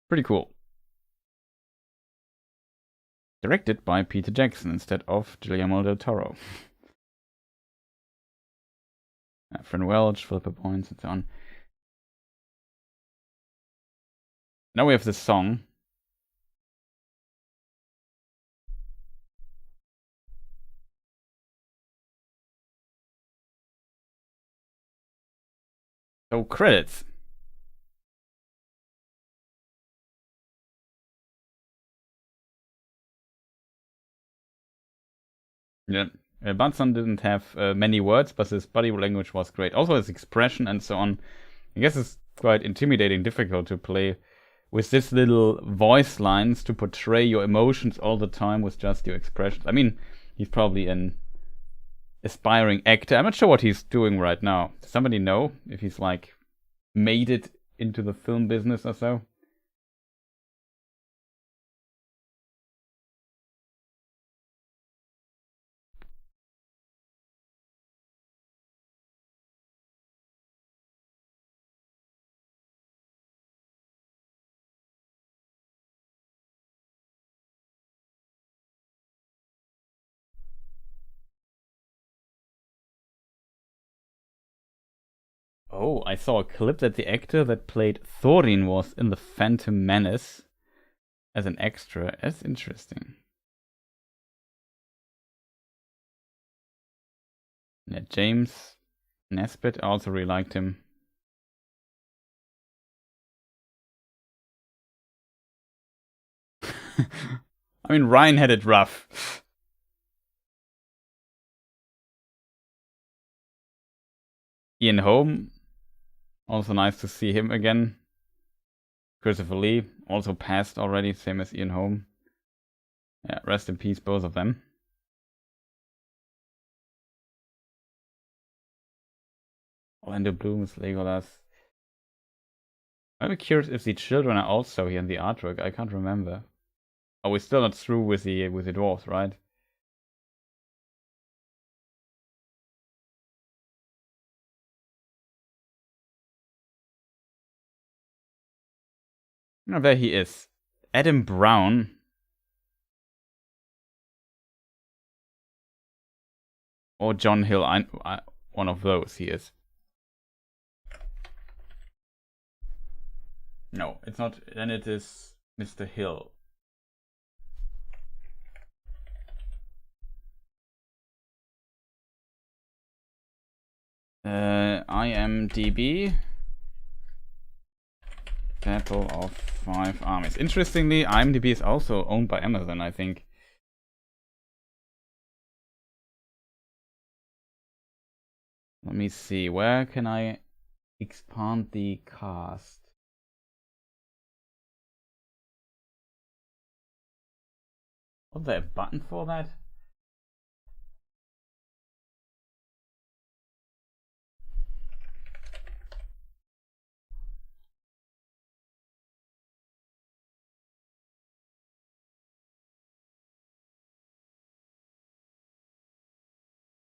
Pretty cool. Directed by Peter Jackson instead of Guillermo del Toro. Fran Welch, Philippa Boyens, and so on. Now we have this song. So, credits. Yeah. Bunsen didn't have many words, but his body language was great. Also, his expression and so on. I guess it's quite intimidating, difficult to play with this little voice lines to portray your emotions all the time with just your expressions. I mean, he's probably an aspiring actor. I'm not sure what he's doing right now. Does somebody know if he's like made it into the film business or so? Oh, I saw a clip that the actor that played Thorin was in The Phantom Menace as an extra. That's interesting. Yeah, James Nesbitt, I also really liked him. I mean, Ryan had it rough. Ian Holm, also nice to see him again. Christopher Lee, also passed already, same as Ian Holm. Yeah, rest in peace, both of them. Orlando Bloom is Legolas. I'm curious if the children are also here in the artwork. I can't remember. Oh, we're still not through with the dwarves, right? Oh, there he is. Adam Brown. Or John Hill. One of those he is. No, it's not. Then it is Mr. Hill. IMDb. Battle of Five Armies. Interestingly, IMDb is also owned by Amazon, I think. Let me see. Where can I expand the cast? Was there a button for that?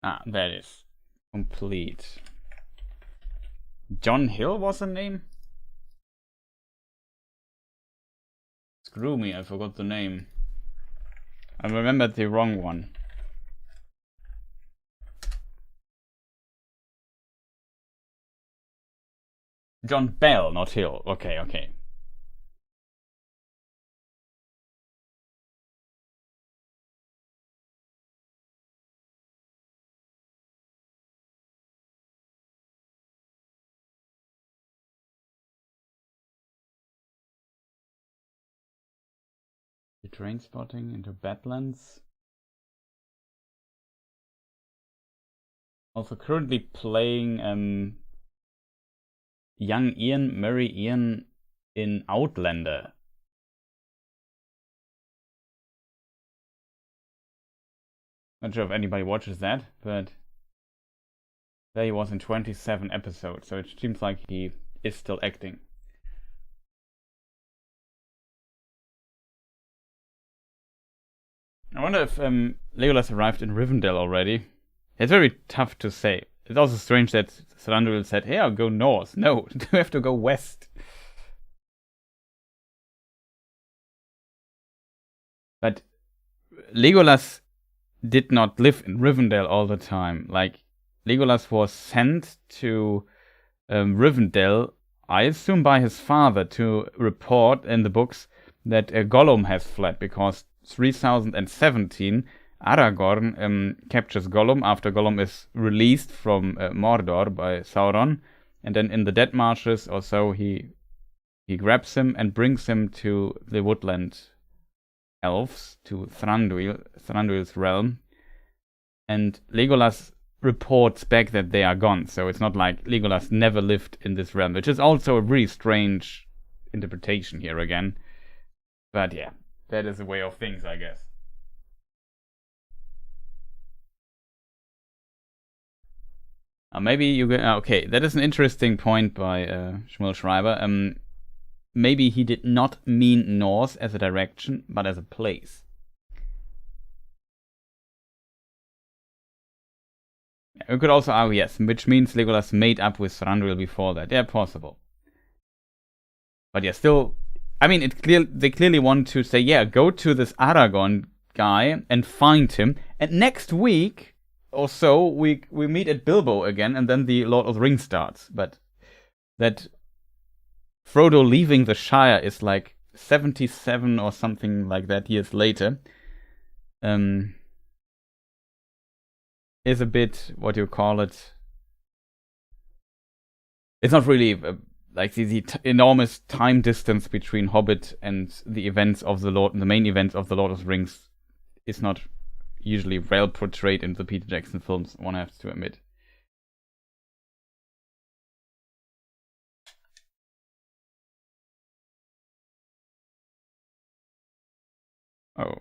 Ah, there it is. Complete. John Hill was the name? Screw me, I forgot the name. I remembered the wrong one. John Bell, not Hill. Okay, okay. The train spotting into Badlands. Also currently playing young Ian, Murray Ian in Outlander. Not sure if anybody watches that, but there he was in 27 episodes, so it seems like he is still acting. I wonder if Legolas arrived in Rivendell already. It's very tough to say. It's also strange that Thranduil said, hey, I'll go north. No, you have to go west. But Legolas did not live in Rivendell all the time. Like, Legolas was sent to Rivendell, I assume by his father, to report in the books that Gollum has fled, because 3017 Aragorn captures Gollum after Gollum is released from Mordor by Sauron, and then in the Dead Marshes or so he grabs him and brings him to the woodland elves, to Thranduil's realm, and Legolas reports back that they are gone, so it's not like Legolas never lived in this realm, which is also a really strange interpretation here again. But yeah, that is a way of things, I guess. Maybe you go. Okay, that is an interesting point by Shmuel Schreiber. Maybe he did not mean north as a direction, but as a place. We could also argue yes, which means Legolas made up with Thranduil before that. Yeah, possible. But yeah, still, I mean, they clearly want to say, yeah, go to this Aragorn guy and find him, and next week or so we meet at Bilbo again, and then the Lord of the Rings starts. But that Frodo leaving the Shire is like 77 or something like that years later, is a bit, what you call it, it's not really like the enormous time distance between Hobbit and the events of the main events of the Lord of the Rings is not usually well portrayed in the Peter Jackson films, one has to admit. Oh.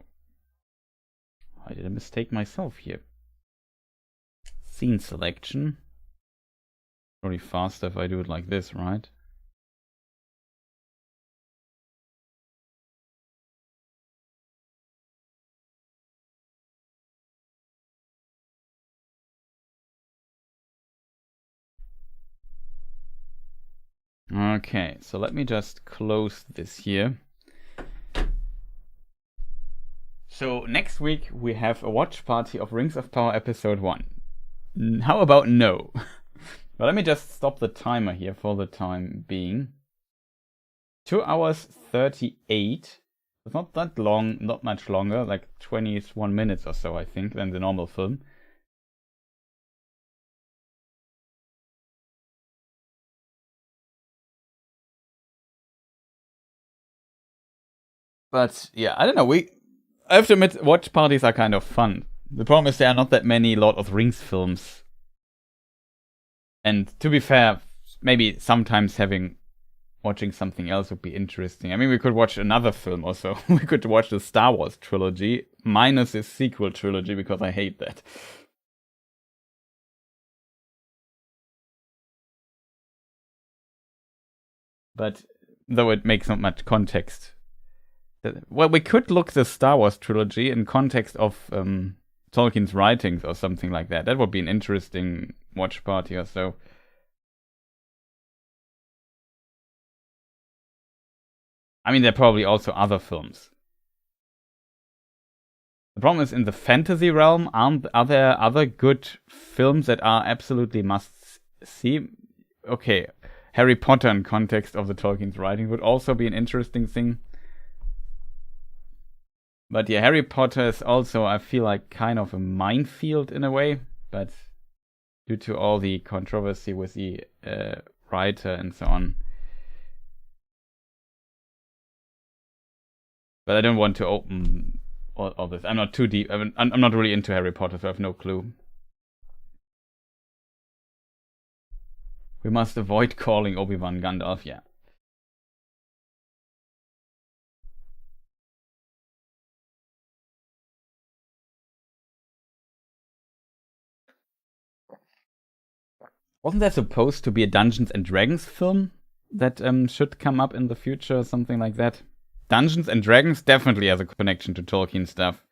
I did a mistake myself here. Scene selection. Probably faster if I do it like this, right? Okay, so let me just close this here. So next week we have a watch party of Rings of Power episode 1. How about no? But let me just stop the timer here for the time being. 2 hours 38. It's not that long, not much longer, like 21 minutes or so, I think, than the normal film. But yeah, I don't know. I have to admit, watch parties are kind of fun. The problem is there are not that many Lord of the Rings films. And to be fair, maybe sometimes watching something else would be interesting. I mean, we could watch another film also. We could watch the Star Wars trilogy, minus its sequel trilogy, because I hate that. But though it makes not much context. Well, we could look the Star Wars trilogy in context of Tolkien's writings or something like that. That would be an interesting watch party or so. I mean, there are probably also other films. The problem is, in the fantasy realm, are there other good films that are absolutely must see? Okay, Harry Potter in context of the Tolkien's writing would also be an interesting thing. But yeah, Harry Potter is also, I feel like, kind of a minefield in a way. But due to all the controversy with the writer and so on. But I don't want to open all this. I'm not too deep. I'm not really into Harry Potter, so I have no clue. We must avoid calling Obi-Wan Gandalf, yeah. Wasn't there supposed to be a Dungeons and Dragons film that should come up in the future, something like that? Dungeons and Dragons definitely has a connection to Tolkien stuff.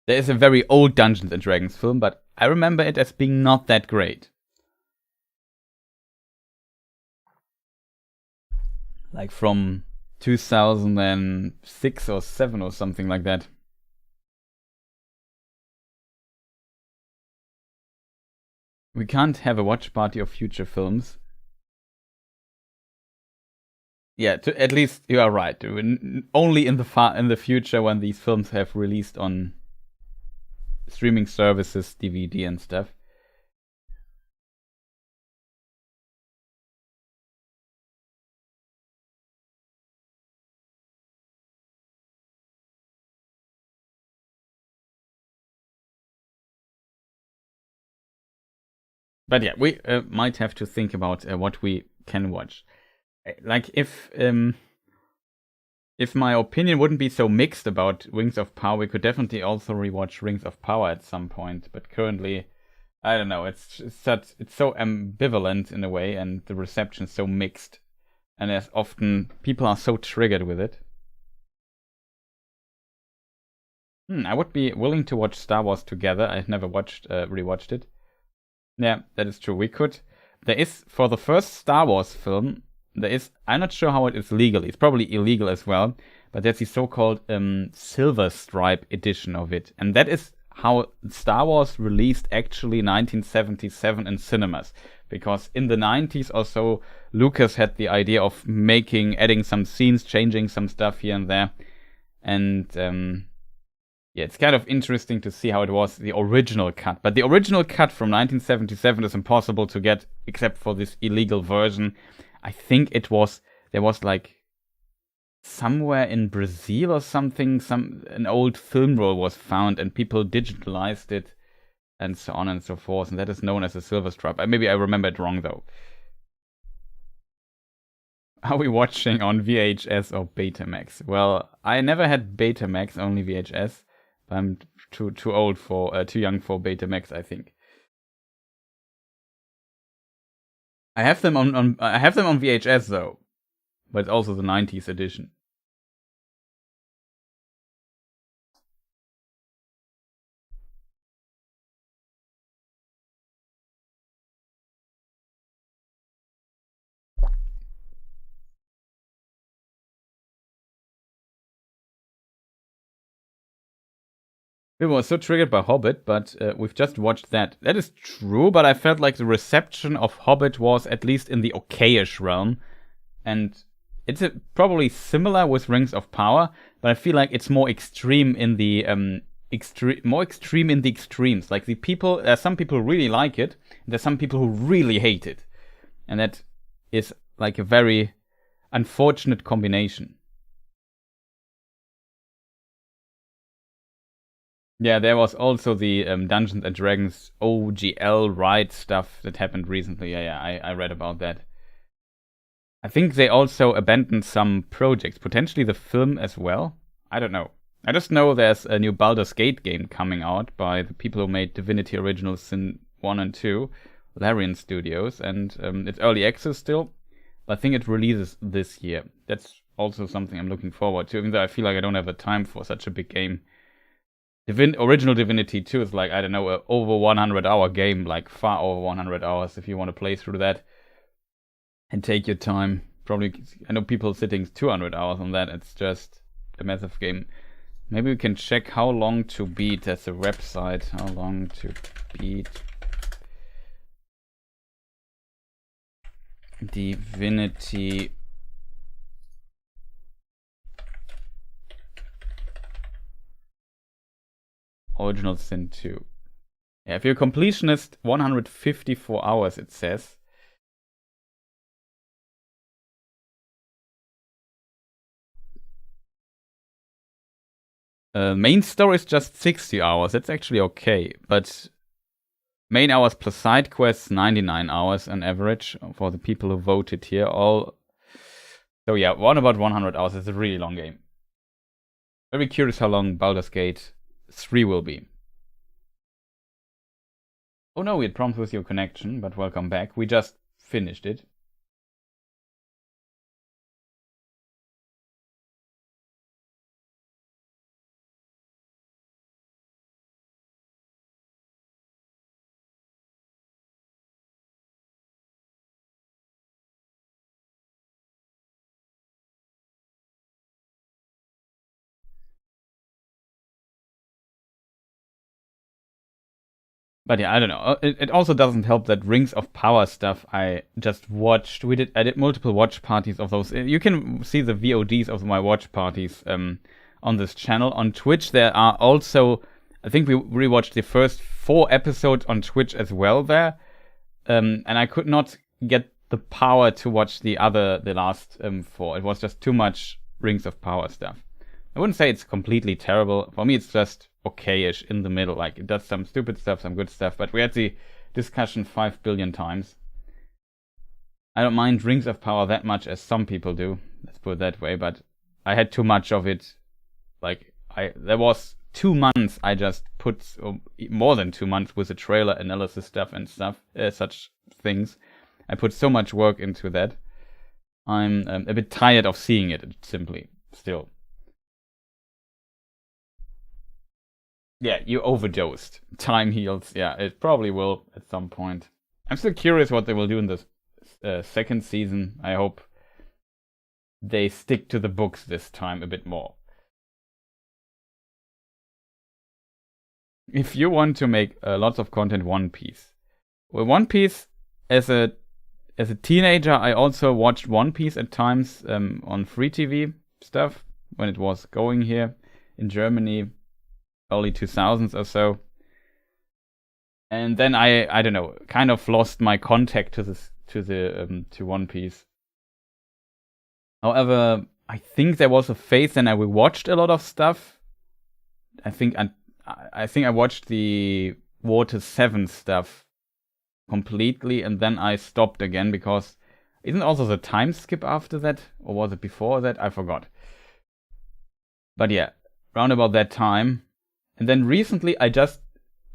There is a very old Dungeons and Dragons film, but I remember it as being not that great. Like from 2006 or 7 or something like that. We can't have a watch party of future films. Yeah, at least you are right. Only in the future when these films have released on streaming services, DVD and stuff. But yeah, we might have to think about what we can watch. Like if my opinion wouldn't be so mixed about Rings of Power, we could definitely also rewatch Rings of Power at some point. But currently, I don't know. It's so ambivalent in a way, and the reception is so mixed. And as often people are so triggered with it. I would be willing to watch Star Wars together. I've never rewatched it. Yeah, that is true. We could. There is, for the first Star Wars film, I'm not sure how it is legally. It's probably illegal as well. But there's the so-called Silver Stripe edition of it. And that is how Star Wars released actually 1977 in cinemas. Because in the 90s or so, Lucas had the idea of adding some scenes, changing some stuff here and there. And yeah, it's kind of interesting to see how it was the original cut. But the original cut from 1977 is impossible to get, except for this illegal version. I think there was like somewhere in Brazil or something, an old film roll was found and people digitalized it and so on and so forth. And that is known as a silver stripe. Maybe I remember it wrong though. Are we watching on VHS or Betamax? Well, I never had Betamax, only VHS. I'm too young for Betamax, I think. I have them on VHS though, but it's also the 90s edition. We were so triggered by Hobbit, but we've just watched that. That is true, but I felt like the reception of Hobbit was at least in the okayish realm. And it's probably similar with Rings of Power, but I feel like it's more extreme in the extremes. Like there's some people who really like it, and there's some people who really hate it. And that is like a very unfortunate combination. Yeah, there was also the Dungeons and Dragons OGL ride stuff that happened recently. Yeah, I read about that. I think they also abandoned some projects, potentially the film as well. I don't know. I just know there's a new Baldur's Gate game coming out by the people who made Divinity Original Sin 1 and 2, Larian Studios, and it's early access still. But I think it releases this year. That's also something I'm looking forward to, even though I feel like I don't have the time for such a big game. Original Divinity 2 is like, I don't know, a over 100-hour game, like far over 100 hours if you want to play through that and take your time. Probably, I know people sitting 200 hours on that. It's just a massive game. Maybe we can check how long to beat. That's a website. How long to beat Divinity Original Sin 2. Yeah, if you're a completionist, 154 hours it says. Main story is just 60 hours. That's actually okay, but main hours plus side quests 99 hours on average for the people who voted here. So yeah, about 100 hours. It's a really long game. Very curious how long Baldur's Gate 3 will be. Oh no, we had problems with your connection, but welcome back. We just finished it. But yeah, I don't know. It also doesn't help that Rings of Power stuff I just watched. I did multiple watch parties of those. You can see the VODs of my watch parties on this channel. On Twitch, there are also, I think we rewatched the first 4 episodes on Twitch as well there. And I could not get the power to watch the last 4. It was just too much Rings of Power stuff. I wouldn't say it's completely terrible. For me, it's just okayish in the middle. Like, it does some stupid stuff, some good stuff. But we had the discussion 5 billion times. I don't mind Rings of Power that much as some people do. Let's put it that way. But I had too much of it. Like, there was 2 months I just put, or more than 2 months with the trailer analysis stuff and stuff, such things. I put so much work into that. I'm a bit tired of seeing it, simply, still. Yeah, you overdosed. Time heals. Yeah, it probably will at some point. I'm still curious what they will do in the second season. I hope they stick to the books this time a bit more. if you want to make lots of content, One Piece. Well, One Piece, as a teenager, I also watched One Piece at times on free TV stuff when it was going here in Germany, early 2000s or so. And then I don't know, kind of lost my contact to One Piece. However, I think there was a phase when I watched a lot of stuff. I think I watched the Water 7 stuff completely, and then I stopped again because isn't also the time skip after that, or was it before that? I forgot. But yeah, round about that time, and then recently I just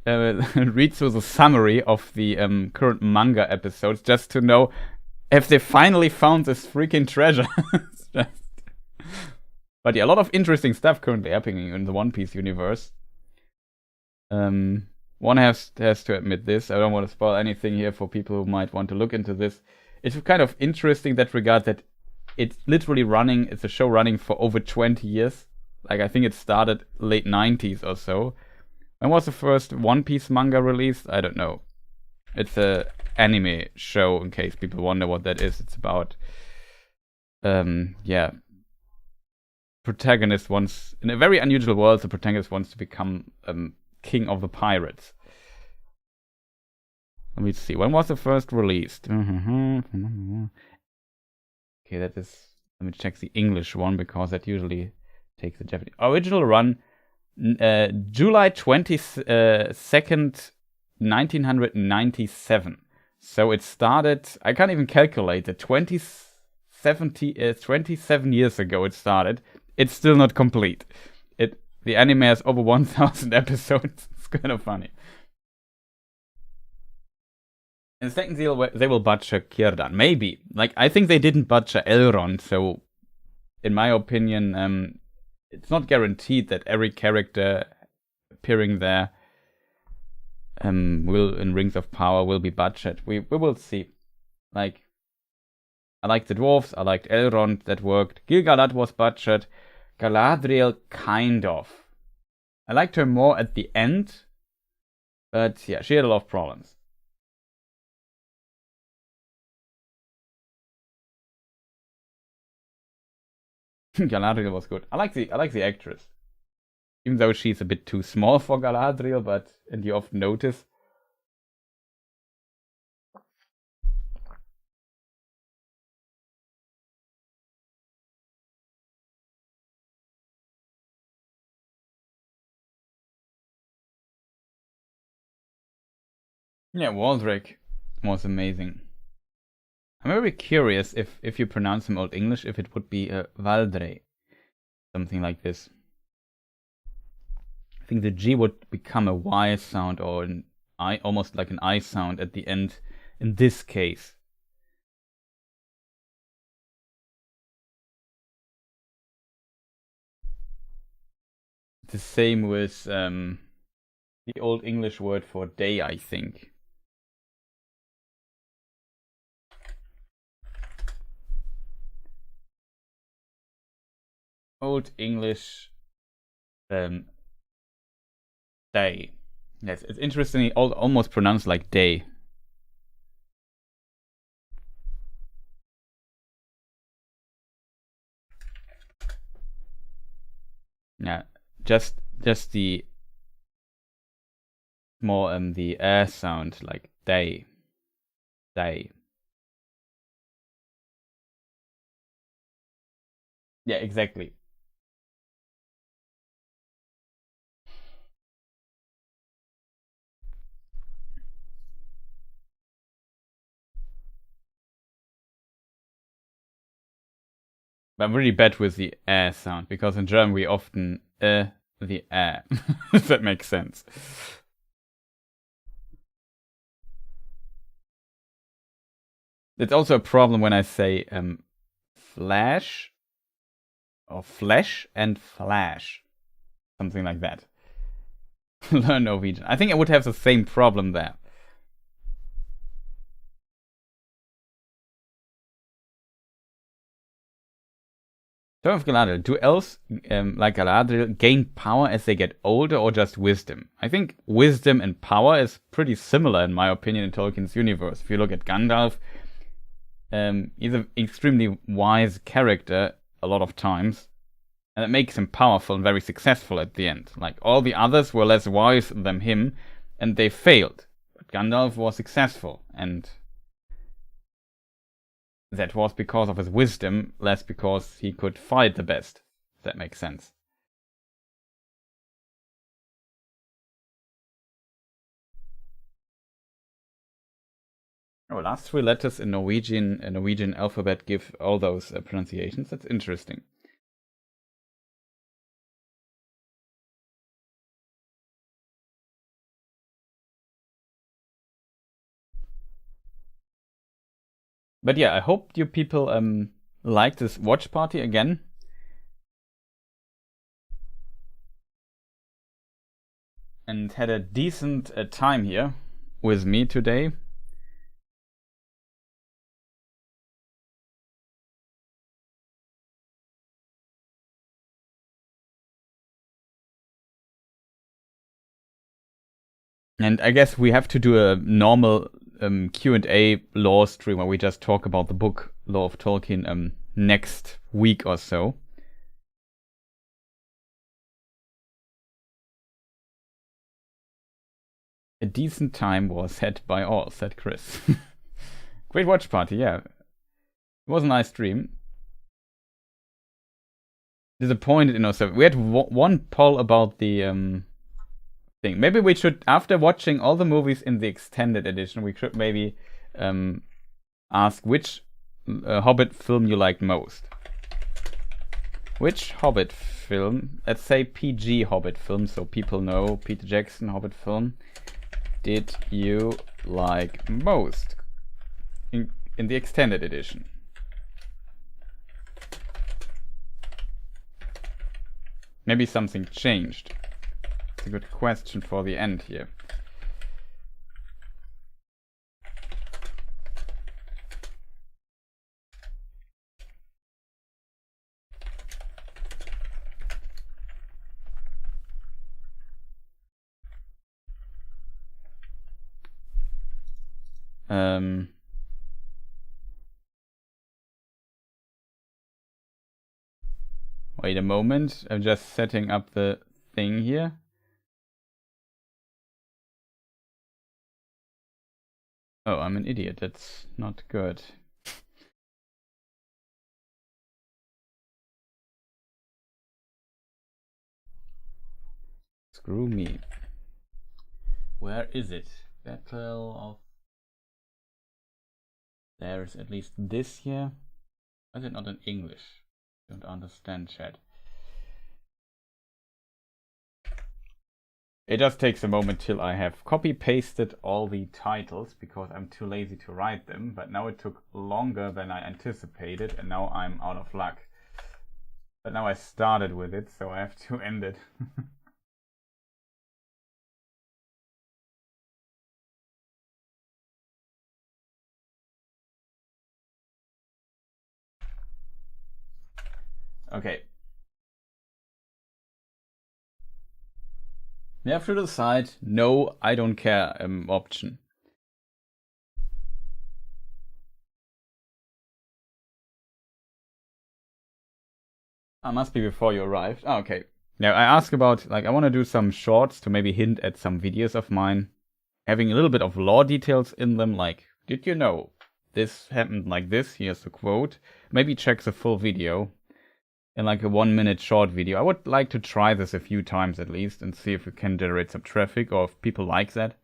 read through the summary of the current manga episodes just to know if they finally found this freaking treasure. But yeah, a lot of interesting stuff currently happening in the One Piece universe. One has to admit this. I don't want to spoil anything here for people who might want to look into this. It's kind of interesting that regard that it's literally running. It's a show running for over 20 years. Like I think it started late 90s or so. When was the first One Piece manga released? I don't know. It's a anime show, in case people wonder what that is. It's about protagonist wants, in a very unusual world, the protagonist wants to become king of the pirates. Let me see. When was the first released? Okay, that is. Let me check the English one because that usually takes the Japanese. Original run, July 22nd, 1997. So it started. I can't even calculate it. 27 years ago it started. It's still not complete. The anime has over 1,000 episodes. It's kind of funny. In the second deal, they will butcher Círdan. Maybe. Like, I think they didn't butcher Elrond, so in my opinion, it's not guaranteed that every character appearing there in Rings of Power will be butchered. We will see. Like, I liked the dwarves, I liked Elrond, that worked. Gil-galad was butchered. Galadriel, kind of. I liked her more at the end, but yeah, she had a lot of problems. Galadriel was good. I like the actress, even though she's a bit too small for Galadriel. And you often notice. Yeah, Waldrick was amazing. I'm very curious if you pronounce him Old English, if it would be Valdre, something like this. I think the G would become a Y sound or an I, almost like an I sound at the end in this case. The same with the Old English word for day, I think. Old English day. Yes, it's interestingly almost pronounced like day. Yeah, just the more the air sound, like day. Yeah, exactly. But I'm really bad with the air sound because in German we often the air. If that makes sense. It's also a problem when I say flash or flesh and flash. Something like that. Learn Norwegian. I think I would have the same problem there. So of Galadriel, do elves like Galadriel gain power as they get older or just wisdom? I think wisdom and power is pretty similar in my opinion in Tolkien's universe. If you look at Gandalf, he's an extremely wise character a lot of times, and it makes him powerful and very successful at the end. Like all the others were less wise than him, and they failed. But Gandalf was successful, and that was because of his wisdom, less because he could fight the best. If that makes sense. Oh, last three letters in Norwegian alphabet give all those pronunciations. That's interesting. But yeah, I hope you people like this watch party again. And had a decent time here with me today. And I guess we have to do a normal Q&A lore stream where we just talk about the book Lore of Tolkien next week or so. A decent time was had by all, said Chris. Great watch party, yeah. It was a nice stream. Disappointed in ourselves. We had one poll about the thing. Maybe we should, after watching all the movies in the extended edition, we should maybe ask which Hobbit film you liked most. Which Hobbit film, let's say PG Hobbit film, so people know Peter Jackson Hobbit film, did you like most in the extended edition? Maybe something changed. It's a good question for the end here. Wait a moment, I'm just setting up the thing here. Oh, I'm an idiot, that's not good. Screw me. Where is it? Battle of... There's at least this here. Why is it not in English? Don't understand, chat. It just takes a moment till I have copy-pasted all the titles because I'm too lazy to write them, but now it took longer than I anticipated and now I'm out of luck. But now I started with it, so I have to end it. Okay. You have to decide no, I don't care option. Must be before you arrived. Oh, okay. Now I ask about, like, I want to do some shorts to maybe hint at some videos of mine, having a little bit of lore details in them, like, did you know this happened like this? Here's the quote. Maybe check the full video in like a 1 minute short video. I would like to try this a few times at least and see if we can generate some traffic or if people like that.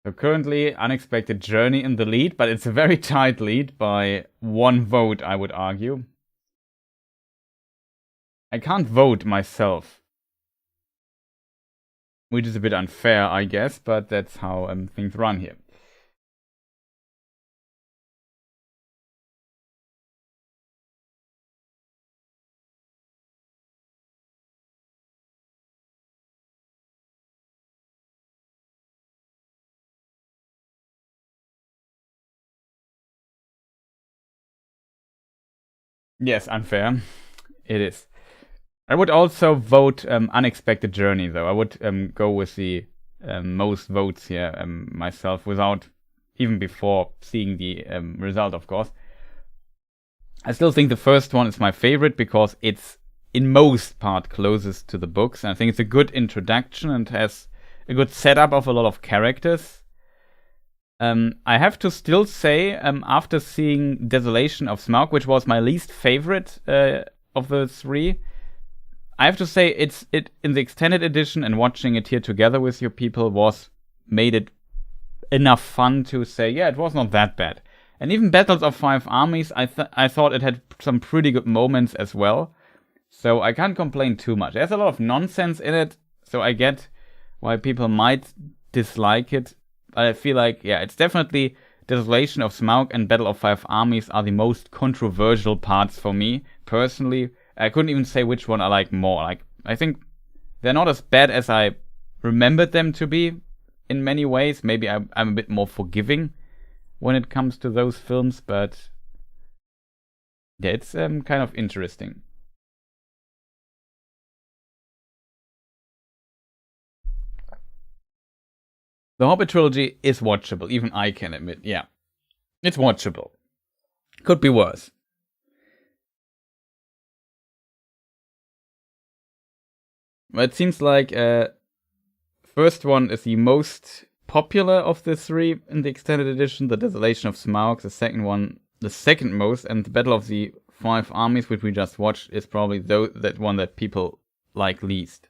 So currently, Unexpected Journey in the lead, but it's a very tight lead by 1 vote, I would argue. I can't vote myself, which is a bit unfair, I guess, but that's how things run here. Yes, unfair. It is. I would also vote Unexpected Journey, though. I would go with the most votes here myself, without even before seeing the result, of course. I still think the first one is my favorite because it's in most part closest to the books. And I think it's a good introduction and has a good setup of a lot of characters. I have to still say, after seeing Desolation of Smaug, which was my least favorite of the three, I have to say it in the extended edition, and watching it here together with you people made it enough fun to say, yeah, it was not that bad. And even Battles of Five Armies, I thought it had some pretty good moments as well. So I can't complain too much. There's a lot of nonsense in it, so I get why people might dislike it. I feel like, yeah, it's definitely Desolation of Smaug and Battle of Five Armies are the most controversial parts for me, personally. I couldn't even say which one I like more. Like, I think they're not as bad as I remembered them to be in many ways. Maybe I'm a bit more forgiving when it comes to those films, but yeah, it's kind of interesting. The Hobbit trilogy is watchable, even I can admit. Yeah, it's watchable. Could be worse. But it seems like first one is the most popular of the three in the extended edition, the Desolation of Smaug. The second one, the second most, and the Battle of the Five Armies, which we just watched, is probably that one that people like least.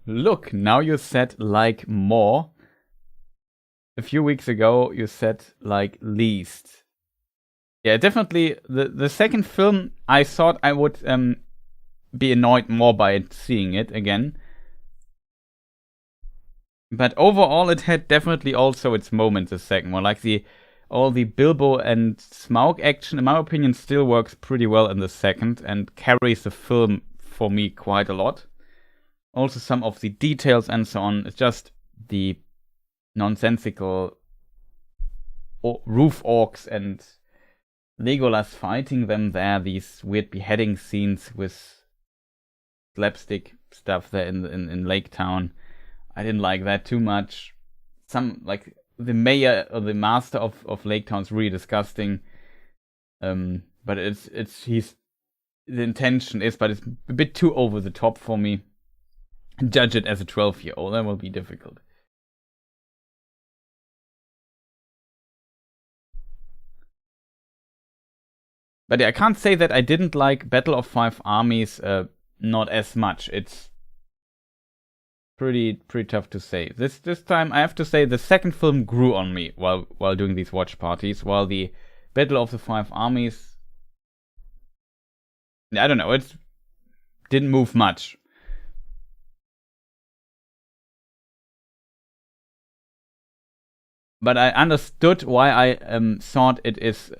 Look, now you said like more. A few weeks ago, you said like least. Yeah, definitely. The second film, I thought I would be annoyed more by seeing it again. But overall, it had definitely also its moments. The second one, like all the Bilbo and Smaug action, in my opinion, still works pretty well in the second and carries the film for me quite a lot. Also, some of the details and so on. It's just the nonsensical roof orcs and Legolas fighting them there. These weird beheading scenes with slapstick stuff there in Lake Town. I didn't like that too much. Some, like, the mayor or the master of Lake Town's really disgusting. But the intention is, but it's a bit too over the top for me. Judge it as a 12-year-old, that will be difficult. But yeah, I can't say that I didn't like Battle of Five Armies not as much. It's pretty tough to say. This time I have to say the second film grew on me while doing these watch parties, while the Battle of the Five Armies, I don't know, it didn't move much. But I understood why I thought it is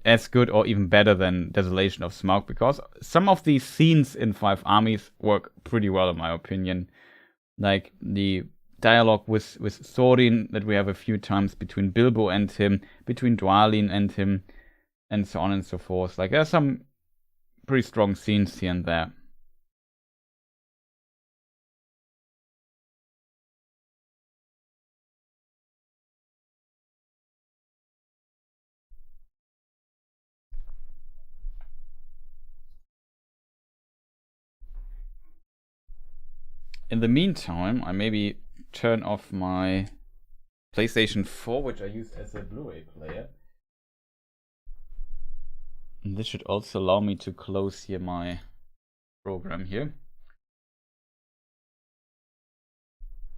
as good or even better than Desolation of Smaug, because some of these scenes in Five Armies work pretty well in my opinion. Like the dialogue with Thorin that we have a few times between Bilbo and him, between Dwalin and him, and so on and so forth. Like there's some pretty strong scenes here and there. In the meantime, I maybe turn off my PlayStation 4, which I use as a Blu-ray player. And this should also allow me to close here my program here.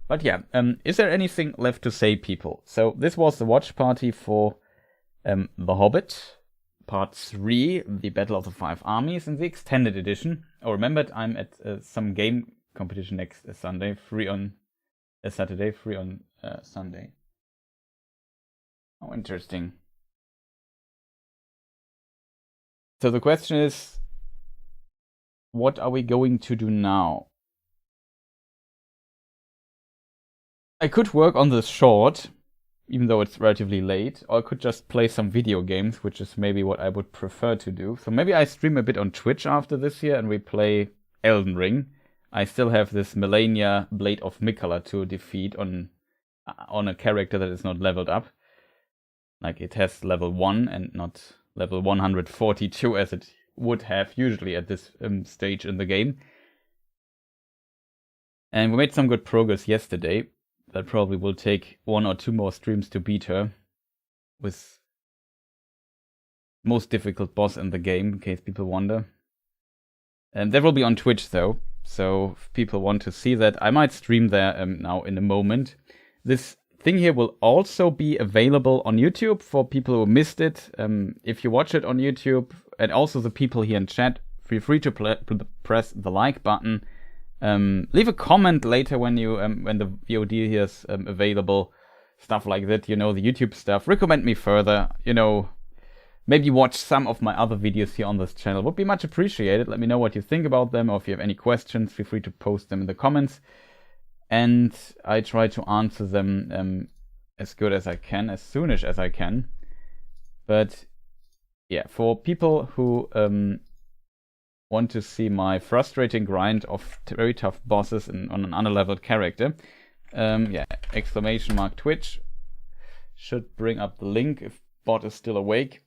But yeah, is there anything left to say, people? So this was the watch party for The Hobbit, Part 3, The Battle of the Five Armies, in the extended edition. Oh, remembered, I'm at some game competition next Sunday, free on Saturday, free on Sunday. Oh, interesting. So the question is, what are we going to do now? I could work on this short, even though it's relatively late, or I could just play some video games, which is maybe what I would prefer to do. So maybe I stream a bit on Twitch after this year and we play Elden Ring. I still have this Melania Blade of Mikala to defeat on a character that is not leveled up. Like it has level 1 and not level 142 as it would have usually at this stage in the game. And we made some good progress yesterday. That probably will take 1 or 2 more streams to beat her. With most difficult boss in the game, in case people wonder. And that will be on Twitch though. So if people want to see that, I might stream there now in a moment. This thing here will also be available on YouTube for people who missed it. If you watch it on YouTube, and also the people here in chat, feel free to press the like button. Leave a comment later when you when the VOD here is available. Stuff like that, you know, the YouTube stuff. Recommend me further, you know. Maybe watch some of my other videos here on this channel. Would be much appreciated. Let me know what you think about them, or if you have any questions, feel free to post them in the comments. And I try to answer them as good as I can, as soonish as I can. But yeah, for people who want to see my frustrating grind of very tough bosses on an underleveled character, yeah, !Twitch should bring up the link if bot is still awake.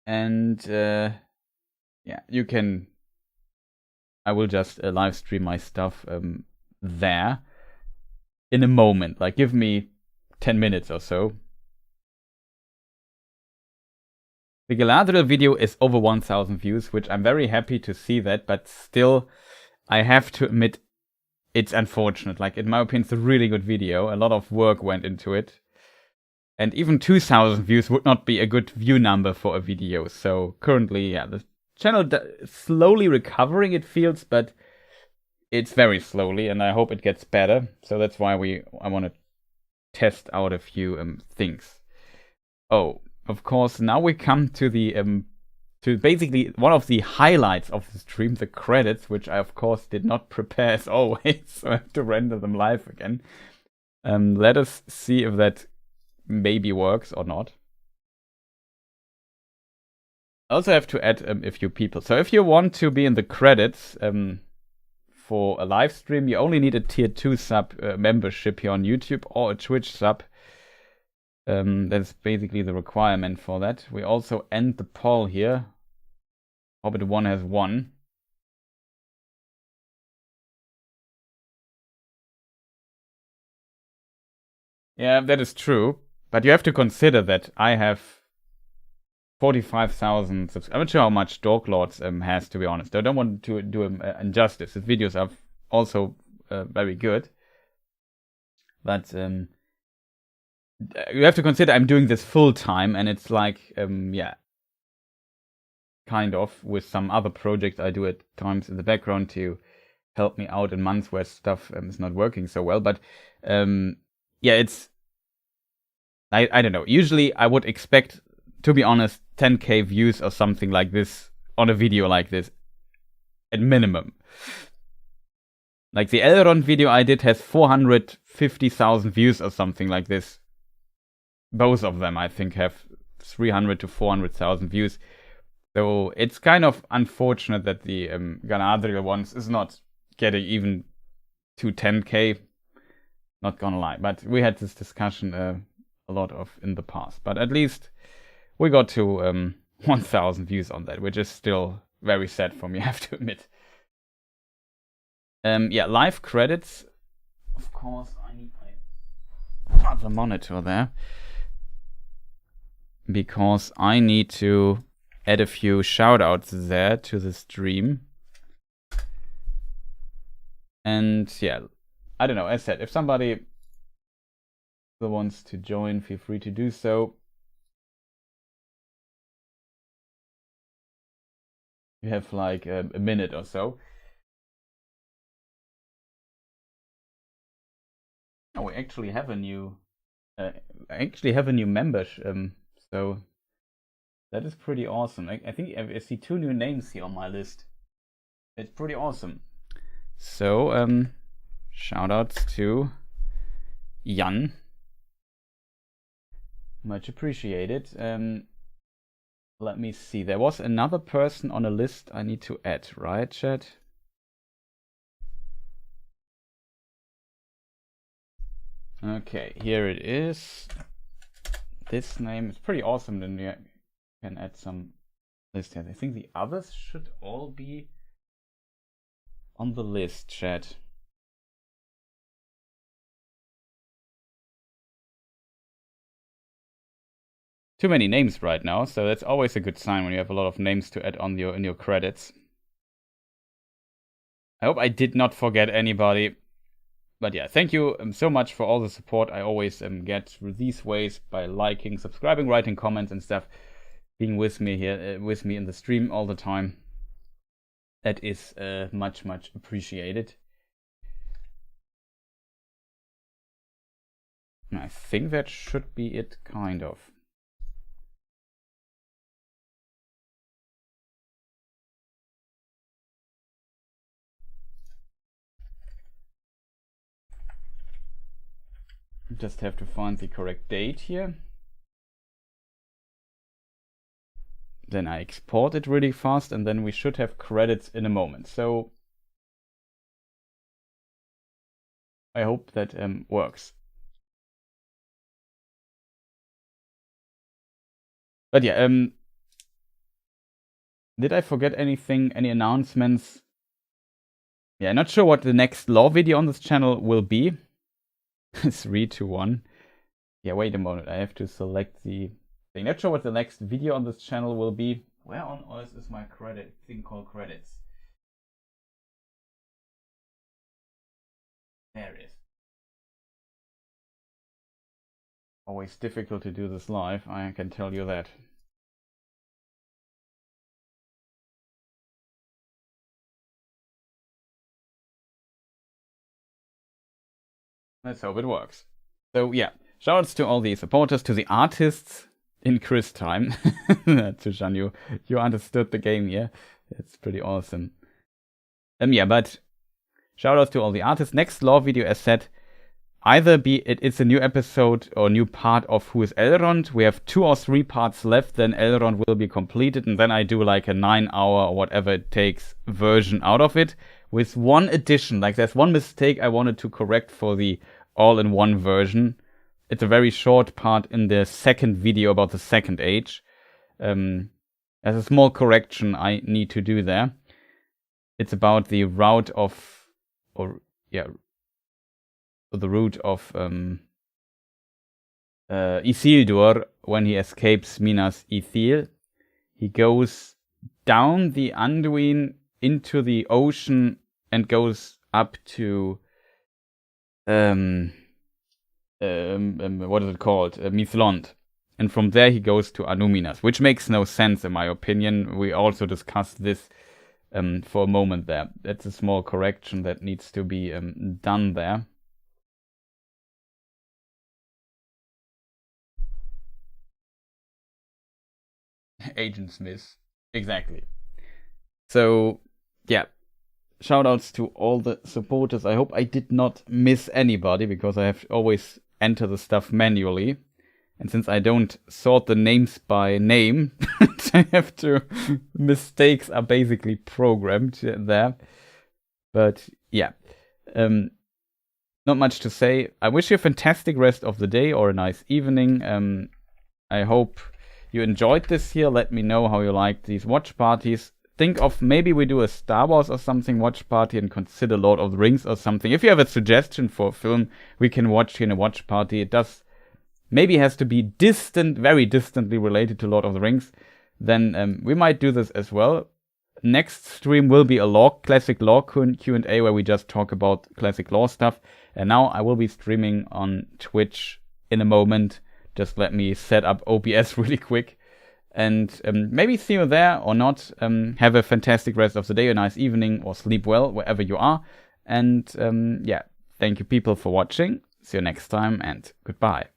And yeah, you can. I will just live stream my stuff there in a moment. Like, give me 10 minutes or so. The Galadriel video is over 1,000 views, which I'm very happy to see that, but still, I have to admit, it's unfortunate. Like, in my opinion, it's a really good video. A lot of work went into it. And even 2,000 views would not be a good view number for a video. So currently, yeah, the channel is slowly recovering, it feels, but it's very slowly, and I hope it gets better. So that's why I want to test out a few things. Oh, of course, now we come to the to basically one of the highlights of the stream, the credits, which I of course did not prepare as always, so I have to render them live again. Let us see if that maybe works or not. I also have to add a few people. So if you want to be in the credits for a live stream, you only need a tier 2 sub membership here on YouTube or a Twitch sub. That's basically the requirement for that. We also end the poll here. Hobbit 1 has won. Yeah, that is true. But you have to consider that I have 45,000 subscribers. I'm not sure how much Dorklords has, to be honest. I don't want to do him injustice. His videos are also very good. But you have to consider I'm doing this full time, and it's like, yeah, kind of with some other projects I do at times in the background to help me out in months where stuff is not working so well. But yeah, it's, I don't know. Usually I would expect, to be honest, 10k views or something like this on a video like this at minimum. Like the Elrond video I did has 450,000 views or something like this. Both of them, I think, have 300 to 400,000 views. So it's kind of unfortunate that the Galadriel ones is not getting even to 10k. Not gonna lie, but we had this discussion a lot of in the past. But at least we got to 1,000 views on that, which is still very sad for me, I have to admit. Yeah, live credits. Of course, I need my other monitor there, because I need to add a few shoutouts there to the stream. And yeah, I don't know, as said, if somebody wants to join, feel free to do so. You have like a minute or so. Oh, we actually have a new member, so that is pretty awesome. I think I see 2 new names here on my list. It's pretty awesome. So shout outs to Jan. Much appreciated. Let me see. There was another person on a list I need to add, right, chat? Okay, here it is. This name is pretty awesome. Then you can add some list here. I think the others should all be on the list, chat. Too many names right now, so that's always a good sign when you have a lot of names to add on in your credits. I hope I did not forget anybody. But yeah, thank you so much for all the support I always get through these ways, by liking, subscribing, writing comments and stuff, being with me here, with me in the stream all the time. That is much, much appreciated. And I think that should be it, kind of. Just have to find the correct date here. Then I export it really fast, and then we should have credits in a moment. So I hope that works. But yeah, did I forget anything? Any announcements? Yeah, not sure what the next law video on this channel will be. 3, 2, 1. Yeah, wait a moment. I have to select the thing. Not sure what the next video on this channel will be. Where on earth is my credit thing called credits? There it is. Always difficult to do this live, I can tell you that. Let's hope it works. So yeah, shoutouts to all the supporters, to the artists in Chris time. Tushan, you understood the game, yeah? It's pretty awesome. Yeah, but shoutouts to all the artists. Next law video, as said, either it's a new episode or new part of Who is Elrond. We have 2 or 3 parts left, then Elrond will be completed, and then I do like a 9-hour or whatever it takes version out of it, with one addition. Like, there's one mistake I wanted to correct for the all-in-one version. It's a very short part in the second video about the Second Age. There's a small correction I need to do there. It's about the route of, the route of Isildur when he escapes Minas Ithil. He goes down the Anduin into the ocean and goes up to what is it called? Mithlond. And from there he goes to Anuminas, which makes no sense in my opinion. We also discussed this for a moment there. That's a small correction that needs to be done there. Agent Smith. Exactly. So, yeah. Shoutouts to all the supporters. I hope I did not miss anybody, because I have always enter the stuff manually. And since I don't sort the names by name, I have to... mistakes are basically programmed there. But, yeah. Not much to say. I wish you a fantastic rest of the day or a nice evening. I hope you enjoyed this here. Let me know how you like these watch parties. Think of maybe we do a Star Wars or something watch party, and consider Lord of the Rings or something. If you have a suggestion for a film we can watch here in a watch party, it does maybe has to be distant, very distantly related to Lord of the Rings, then we might do this as well. Next stream will be a classic lore Q&A where we just talk about classic lore stuff. And now I will be streaming on Twitch in a moment. Just let me set up OBS really quick. And maybe see you there or not. Have a fantastic rest of the day, a nice evening, or sleep well wherever you are. And yeah, thank you people for watching. See you next time, and goodbye.